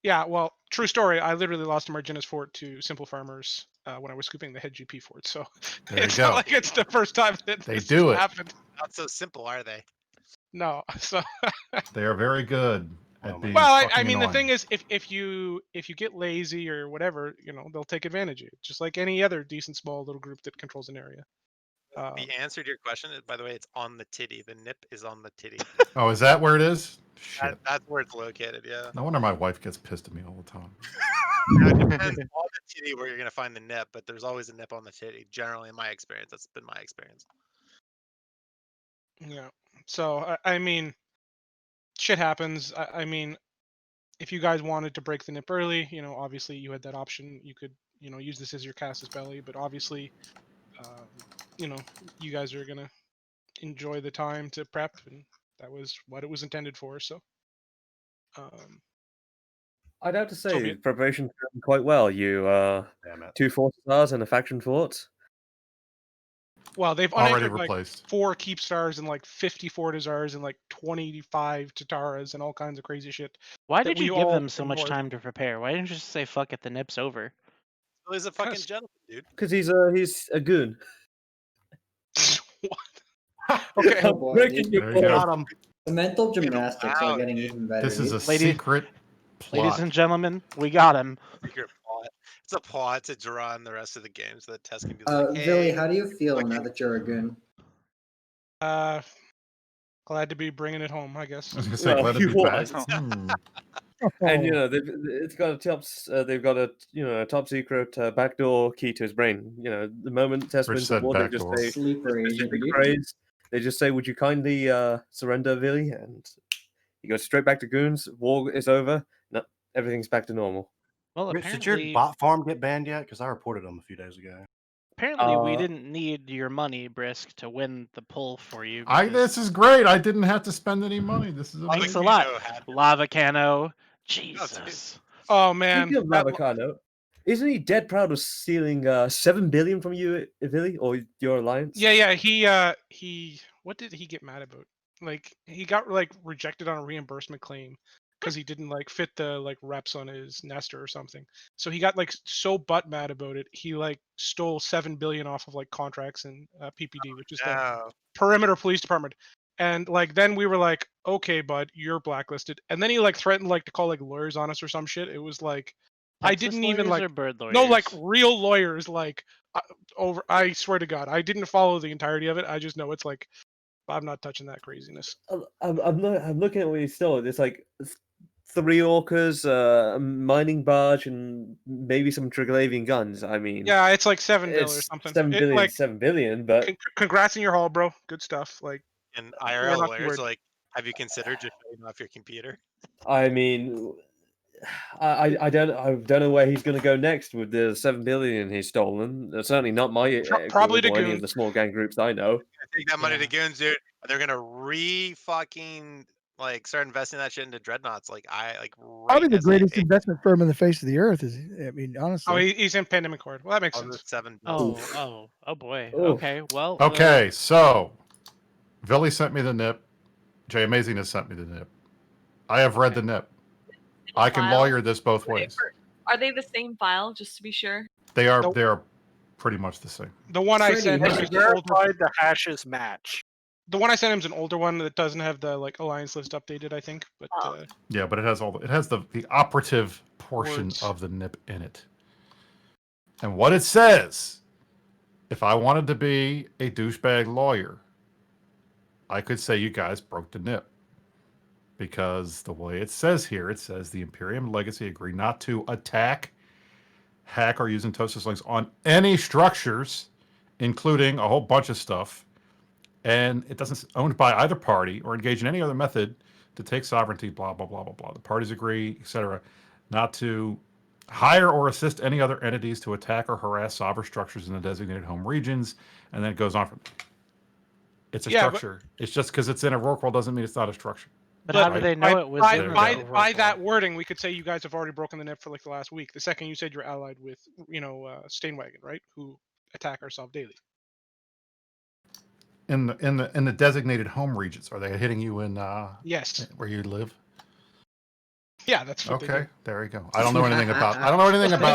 Yeah, well, true story. I literally lost a Marginis fort to Simple Farmers when I was scooping the head GP fort. So There it's you not go. like it's the first time that They this do has it. happened. Not so simple, are they? No, so. They are very good at being Well, I fucking mean, the annoying. thing is, if you get lazy or whatever, they'll take advantage of it, just like any other decent small little group that controls an area. The answer to your question, by the way, it's on the titty. The nip is on the titty. Oh, is that where it is? Shit. That's where it's located. Yeah. No wonder my wife gets pissed at me all the time. Now, it depends on the titty where you're gonna find the nip, but there's always a nip on the titty. Generally, in my experience, that's been my experience. Yeah. So I mean, shit happens. I mean, if you guys wanted to break the nip early, obviously you had that option. You could, use this as your Casus Belli, but obviously, you guys are gonna enjoy the time to prep, and that was what it was intended for. So. I'd have to So say, preparation's going quite well. You 2 Force Stars and a Faction Fort. Well, they've Already unanchored like replaced. 4 Keep Stars and like 50 Fortizars and like 25 Tataras and all kinds of crazy shit. Why that did we you give all them so much ignored. time to prepare? Why didn't you just say fuck it, the nip's over? Well, he's a fucking gentleman, dude. Because he's a goon. Okay. Oh boy, breaking dude. your There you go. balls. The mental gymnastics are getting even better. This is a dude. secret plot. Ladies and gentlemen, we got him. Secret plot. It's a plot to draw in the rest of the game so that Tess can be Uh, like, hey, Billy, how do you feel now that you're a goon? Glad to be bringing it home, I guess. I was gonna say, glad to be back. And it's got a they've got a top secret backdoor key to his brain. The moment Tess Rich wins the said war, they just backdoor. say Sleeper a agent, specific dude. phrase. They just say, "Would you kindly surrender, Billy?" And he goes straight back to goons. War is over. No, everything's back to normal. Well, Rich, did your apparently, bot farm get banned yet? Because I reported them a few days ago. we didn't need your money, Brisk, to win the pull for you. This is great. I didn't have to spend any money. This is Thanks a amazing. lot, Lava Cano. Jesus. Oh man, Speaking of Lavacano, isn't he dead proud of stealing 7 billion from you, Billy, or your alliance? Yeah. He what did he get mad about? Like he got like rejected on a reimbursement claim because he didn't like fit the like reps on his Nestor or something. So he got like so butt mad about it. He like stole 7 billion off of like contracts and PPD, which is the perimeter police department. And like then we were like, okay, bud, you're blacklisted. And then he like threatened like to call like lawyers on us or some shit. It was like I Texas didn't even lawyers like or bird no like lawyers? real lawyers like over. I swear to God, I didn't follow the entirety of it. I just know it's like I'm not touching that craziness. I'm looking at what he stole. It's like 3 orcas, a mining barge, and maybe some Triglavian guns. I mean, Yeah, it's like 7 bill or it's something. 7 It, billion, like 7 billion, but congrats in your haul, bro. Good stuff. Like And we're IRL not too lawyers, worried. like, have you considered just shutting off your computer? I mean, I don't know where he's going to go next with the 7 billion he's stolen. Certainly not my probably group to or any of Goons. the small gang groups I know. Take that money to Goons, dude. They're gonna fucking like start investing that shit into dreadnoughts. Like Probably the as greatest investment firm in the face of the earth is. I mean, Oh, honestly. he's in Pandemic Horde. Well, that makes on the sense. 7 Oh boy. Oof. Okay, well. Okay, so Villy sent me the nip. Jay Amazing has sent me the nip. I have read the nip. I can File? lawyer this both ways. Are they the same file, just to be sure? They are pretty much the same. The one I sent him is the older. Verified the hashes match. The one I sent him is an older one that doesn't have the like alliance list updated, I think. But Yeah, but it has it has the operative portion Words. of the nip in it. And what it says, if I wanted to be a douchebag lawyer, I could say you guys broke the nip. Because the way it says here, it says the Imperium Legacy agree not to attack, hack, or use Intosis links on any structures, including a whole bunch of stuff, and it doesn't owned by either party or engage in any other method to take sovereignty, blah, blah, blah, blah, blah. The parties agree, etc., not to hire or assist any other entities to attack or harass sovereign structures in the designated home regions, and then it goes on from there. It's a structure. It's just because it's in a Rorqual doesn't mean it's not a structure. But how do they know it was in the by that wording, we could say you guys have already broken the nip for like the last week. The second you said you're allied with, Stainwagon, right? Who attack ourselves daily. In the designated home regions, are they hitting you in Yes, where you live? Yeah, that's what okay. There you go. I don't know anything about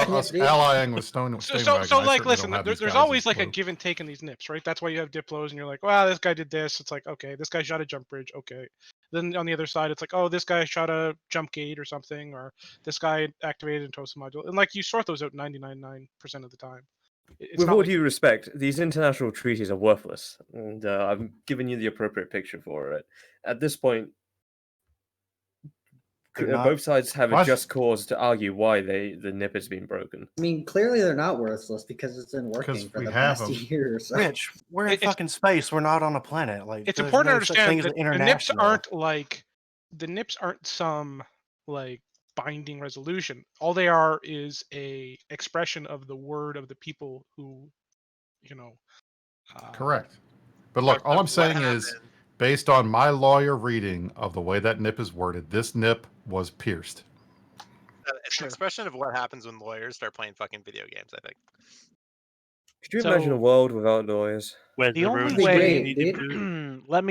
us allying with Stainwagon. So like, I listen, don't have there's these guys always as like a blue. give and take in these nips, right? That's why you have Diplos, and you're like, wow, this guy did this. It's like, okay, this guy shot a jump bridge. Okay. Then on the other side, it's like, oh, this guy shot a jump gate or something, or this guy activated a TOSA module, and like you sort those out 99% of the time. It's With not all like due respect, these international treaties are worthless, and I've given you the appropriate picture for it. At this point, both sides have a just cause to argue why the nip has been broken. I mean, clearly they're not worthless because it's been working for the past year or so. Rich, we're in fucking space. We're not on a planet. Like it's there's important no to such understand thing as that the nips international. aren't like the nips aren't some like binding resolution. All they are is a expression of the word of the people who, Correct. But look, all I'm saying is, based on my lawyer reading of the way that nip is worded, this nip was pierced. It's an expression of what happens when lawyers start playing fucking video games, I think. Could you imagine a world without lawyers? The only way, let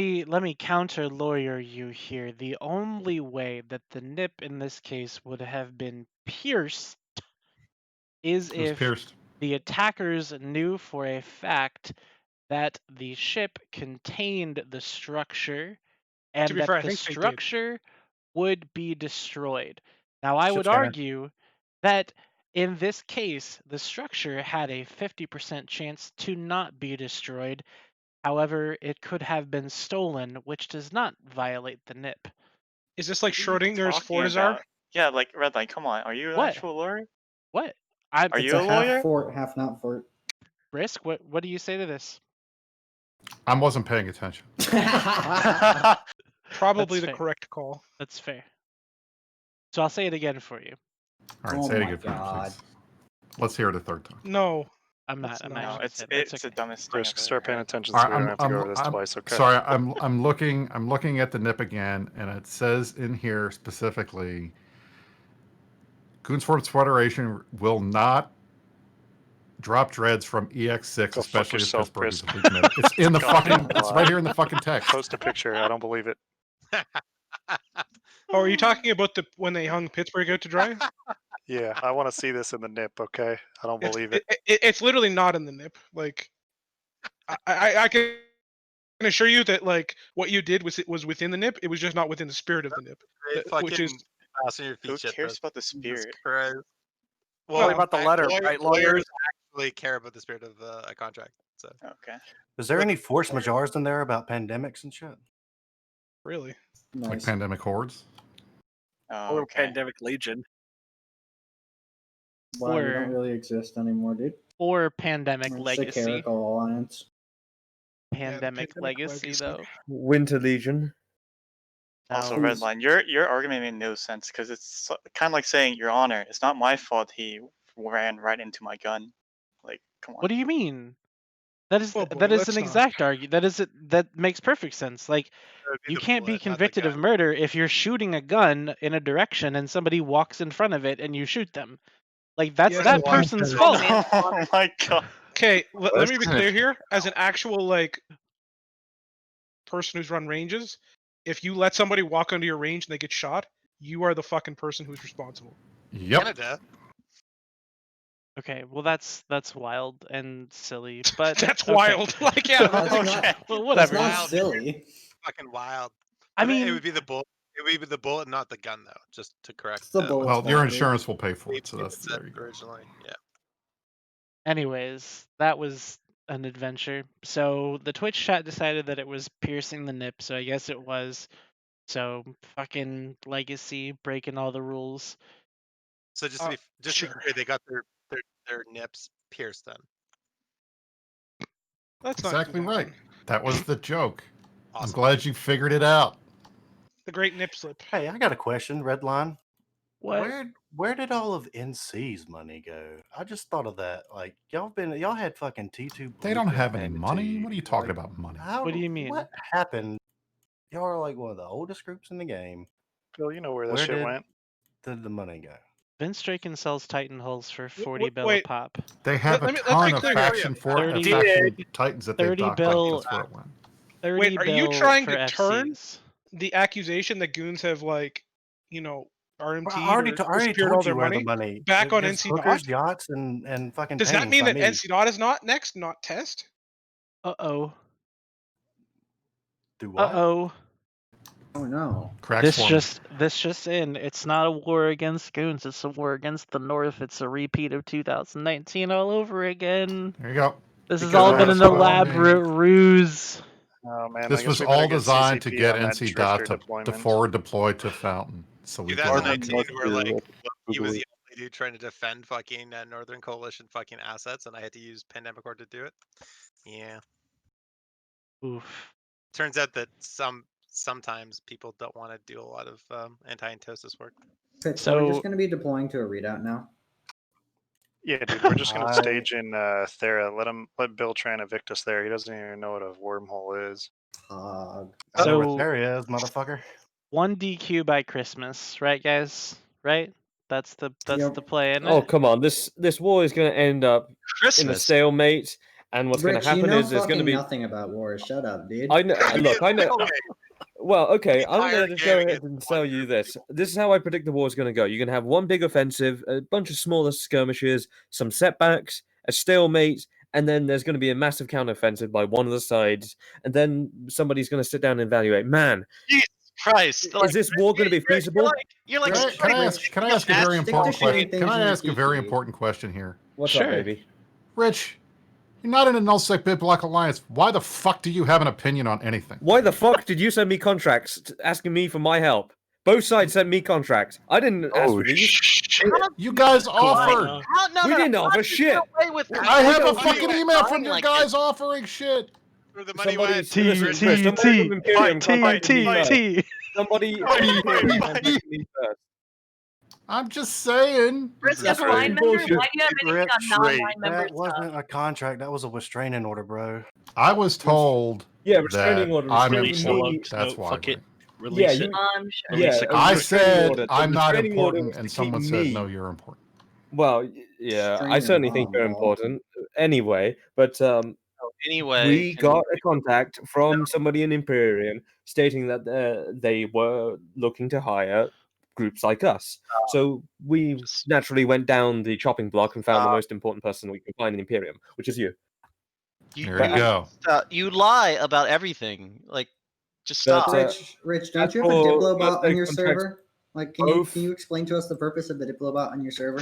me counter lawyer you here. The only way that the nip in this case would have been pierced is It was if pierced. the attackers knew for a fact that the ship contained the structure and To be that fair, I the think they did. structure would be destroyed. Now, I would Ship's cannon. argue that in this case, the structure had a 50% chance to not be destroyed. However, it could have been stolen, which does not violate the nip. Is this like Schrodinger's Talking Fortizar? about- Yeah, like Red Line. Come on, are you an What? actual lawyer? What? Are It's you a half lawyer? fort, half not fort. Brisk, what do you say to this? I wasn't paying attention. Probably That's the fair. correct call. That's fair. So I'll say it again for you. All right, Oh say it my again for me, God. please. Let's hear it a third time. No. I'm not. I'm No, not. it's the dumbest thing. Risk, start paying attention All so right, we don't have to go over this twice, okay? Sorry, I'm looking at the nip again, and it says in here specifically, Goonsforce Federation will not drop dreads from EX6, Go fuck especially if yourself, Pittsburgh is Brisk. a big minute. It's in the God, fucking. It's lie. right here in the fucking text. Post a picture. I don't believe it. Oh, are you talking about when they hung Pittsburgh out to dry? Yeah, I want to see this in the nip. Okay, I don't believe it. It's literally not in the nip. Like, I can assure you that like what you did was within the nip. It was just not within the spirit of the nip, which is Who cares about the spirit? Well, about the letter, right? Lawyers. actually care about the spirit of a contract. So okay. Is there any force majeurs in there about pandemics and shit? Really? Like pandemic hordes? Or Pandemic Legion. Wow, you Or- don't really exist anymore, dude. Or Pandemic Or Legacy. Satirical Alliance. Pandemic Legacy, though. Winter Legion. Also, No. Redline, your argument made no sense because it's kind of like saying, Your Honor, it's not my fault he ran right into my gun. Like, come on. What do you mean? That is Oh boy, that is let's an not. exact argument. That makes perfect sense. Like you can't be convicted of murder if you're shooting a gun in a direction and somebody walks in front of it and you shoot them. Like that's Yes, that but- person's fault. Oh my god. Okay, let me be clear here. As an actual like person who's run ranges, if you let somebody walk onto your range and they get shot, you are the fucking person who's responsible. Yep. Canada. Okay, well that's wild and silly, but That's okay. wild. Like yeah, That's not, well, whatever. That's not silly. Fucking wild. I But mean- it would be the bullet. It would be the bullet, not the gun, though. Just to correct. It's the bullet. Well, your insurance will pay for it, so that's there you go. Originally, yeah. Anyways, that was an adventure. So the Twitch chat decided that it was piercing the nip, so I guess it was. So fucking Legacy breaking all the rules. So just to be clear, they got their nips pierced then. That's not Exactly too right. bad. That was the joke. I'm Awesome. glad you figured it out. The great nip slip. Hey, I got a question, Redline. What? Where did all of NC's money go? I just thought of that. Like y'all had fucking T2. They don't have any handed to money. you. What are you talking about money? What do you mean? What happened? Y'all are like one of the oldest groups in the game. Bill, you know where that Where shit did went. the money go? Vince Draken sells Titan hulls for 40 bill a wait. pop. They have Let a me ton be of clear. faction Titans that they 30 docked bill. like that's where it went. 30 Wait, are you bill trying for to turn FCs. the accusation that goons have like, RMT I already disappeared all told you their where money the money back on it's NC hookers, Dot? yachts, and fucking. Does that paintings mean by that me. NC Dot is not next, not test? Uh-oh. Do what? Uh-oh. Oh no. Cracks forming. This just in. It's not a war against goons, it's a war against the North. It's a repeat of 2019 all over again. There you go. This has Because all all been this an all elaborate ruse. Oh man, I This guess was we better all get designed to CCP get on that NC drifter Dot to deployment. forward deploy to Fountain. So we can 2019, where like he was the only dude trying to defend fucking Northern Coalition fucking assets, and I had to use Pandemic Horde to do it. Yeah. Oof. Turns out that sometimes people don't want to do a lot of anti-entosis work. Okay, so we're just going to be deploying to a readout now. Yeah, dude, we're just gonna stage in Thera. Let Bill try and evict us there. He doesn't even know what a wormhole is. So there he is, motherfucker. 1 DQ by Christmas, right guys? Right? That's the play, isn't Oh it? come on! This war is going to end up in a Christmas. stalemate, and what's going Rich, to happen you know is there's going to fucking be. nothing about wars. Shut up, dude. I know. Look, I know. Well, okay, I'm going to just go ahead and tell you this. This is how I predict the war is going to go. You're going to have one big offensive, a bunch of smaller skirmishes, some setbacks, a stalemate, and then there's going to be a massive counteroffensive by one of the sides, and then somebody's going to sit down and evaluate. Man, Jesus Christ! is this war going to be feasible? You're like Can I ask a very important question? Can I ask a very important question here? What's up, baby? Rich, you're not in a nullsec bid block alliance. Why the fuck do you have an opinion on anything? Why the fuck did you send me contracts asking me for my help? Both sides sent me contracts. I didn't ask for these. You guys offered. We didn't offer shit. I have a fucking email from your guys offering shit. Somebody, T, listen, T, Chris, somebody T, from Imperium T, contacted me T, first. T. Somebody from Imperium contacted me first. I'm just saying. Chris, as a line member, why do you have anything on non-line That members? wasn't a contract. That was a restraining order, bro. I was told Yeah, restraining that order, I'm restraining important. order. That's No, why. fuck it. Release Yeah, it. you, Sure. yeah, I a restraining said order. The I'm not restraining order important, was and to someone keep said me. no, you're important. Well, yeah, I Restraining certainly think order. you're important. Anyway, but anyway. We got a contact from somebody in Imperium stating that they were looking to hire groups like us. So we naturally went down the chopping block and found the most important person we could find in Imperium, which is you. There you go. You lie about everything. Like, just But, stop. Rich, don't as you have a for Diplobot on your contracts, server? Like, can you explain to us the purpose of the Diplobot on your server?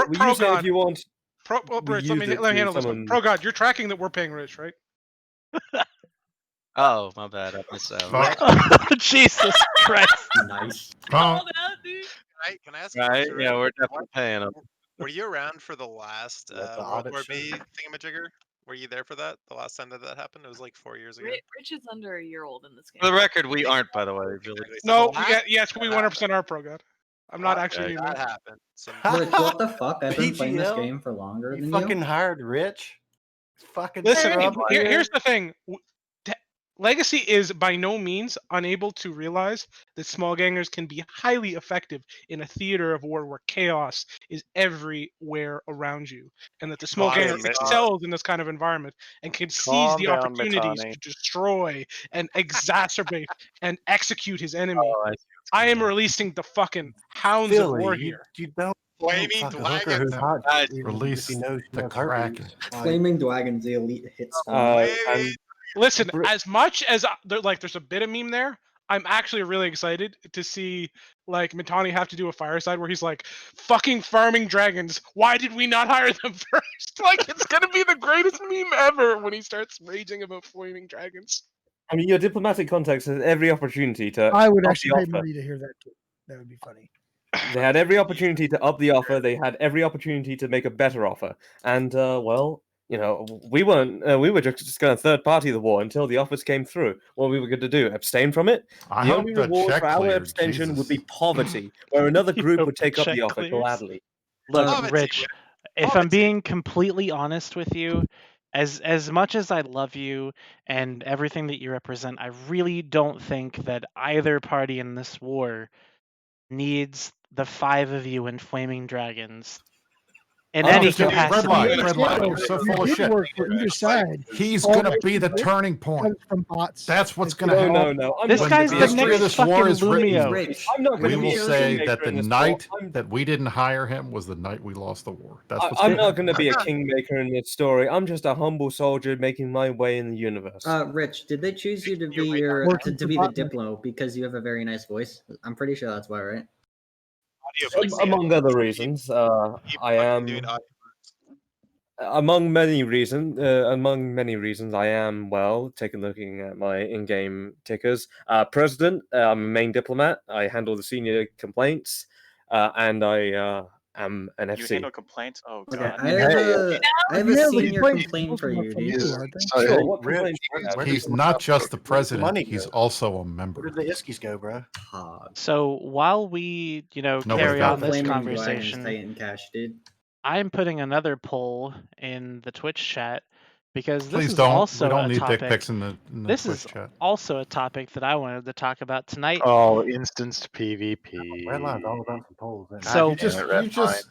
We use it if you want. Rich, we let use me it to handle this one. summon- Pro God, you're tracking that we're paying Rich, right? Oh, my bad. I missed that. Jesus Christ. Nice. Huh? Can I ask a Right? question? Yeah, Rich? we're definitely paying them. Were you around for the last Let the World audit War show. B thingamajigger? Were you there for that? The last time that happened? It was like 4 years ago. Rich is under a year old in this game. For the record, we aren't, by the way. Really. No, yes, we 100% are Pro God. I'm not Well, actually. that happened. Some Rich, what the fuck? I've been playing this PGL? game for longer You than fucking you. hired Rich. Fucking Listen, scrub here. here's the thing. Legacy is by no means unable to realize that small gangers can be highly effective in a theater of war where chaos is everywhere around you, and that the small ganger excels in this kind of environment and can seize Calm the down, opportunities Mitani. to destroy and exacerbate and execute his enemy. Oh, I am releasing the fucking hounds of war Philly, here. you don't Flaming fuck a hooker who's hot. even Release if he knows she the has herpes. Kraken. Like, Flaming Dragon's the elite hit squad. and Listen, as much as there's a bit of meme there, I'm actually really excited to see like Mitani have to do a fireside where he's like, "Fucking farming dragons. Why did we not hire them first?" Like it's gonna be the greatest meme ever when he starts raging about flaming dragons. I mean, your diplomatic contacts had every opportunity to. I would up actually the pay offer. money to hear that too. That would be funny. They had every opportunity to up the offer. They had every opportunity to make a better offer. And well, you know, we weren't. We were just going to third party the war until the offers came through. What we were going to do? Abstain from it? I The hope only the reward check for our cleared, abstention would Jesus. be poverty, where another group hope would the take up check the offer clears. gladly. Look, Rich, if I'm being completely honest with you, as much as I love you and everything that you represent, I really don't think that either party in this war needs the 5 of you in flaming dragons. In any Red capacity. light. You're so full of shit. Work for either side. He's All going to this be the work turning point. comes from bots. That's what's going to No, happen. no, no. I'm This not guy's When gonna the be the a history of next this war fucking is written, Lumio. I'm not we gonna be will a say kingmaker that the in this night war. that we didn't hire him was the night we lost the war. That's what's I'm gonna not happen. going to be a kingmaker in this story. I'm just a humble soldier making my way in the universe. Rich, did they choose you to be your Working to for be the bottom. Diplo because you have a very nice voice? I'm pretty sure that's why, right? Among other reasons, I am. Among many reasons, I am looking at my in-game tickers. President, I'm a main diplomat. I handle the senior complaints, and I am an You FC. handle complaints? Oh Okay, god. I have a senior complaint for you, dude. Sure, what complaints do you have? He's not just the president; money he's go? also a Where member. did the Iskies go, bro? So while we, Nobody carry got on that. this Flaming conversation, Dragons, Titan Cash, dude. I'm putting another poll in the Twitch chat because this Please is don't. also We don't a need topic. dick pics in the This Twitch is chat. also a topic that I wanted to talk about tonight. Oh, instanced PvP. Redline's all about some polls. So-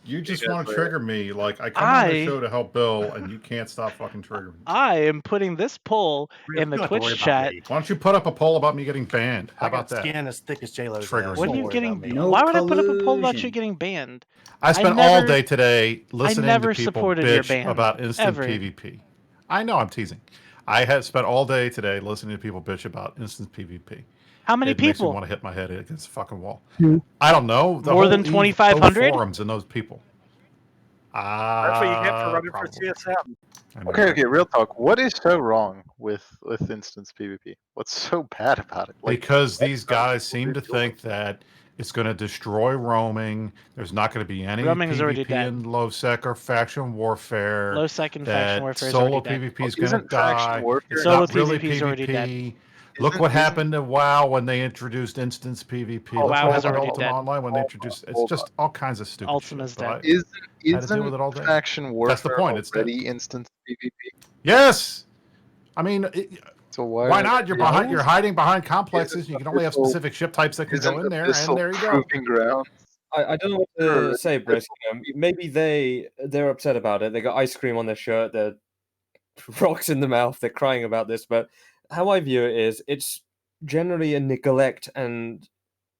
you just want to trigger me. Like I come on the show to help Bill, and you can't stop fucking triggering me. I am putting this poll in the don't have to worry Twitch about chat. me. Why don't you put up a poll about me getting banned? How I about got that? skin as thick as J-Lo's. Triggering. What are Don't you worry getting? about me. No Why would I put up a poll about collusion. you getting banned? I spent all day today listening never to people supported your bitch ban, about instant ever. PvP. I know I'm teasing. I have spent all day today listening to people bitch about instant PvP. How many It makes me people? want to hit my head against the fucking wall. You. I don't know. The More whole than Eve 2,500? forums and those people. That's what you get for running Probably. for CSM. Okay, real talk. What is so wrong with instance PvP? What's so bad about it? Because these guys seem to think that it's going to destroy roaming. There's not going to be any Roaming's already PvP dead. in low sec or faction warfare. Low sec and that faction warfare is solo already dead. PvP is Well, going to isn't faction die. warfare- It's Solo not really PvP is already dead. PvP. Look what happened to WoW when they introduced instance PvP. Oh, Look WoW what is happened to already Ultima dead. Online when they introduced. It's just all kinds of stupid Ultima's shit. but dead. I had to deal with it all day. faction warfare That's the point. It's dead. already instance PvP? Yes. I mean, So why not? You're behind. those? You're hiding behind complexes. You can only have specific ship types that can go in there, and there you go. Proving ground. I don't know what to say, Britt. Maybe they're upset about it. They got ice cream on their shirt. They're rocks in the mouth. They're crying about this, but how I view it is, it's generally a neglect and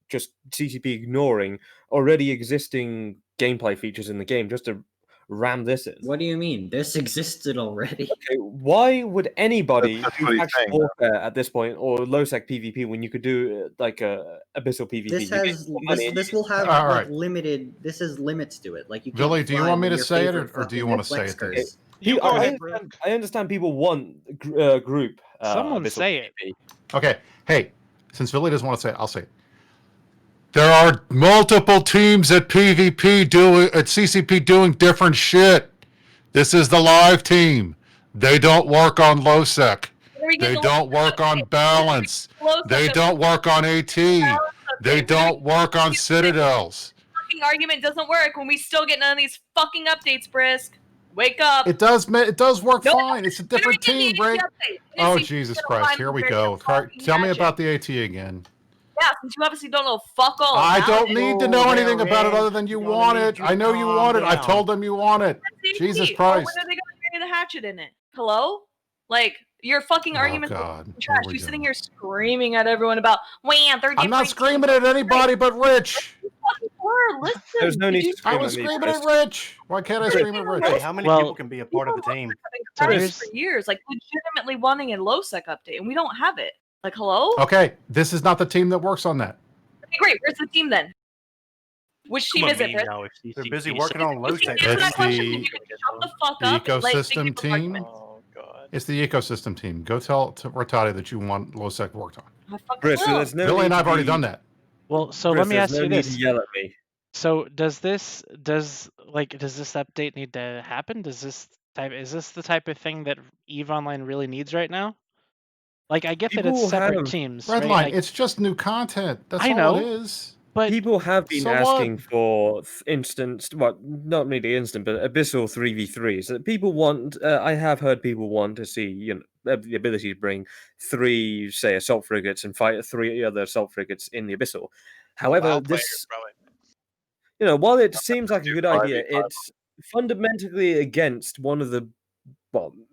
just CCP ignoring already existing gameplay features in the game just to ram this in. What do you mean? This existed already. Okay, why would anybody That's do what he's faction saying, though. warfare at this point, or low-sec PvP, when you could do like a abyssal PvP? This You get has more money and this you will have All like right. limited. This has limits to it. Like you can't Billy, do you fly want me with to your say it, favorite or do you fucking want to say flex it? Then? curse. You go ahead, I understand people want group. Someone abyssal say it. PvP. Okay, hey, since Billy doesn't want to say it, I'll say it. There are multiple teams at PvP at CCP doing different shit. This is the live team. They don't work on low sec. They don't work on balance. They don't work on AT. They don't work on citadels. Fucking argument doesn't work when we still get none of these fucking updates, Brisk. Wake up. It does work No, fine. It's a different when are we team, getting right? the update? Oh, When is Jesus gonna Christ. find Here the we very go. fucking Tell me magic? about the AT again. Yeah, since you obviously don't know fuck all I about don't it. need to know anything about it other than you want it. I know you want it. I've told them you want it. Jesus Or Christ. when are they gonna bury the hatchet in it? Hello? Like, your fucking arguments God. are trash. You sitting here screaming at everyone about, wow, they're I'm not different screaming at anybody but Rich. Listen, There's no need to dude, I scream was at me, screaming Chris. at Rich. Why can't I scream at Rich? Hey, how many people can be a part of the team? So for here's years, like legitimately wanting a low sec update, and we don't have it. Like, hello? Okay, this is not the team that works on that. Okay, great. Where's the team then? Which team is it, Britt? They're busy working on low If you tech. can answer It's that question, then the you can shut the fuck up and like think ecosystem of team. arguments. It's the ecosystem team. Go tell to Rattati that you want low sec worked on. I fucking Chris, will. there's no Billy need and to I've already be- done that. Well, so Chris, let me there's ask no you need this. to yell at me. So does this update need to happen? Is this the type of thing that EVE Online really needs right now? Like, I get that it's People separate have- teams, Redline, right? Like, it's just new content. That's I all know, it is. but people have been so asking what? for instant, well, not really instant, but abyssal 3v3s. So people want. I have heard people want to see, the ability to bring 3, say, assault frigates and fight 3 other assault frigates in the abyssal. However, WoW this, players, probably. while it seems like a good idea, it's fundamentally against one of the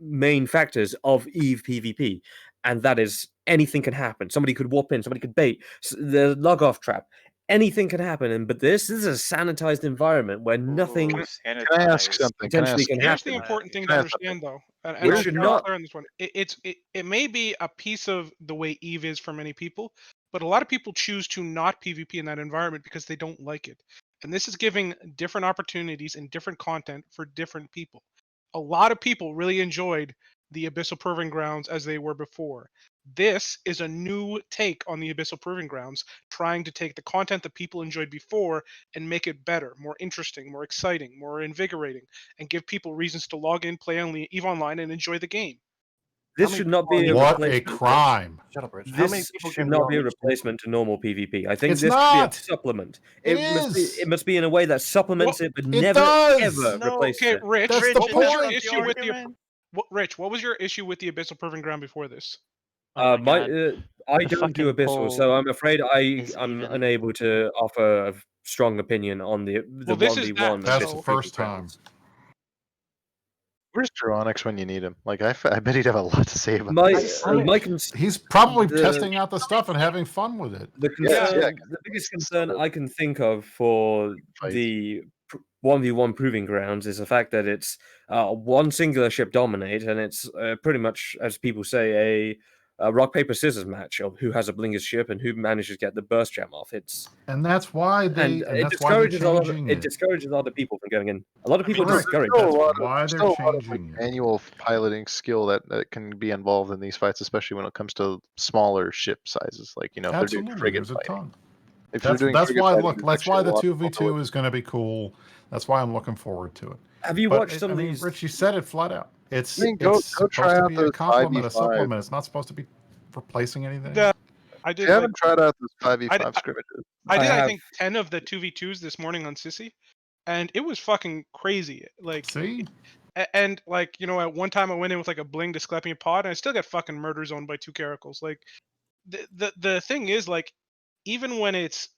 main factors of EVE PvP, and that is anything can happen. Somebody could warp in, somebody could bait, the log off trap. Anything can happen, but this is a sanitized environment where nothing Can I ask something? potentially can Here's the happen. important thing Can to I ask understand, though, and Which I'll should be not- clear on this one. It may be a piece of the way EVE is for many people, but a lot of people choose to not PvP in that environment because they don't like it. And this is giving different opportunities and different content for different people. A lot of people really enjoyed the Abyssal Proving Grounds as they were before. This is a new take on the Abyssal Proving Grounds, trying to take the content that people enjoyed before and make it better, more interesting, more exciting, more invigorating, and give people reasons to log in, play on EVE Online, and enjoy the game. This should not be a What a replacement. crime. Shut up, Rich. How many This people should can be not on be a each team? replacement to normal PvP. I think It's this should be a not. supplement. It must be. is. It must be in a way that supplements it, but It never does. ever No, replaces okay, it. Rich. That's Rich, the what was your point. issue with the Rich? What was your issue with the Abyssal Proving Ground before this? oh my My, god, I the don't do fucking abyssal, so poll I'm afraid is I'm even. unable to offer a strong opinion on the Well, this is 1v1 that, That's abyssal the so- first proving time. grounds. Where's Dronix when you need him? Like, I bet he'd have a lot to say about My this. He's probably the- testing out the stuff and having fun with it. The concern, the biggest concern I can think of for the 1v1 proving grounds is the fact that it's one singular ship dominate, and it's pretty much, as people say, a rock paper scissors match of who has a blinkers ship and who manages to get the burst jam off. And that's why And and it that's why they're discourages a lot. changing It it. discourages other people from going in. A lot of people are There's discouraged. still a That's lot of, why there's they're still a lot of changing it. manual piloting skill that can be involved in these fights, especially when it comes to smaller ship sizes. Like, if they're doing Absolutely, frigate there's a fighting. ton. If you're doing That's frigate why fighting, look. there's That's why actually the a lot two of v two is going to be cool. That's why I'm looking forward to it. Have you But watched some I of mean, these? Rich, you said it flat out. It's I mean, go supposed try to out be those a complement, a 5v5. supplement. It's not supposed to be replacing anything. Yeah, I If did. you haven't Like, tried out those 5v5 I- scrimmages. I did. I have. think 10 of the 2v2s this morning on Sissy, and it was fucking crazy. Like, See? and like, at one time I went in with like a bling Disclepian pod, and I still got fucking murder zoned by 2 caracals. Like, the thing is, like, even when it's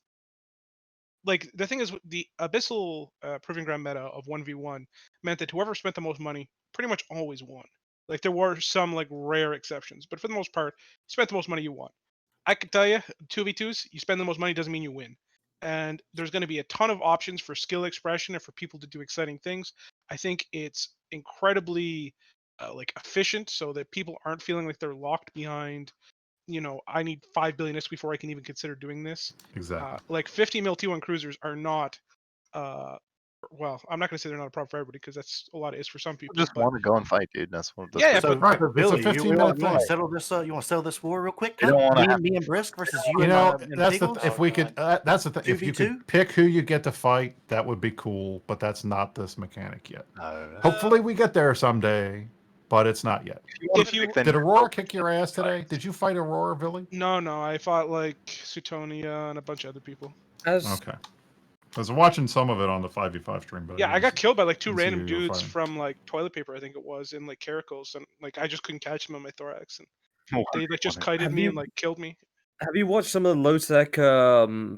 like, the thing is, the abyssal proving ground meta of 1v1 meant that whoever spent the most money pretty much always won. Like there were some like rare exceptions, but for the most part, you spent the most money you want. I can tell you, 2v2s, you spend the most money doesn't mean you win. And there's going to be a ton of options for skill expression and for people to do exciting things. I think it's incredibly like efficient, so that people aren't feeling like they're locked behind. I need 5 billion ISK before I can even consider doing this. Exactly. Like 50 mil T1 cruisers are not. Well, I'm not going to say they're not a problem for everybody because that's a lot of ISK for some people. Just But want to go and fight, dude. That's what. Yeah, what So, but Billy, It's a you 15-minute want to thing. settle this? You want to settle this war real quick? They don't wanna Me and Brisk versus you, You and, know, and that's the Piggles? if we could. That's the thing. If you 2v2? could pick who you get to fight, that would be cool. But that's not this mechanic yet. No. Hopefully, we get there someday, but it's not yet. If you Did Aurora kick your ass today? Did you fight Aurora, Billy? No, I fought like Sutonia and a bunch of other people. Okay. I was watching some of it on the 5v5 stream, but Yeah, I got killed by like two didn't see random who you were dudes fighting. from like toilet paper, I think it was, in like caracals, and like I just couldn't catch them on my thorax, and Oh, they like just kited Have me you- and like killed me. Have you watched some of the low-tech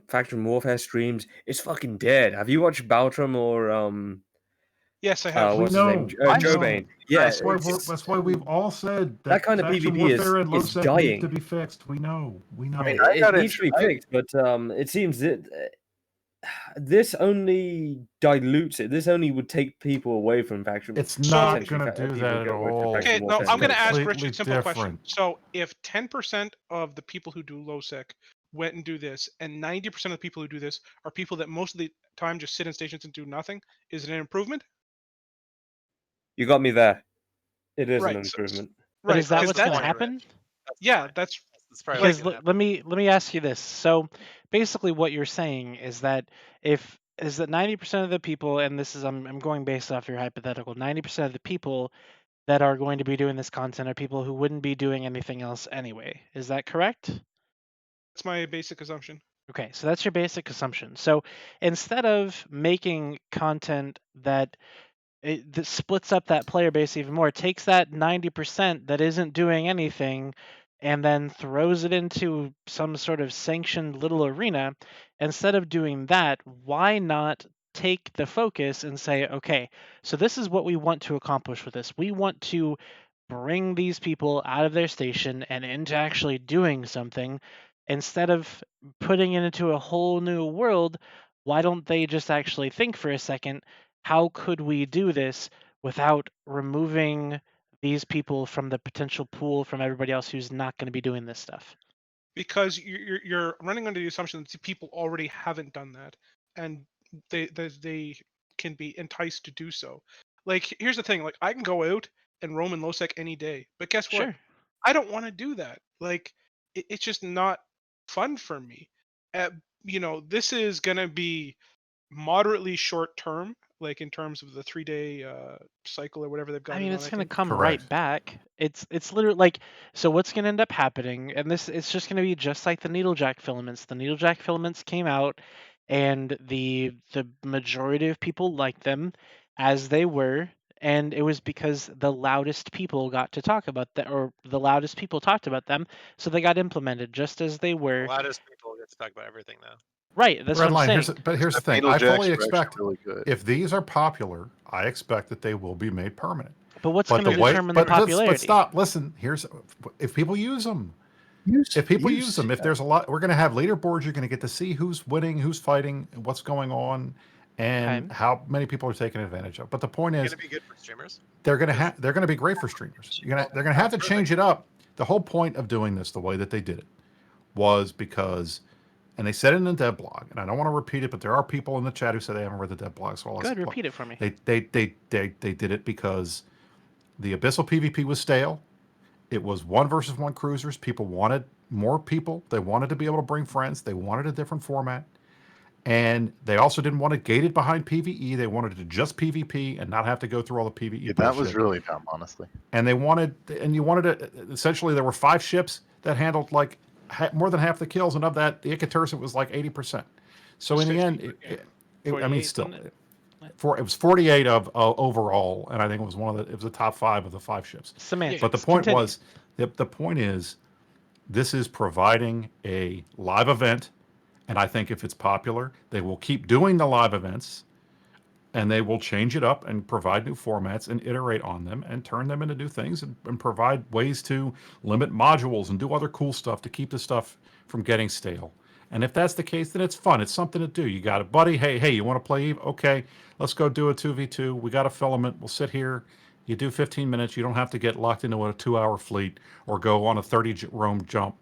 Faction Warfare streams? It's fucking dead. Have you watched Baltram or Yes, I have. what's his name? Joe Bane. Yeah, That's why we've all said that kind of faction PvP warfare and is low-sec needs dying. to be fixed. We know. It needs to be fixed, but it seems that this only dilutes it. This only would take people away from faction. It's not potentially gonna do people that at go away from all. faction Okay, no, warfare. I'm gonna ask Rich completely a simple question. different. So if 10% of the people who do low sec went and do this, and 90% of the people who do this are people that most of the time just sit in stations and do nothing, is it an improvement? You got me there. It is Right, an so- improvement. But is that 'cause what's going to that's- happen? Yeah, that's probably Because let me ask you this. So basically, what you're saying is that 90% of the people, and this is I'm going based off your hypothetical, 90% of the people that are going to be doing this content are people who wouldn't be doing anything else anyway. Is that correct? That's my basic assumption. Okay, so that's your basic assumption. So instead of making content that splits up that player base even more, it takes that 90% that isn't doing anything and then throws it into some sort of sanctioned little arena. Instead of doing that, why not take the focus and say, okay, so this is what we want to accomplish with this. We want to bring these people out of their station and into actually doing something. Instead of putting it into a whole new world, why don't they just actually think for a second, how could we do this without removing these people from the potential pool from everybody else who's not going to be doing this stuff? Because you're running under the assumption that people already haven't done that, and they can be enticed to do so. Like, here's the thing: like, I can go out and roam in lowsec any day, but guess what? Sure. I don't want to do that. Like, it's just not fun for me. This is gonna be moderately short term, like in terms of the 3-day cycle or whatever they've got. I mean, on, it's I going to think. come Correct. right back. It's literally like, so what's going to end up happening, and it's just going to be just like the needlejack filaments. The needlejack filaments came out, and the majority of people liked them as they were, and it was because the loudest people got to talk about that, or the loudest people talked about them, so they got implemented just as they were. The loudest people get to talk about everything now. Right, that's what I'm Redline. saying. Here's the thing. Needle I jacks fully are actually expect really good. if these are popular, I expect that they will be made permanent. But what's going to the way- determine the but popularity? stop. Listen. Here's if people use them. If people use them, if there's a lot, we're going to have leaderboards. You're going to get to see who's winning, who's fighting, what's going on, and how many people are taking advantage of. But the point It's is, gonna be good for streamers. they're going to be great for streamers. They're going to have to change it up. The whole point of doing this the way that they did it was because, and they said it in the dev blog, and I don't want to repeat it, but there are people in the chat who say they haven't read the dev blog. So Go ahead, repeat it for me. They did it because the Abyssal PvP was stale. It was 1 versus 1 cruisers. People wanted more people. They wanted to be able to bring friends. They wanted a different format. And they also didn't want it gated behind PvE. They wanted to just PvP and not have to go through all the PvE. Yeah, that was bullshit. really dumb, honestly. And you wanted it, essentially there were 5 ships that handled like more than half the kills. And of that, the Ikatursa was like 80%. So in the end, I mean, still, it was 48 of overall. And I think it was the top 5 of the 5 ships. Semantics. But the point was, the point is, this is providing a live event. And I think if it's popular, they will keep doing the live events and they will change it up and provide new formats and iterate on them and turn them into new things and provide ways to limit modules and do other cool stuff to keep the stuff from getting stale. And if that's the case, then it's fun. It's something to do. You got a buddy. Hey, you want to play Eve? Okay, let's go do a 2v2. We got a filament. We'll sit here. You do 15 minutes. You don't have to get locked into a 2-hour fleet or go on a 30 roam jump.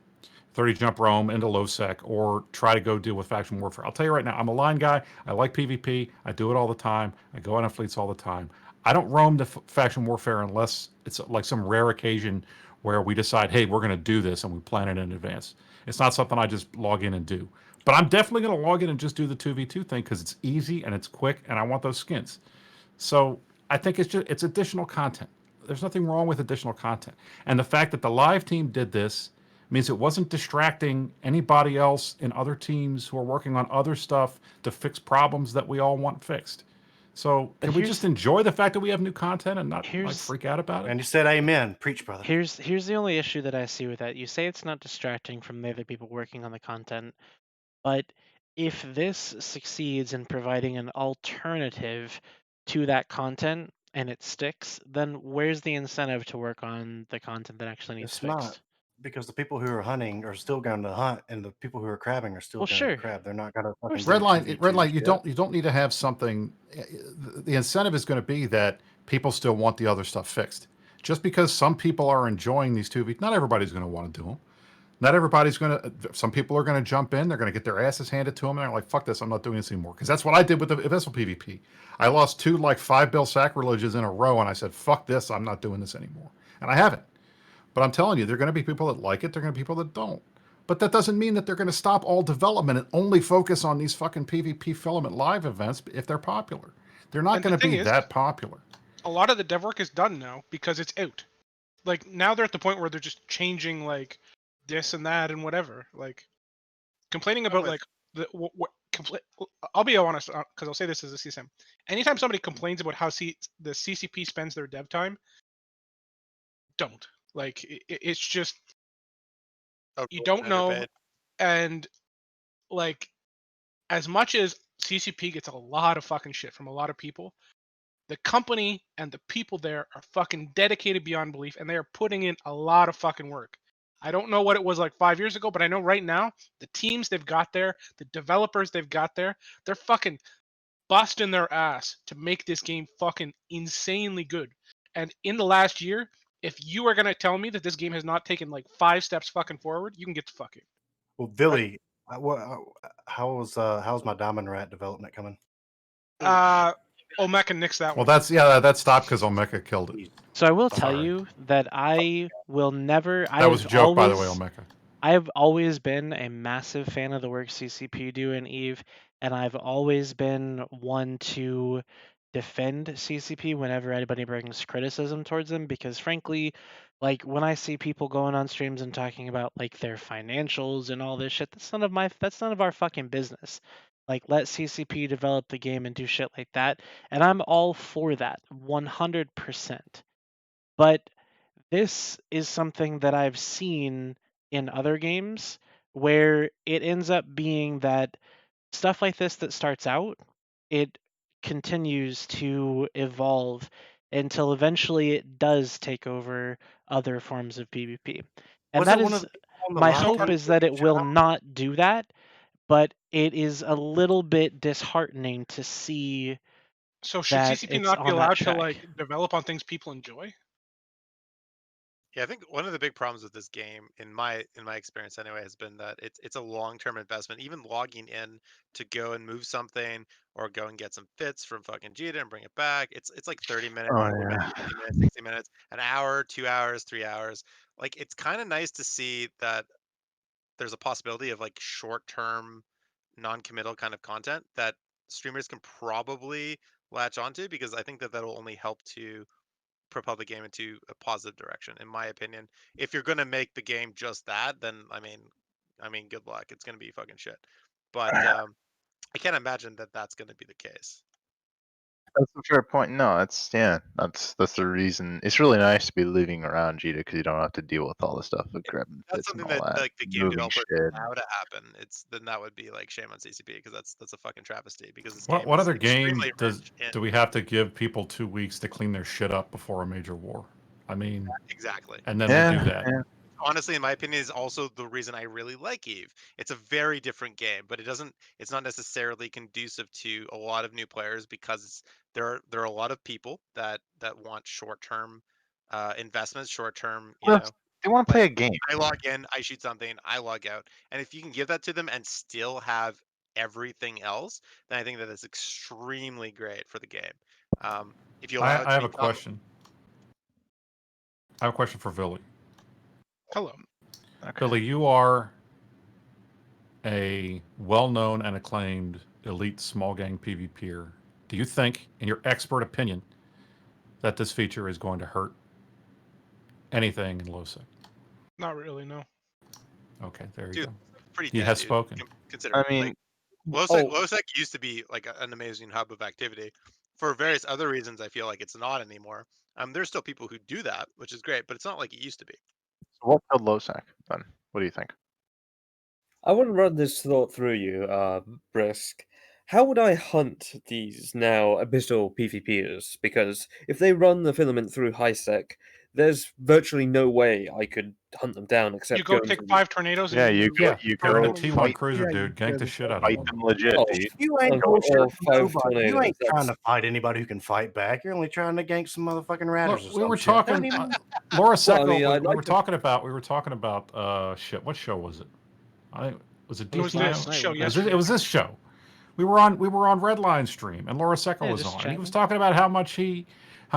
30 jump roam into low sec or try to go deal with faction warfare. I'll tell you right now, I'm a line guy. I like PvP. I do it all the time. I go on fleets all the time. I don't roam to faction warfare unless it's like some rare occasion where we decide, hey, we're going to do this and we plan it in advance. It's not something I just log in and do. But I'm definitely going to log in and just do the 2v2 thing because it's easy and it's quick and I want those skins. So I think it's additional content. There's nothing wrong with additional content. And the fact that the live team did this means it wasn't distracting anybody else in other teams who are working on other stuff to fix problems that we all want fixed. So can we just enjoy the fact that we have new content and not like freak out about it? And you said amen. Preach, brother. Here's the only issue that I see with that. You say it's not distracting from the other people working on the content, but if this succeeds in providing an alternative to that content and it sticks, then where's the incentive to work on the content that actually needs It's fixed? not, because the people who are hunting are still going to hunt, and the people who are crabbing are still Well, going sure. to crab. They're not going to fucking Red do line, 2v2 shit. you don't need to have something. The incentive is going to be that people still want the other stuff fixed. Just because some people are enjoying these 2v, not everybody's going to want to do them. Not everybody's going to. Some people are going to jump in. They're going to get their asses handed to them, and they're like, "Fuck this! I'm not doing this anymore." Because that's what I did with the vessel PvP. I lost 2 like 5-bill sacrileges in a row, and I said, "Fuck this! I'm not doing this anymore." And I haven't. But I'm telling you, there are going to be people that like it. There are going to be people that don't. But that doesn't mean that they're going to stop all development and only focus on these fucking PvP filament live events if they're popular. They're not And going the to be thing is, that popular. A lot of the dev work is done now because it's out. Like now they're at the point where they're just changing like this and that and whatever. Like complaining about like the I'll be honest because I'll say this as a CSM. Anytime somebody complains about how the CCP spends their dev time, don't. Like it's just you don't know, and like as much as CCP gets a lot of fucking shit from a lot of people, the company and the people there are fucking dedicated beyond belief, and they are putting in a lot of fucking work. I don't know what it was like 5 years ago, but I know right now the teams they've got there, the developers they've got there, they're fucking busting their ass to make this game fucking insanely good. And in the last year, if you are gonna tell me that this game has not taken like 5 steps fucking forward, you can get the fuck in. Well, Billy, how's my Diamond Rat development coming? Omeka nixed that Well, one. that stopped because Omeka killed it. So I will tell you that I will never. That was a joke, by the way, Omeka. I've always been a massive fan of the work CCP do in Eve, and I've always been one to defend CCP whenever anybody brings criticism towards them, because frankly, like when I see people going on streams and talking about like their financials and all this shit, that's none of our fucking business. Like let CCP develop the game and do shit like that, and I'm all for that 100%. But this is something that I've seen in other games where it ends up being that stuff like this that starts out, it continues to evolve until eventually it does take over other forms of PvP. And that is my hope is that it will not do that, but it is a little bit disheartening to see So should that CCP it's not be on that allowed to track. like develop on things people enjoy? Yeah, I think one of the big problems with this game, in my experience anyway, has been that it's a long-term investment. Even logging in to go and move something or go and get some fits from fucking Jita and bring it back, it's like 30 minutes, 40 minutes, 50 minutes, 60 minutes, an hour, 2 hours, 3 hours. Like it's kind of nice to see that there's a possibility of like short-term, non-committal kind of content that streamers can probably latch onto, because I think that that'll only help to propel the game into a positive direction, in my opinion. If you're gonna make the game just that, then I mean, good luck. It's gonna be fucking shit. But I can't imagine that that's gonna be the case. That's a fair point. No, that's that's the reason. It's really nice to be living around Jita because you don't have to deal with all the stuff with grabbing That's bits and something all that that, like the game moving developers shit. allow to happen. Then that would be like shame on CCP because that's a fucking travesty because this What game what is other game extremely rich in do we have to give people 2 weeks to clean their shit up before a major war? I mean, exactly. and then they do that. Honestly, in my opinion, is also the reason I really like Eve. It's a very different game, but it's not necessarily conducive to a lot of new players because there are a lot of people that want short-term investments, short-term, They want to play a game. I log in, I shoot something, I log out. And if you can give that to them and still have everything else, then I think that is extremely great for the game. If you allow it I to have a become question. I have a question for Billy. Hello. Billy, you are a well-known and acclaimed elite small gang PvPer. Do you think, in your expert opinion, that this feature is going to hurt anything in LoSec? Not really, no. Okay, there you Dude, go. pretty He dead, has dude. spoken. Consider I it. mean, Like, LoSec used to be like an amazing hub of activity. For various other reasons, I feel like it's not anymore. There's still people who do that, which is great, but it's not like it used to be. So what killed Losec then? What do you think? I want to run this thought through you, Brisk. How would I hunt these now abyssal PvPers? Because if they run the filament through HiSec, there's virtually no way I could hunt them down except You go going take to 5 tornadoes Yeah, and you go. You Get in a go T1 fight. cruiser, dude. Gank the shit out of Fight them. them legit, Oh, dude. You ain't or, bullshit or 5 nobody. tornadoes. You ain't trying That's to fight anybody who can fight back. You're only trying to gank some motherfucking ratters or Look, we some were shit. Don't talking. even- Laura Secco. I mean, I'd we like were to- talking about. We were talking about. Shit. What show was it? Was it It was DTM? this show It yesterday. was this show. We were on Redline stream, and Laura Secco Yeah, was just on. And he was chatting. talking about how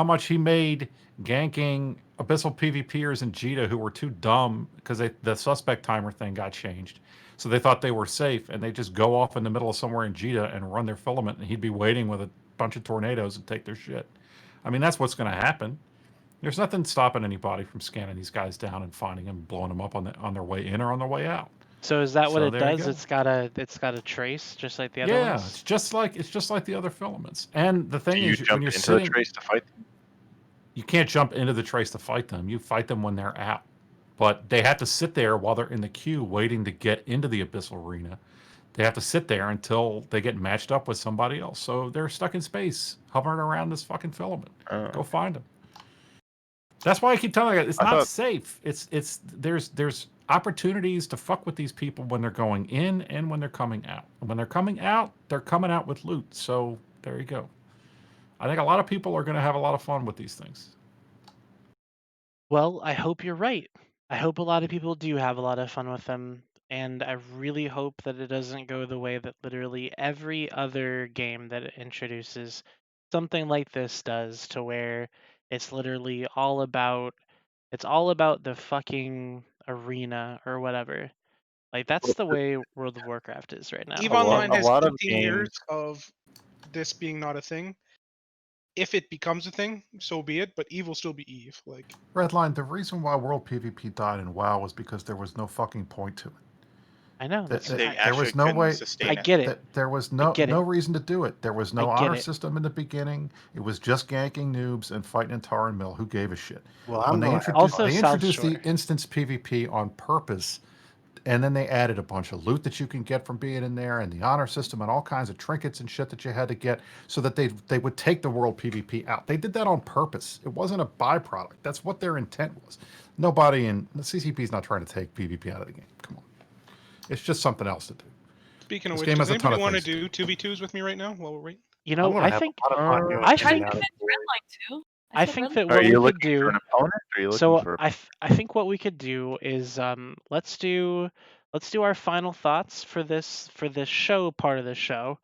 much he made ganking abyssal PvPers in Jita who were too dumb because the suspect timer thing got changed. So they thought they were safe, and they just go off in the middle of somewhere in Jita and run their filament, and he'd be waiting with a bunch of tornadoes and take their shit. I mean, that's what's going to happen. There's nothing stopping anybody from scanning these guys down and finding them, blowing them up on their way in or on their way out. So is that what So it there you does? go. It's got a trace, just like the other Yeah, ones. it's just like the other filaments. And the thing Do you is, jump when you're into sitting, the trace to fight them? you can't jump into the trace to fight them. You fight them when they're out. But they have to sit there while they're in the queue waiting to get into the abyssal arena. They have to sit there until they get matched up with somebody else. So they're stuck in space, hovering around this fucking filament. Go find them. That's why I keep telling you, it's not safe. There's opportunities to fuck with these people when they're going in and when they're coming out. And when they're coming out with loot. So there you go. I think a lot of people are going to have a lot of fun with these things. Well, I hope you're right. I hope a lot of people do have a lot of fun with them, and I really hope that it doesn't go the way that literally every other game that it introduces something like this does, to where it's literally all about the fucking arena or whatever. Like that's the way World of Warcraft is right now. EVE Online has lot of 15 years games- of this being not a thing. If it becomes a thing, so be it. But Eve will still be Eve. Like Redline, the reason why World PvP died in WoW was because there was no fucking point to it. I know. There was no way. I get it. There was I no get it. reason to do it. There was no I get honor it. system in the beginning. It was just ganking noobs and fighting in Tar and Mill. Who gave a shit? Well, When I'm they gonna introduced, Also they South introduced the Shore. instance PvP on purpose, and then they added a bunch of loot that you can get from being in there, and the honor system, and all kinds of trinkets and shit that you had to get, so that they would take the world PvP out. They did that on purpose. It wasn't a byproduct. That's what their intent was. Nobody in the CCP is not trying to take PvP out of the game. Come on, it's just something else to do. speaking of This which, game does has a ton anybody of want to things. do 2v2s with me right now while we're waiting? You know, I think I tried to convince Redline too. I think that Are what we you could looking do. for an opponent? Or are you looking So for? I think what we could do is let's do our final thoughts for this show, part of the show,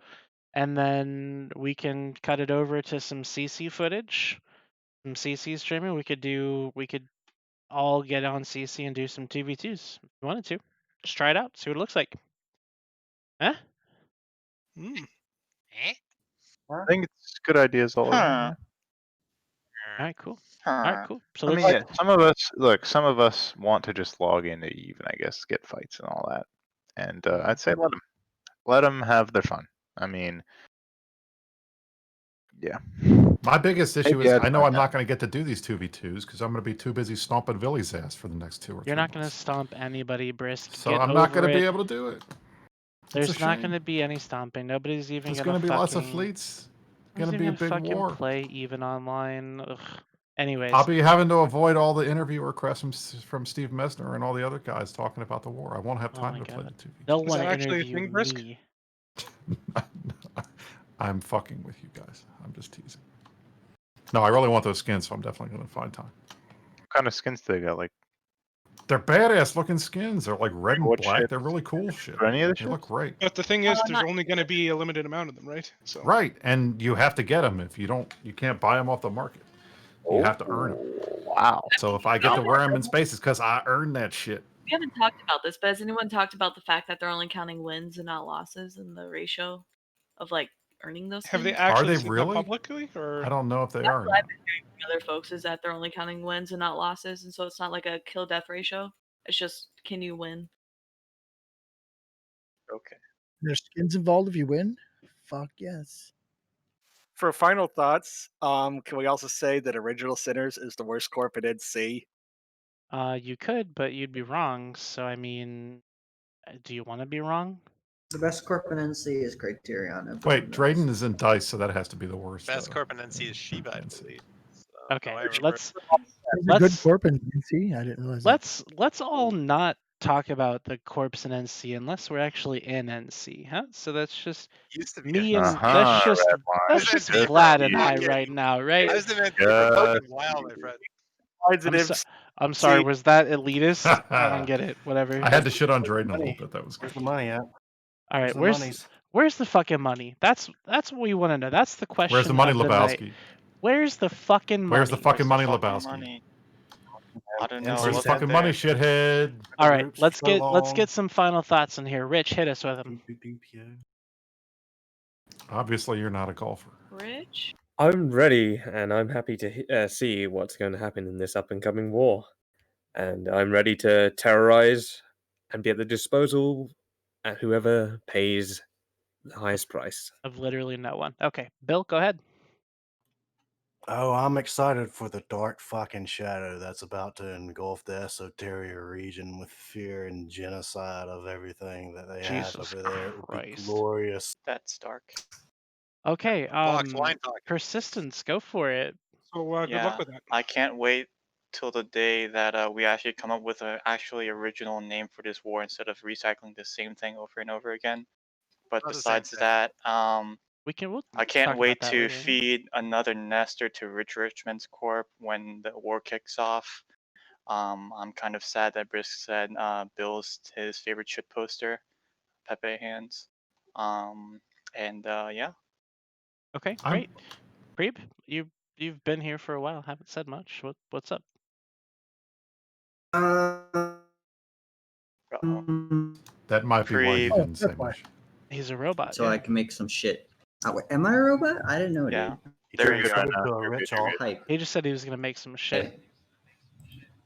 and then we can cut it over to some CC footage, some CC streaming. We could all get on CC and do some 2v2s if you wanted to. Just try it out, see what it looks like. Huh? I think it's good ideas all around. All right, cool. All right, cool. So I mean, let's yeah, some of us want to just log into Eve and I guess get fights and all that. And I'd say let them have their fun. I mean, Yeah. My biggest issue Maybe is I'd I know find I'm out. not going to get to do these 2v2s because I'm going to be too busy stomping Villy's ass for the next 2 or 3 You're not going to months. stomp anybody, Brisk. So Get I'm not over going to be it. able to do it. It's a There's not shame. going to be any stomping. Nobody's even There's going going to to be lots of fucking. fleets. Nobody's Going to be even a gonna big fucking war. play even online. Ugh. Anyways. I'll be having to avoid all the interview requests from Steve Messner and all the other guys talking about the war. I won't have Oh time my to play god. the 2v2. They'll Is want that to actually a interview thing, Brisk? me. I'm fucking with you guys. I'm just teasing. No, I really want those skins, so I'm definitely going to find time. What kind of skins do they got? Like, They're badass looking skins. They're like red and what black. shit? They're really cool shit. For any of the They look ships? great. But the thing is, there's only going to be a limited amount of them, right? So. Right, and you have to get them. If you don't, you can't buy them off the market. You have to earn them. Wow. So if I get to wear them in space, it's because I earned that shit. We haven't talked about this, but has anyone talked about the fact that they're only counting wins and not losses in the ratio of like earning those Have they skins? actually they said that really? publicly, or I don't know if they That's are. what I've been hearing from other folks is that they're only counting wins and not losses, and so it's not like a kill death ratio. It's just can you win? Okay. There's skins involved if you win. Fuck yes. For final thoughts, can we also say that Original Sinners is the worst corp in NC? You could, but you'd be wrong. So I mean, do you want to be wrong? The best corp in NC is Criterion. Wait, Drayden is in Dice, so that has to be the worst. Best corp in NC is Shiba, I believe. So, Okay, I remember. let's There's a good corp in NC. I didn't realize that. let's all not talk about the corps in NC unless we're actually in NC, huh? So that's just Used to be me and Uh-huh, that's just Red Wine. that's I was just in NC for Vlad and I fucking- right now, I right? was in NC for fucking while, my friend. I'm sorry, was that elitist? I don't get it. Whatever. I had to shit on Drayden a little bit. That was Where's good. the money at? All right, Where's the monies? where's the fucking money? That's what we want to know. That's the question. Where's the money, of the night. Lebowski? Where's the fucking money? Where's the fucking money, Fucking Lebowski? money. I don't know. Where's the Look fucking at money, there. shithead? All right, Groups, let's so get some final thoughts in here. Rich, hit us with them. Obviously, you're not a golfer. Rich? I'm ready, and I'm happy to see what's going to happen in this up-and-coming war. And I'm ready to terrorize and be at the disposal of whoever pays the highest price. Of literally no one. Okay, Bill, go ahead. Oh, I'm excited for the dark fucking shadow that's about to engulf the Esoteria region with fear and genocide of everything that they have Jesus over there. It would be Christ. glorious. That's dark. Okay, Box wine talk. persistence, go for it. So good Yeah, luck with that. I can't wait till the day that we actually come up with an actually original name for this war instead of recycling the same thing over and over again. But Not the same besides that, We'll I can't talk wait about that to later. feed another nester to Richmond's corp when the war kicks off. I'm kind of sad that Brisk said Bill's his favorite shit poster, Pepe hands. Yeah. Okay, great. Creep, you've been here for a while. Haven't said much. What's up? That might be why he Creep. didn't say much. He's a robot. So I can make some shit. Oh, wait, am I a robot? I didn't know, Yeah. dude. There you go. Hype. He just said he was gonna make some shit.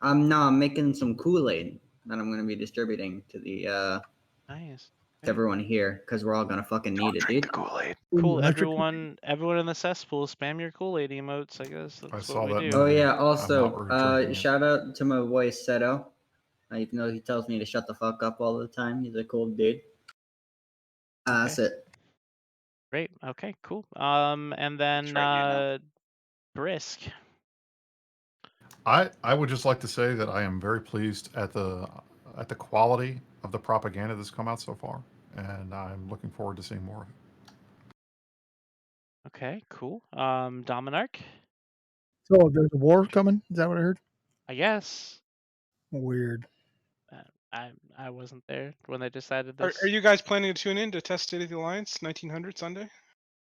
I'm making some Kool-Aid that I'm gonna be distributing to the Nice. to everyone here because we're all gonna fucking need it, dude. Kool-Aid. Cool. Electric Everyone in the cesspool, spam your Kool-Aid emotes. I guess that's saw what we that do. Oh yeah. not Also, drinking it. shout out to my boy Seto. Even though he tells me to shut the fuck up all the time, he's a cool dude. That's it. Great. Okay. Cool. And then Brisk. I would just like to say that I am very pleased at the quality of the propaganda that's come out so far, and I'm looking forward to seeing more of it. Okay. Cool. Dominarch. So there's a war coming. Is that what I heard? I guess. Weird. I wasn't there when they decided Are this. you guys planning to tune in to test State of the Alliance 1900 Sunday?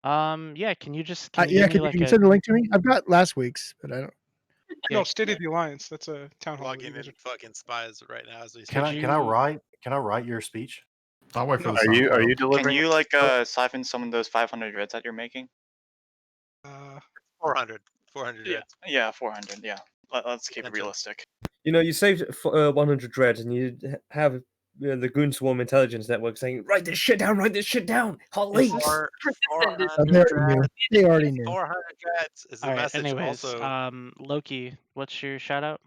Yeah. Can you just Yeah, give me can like you a send the link to me? I've got last week's, but I don't. No, State of the Alliance. That's a town hall. Logging in fucking spies right now as we speak. Can I write your speech? I'll wait for the Are you sound. delivering? Can you like siphon some of those 500 reds that you're making? 400. 400 Yeah. reds. Yeah, 400. Yeah. Let's keep it realistic. You know, you saved 100 dread, and you have the Goon Swarm Intelligence Network saying, "Write this shit down, write this shit down, hot leaks." They already knew. 400 dreads is the All right. message. Anyways, Also, Loki, what's your shout out?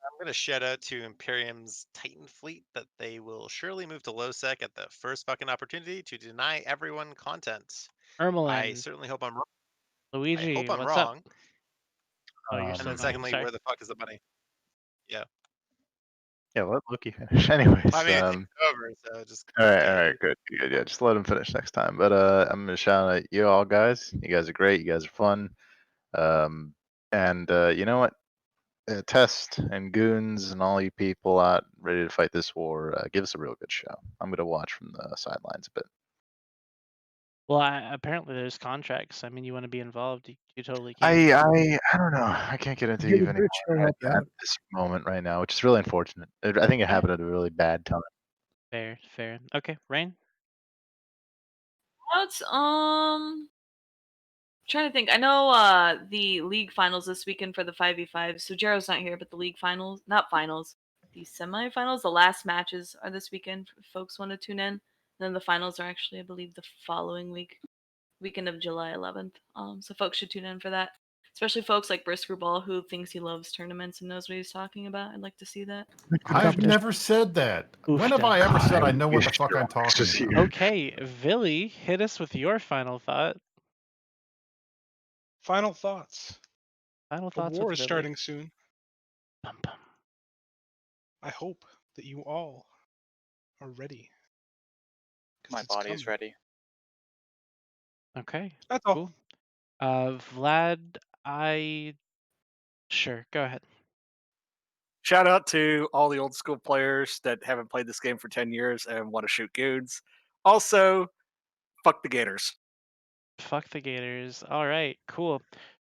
I'm going to shout out to Imperium's Titan fleet that they will surely move to low sec at the first fucking opportunity to deny everyone content. I Ermelin. certainly hope I'm wrong. I Luigi, hope I'm what's up? wrong. Oh, you're And still then going. secondly, Sorry. where the fuck is the money? Yeah. Yeah, let Loki finish. Anyways, I mean, it's over, so just. all right, good. Yeah, just let him finish next time. But I'm gonna shout out you all guys. You guys are great. You guys are fun. And you know what? Test and Goons and all you people out ready to fight this war, give us a real good show. I'm gonna watch from the sidelines a bit. Well, apparently there's contracts. I mean, you want to be involved, you totally can. I don't know. I can't get into Give even a good show, help you at out. this moment right now, which is really unfortunate. I think it happened at a really bad time. Fair. Okay, Rain. What's trying to think. I know the league finals this weekend for the 5v5. So Jero's not here, but the league finals, not finals, the semifinals, the last matches are this weekend. If folks want to tune in. And then the finals are actually, I believe, the following weekend of July 11th. So folks should tune in for that. Especially folks like Brisker Ball, who thinks he loves tournaments and knows what he's talking about. I'd like to see that. I've never said that. When have I ever said I know what the fuck I'm talking about? Okay, Villy, hit us with your final thought. Final thoughts. Final The thoughts war with is Villy. starting soon. I hope that you all are ready. My body is ready. Okay, That's all. cool. Vlad, sure, go ahead. Shout out to all the old school players that haven't played this game for 10 years and want to shoot goons. Also, fuck the Gators. Fuck the Gators. All right, cool.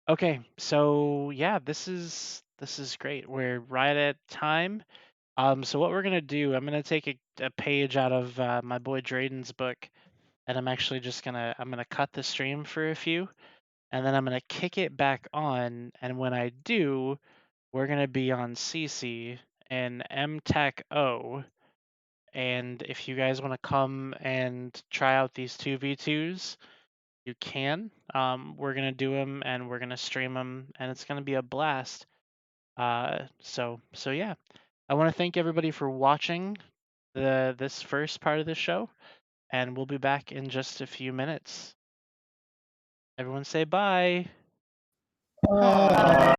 Okay, so yeah, this is great. We're right at time. So what we're gonna do, I'm gonna take a page out of my boy Drayden's book, and I'm actually just gonna cut the stream for a few, and then I'm gonna kick it back on. And when I do, we're gonna be on CC and MTech O. And if you guys want to come and try out these 2v2s, you can. We're gonna do them and we're gonna stream them, and it's gonna be a blast. So yeah, I want to thank everybody for watching this first part of the show, and we'll be back in just a few minutes. Everyone say bye. Bye.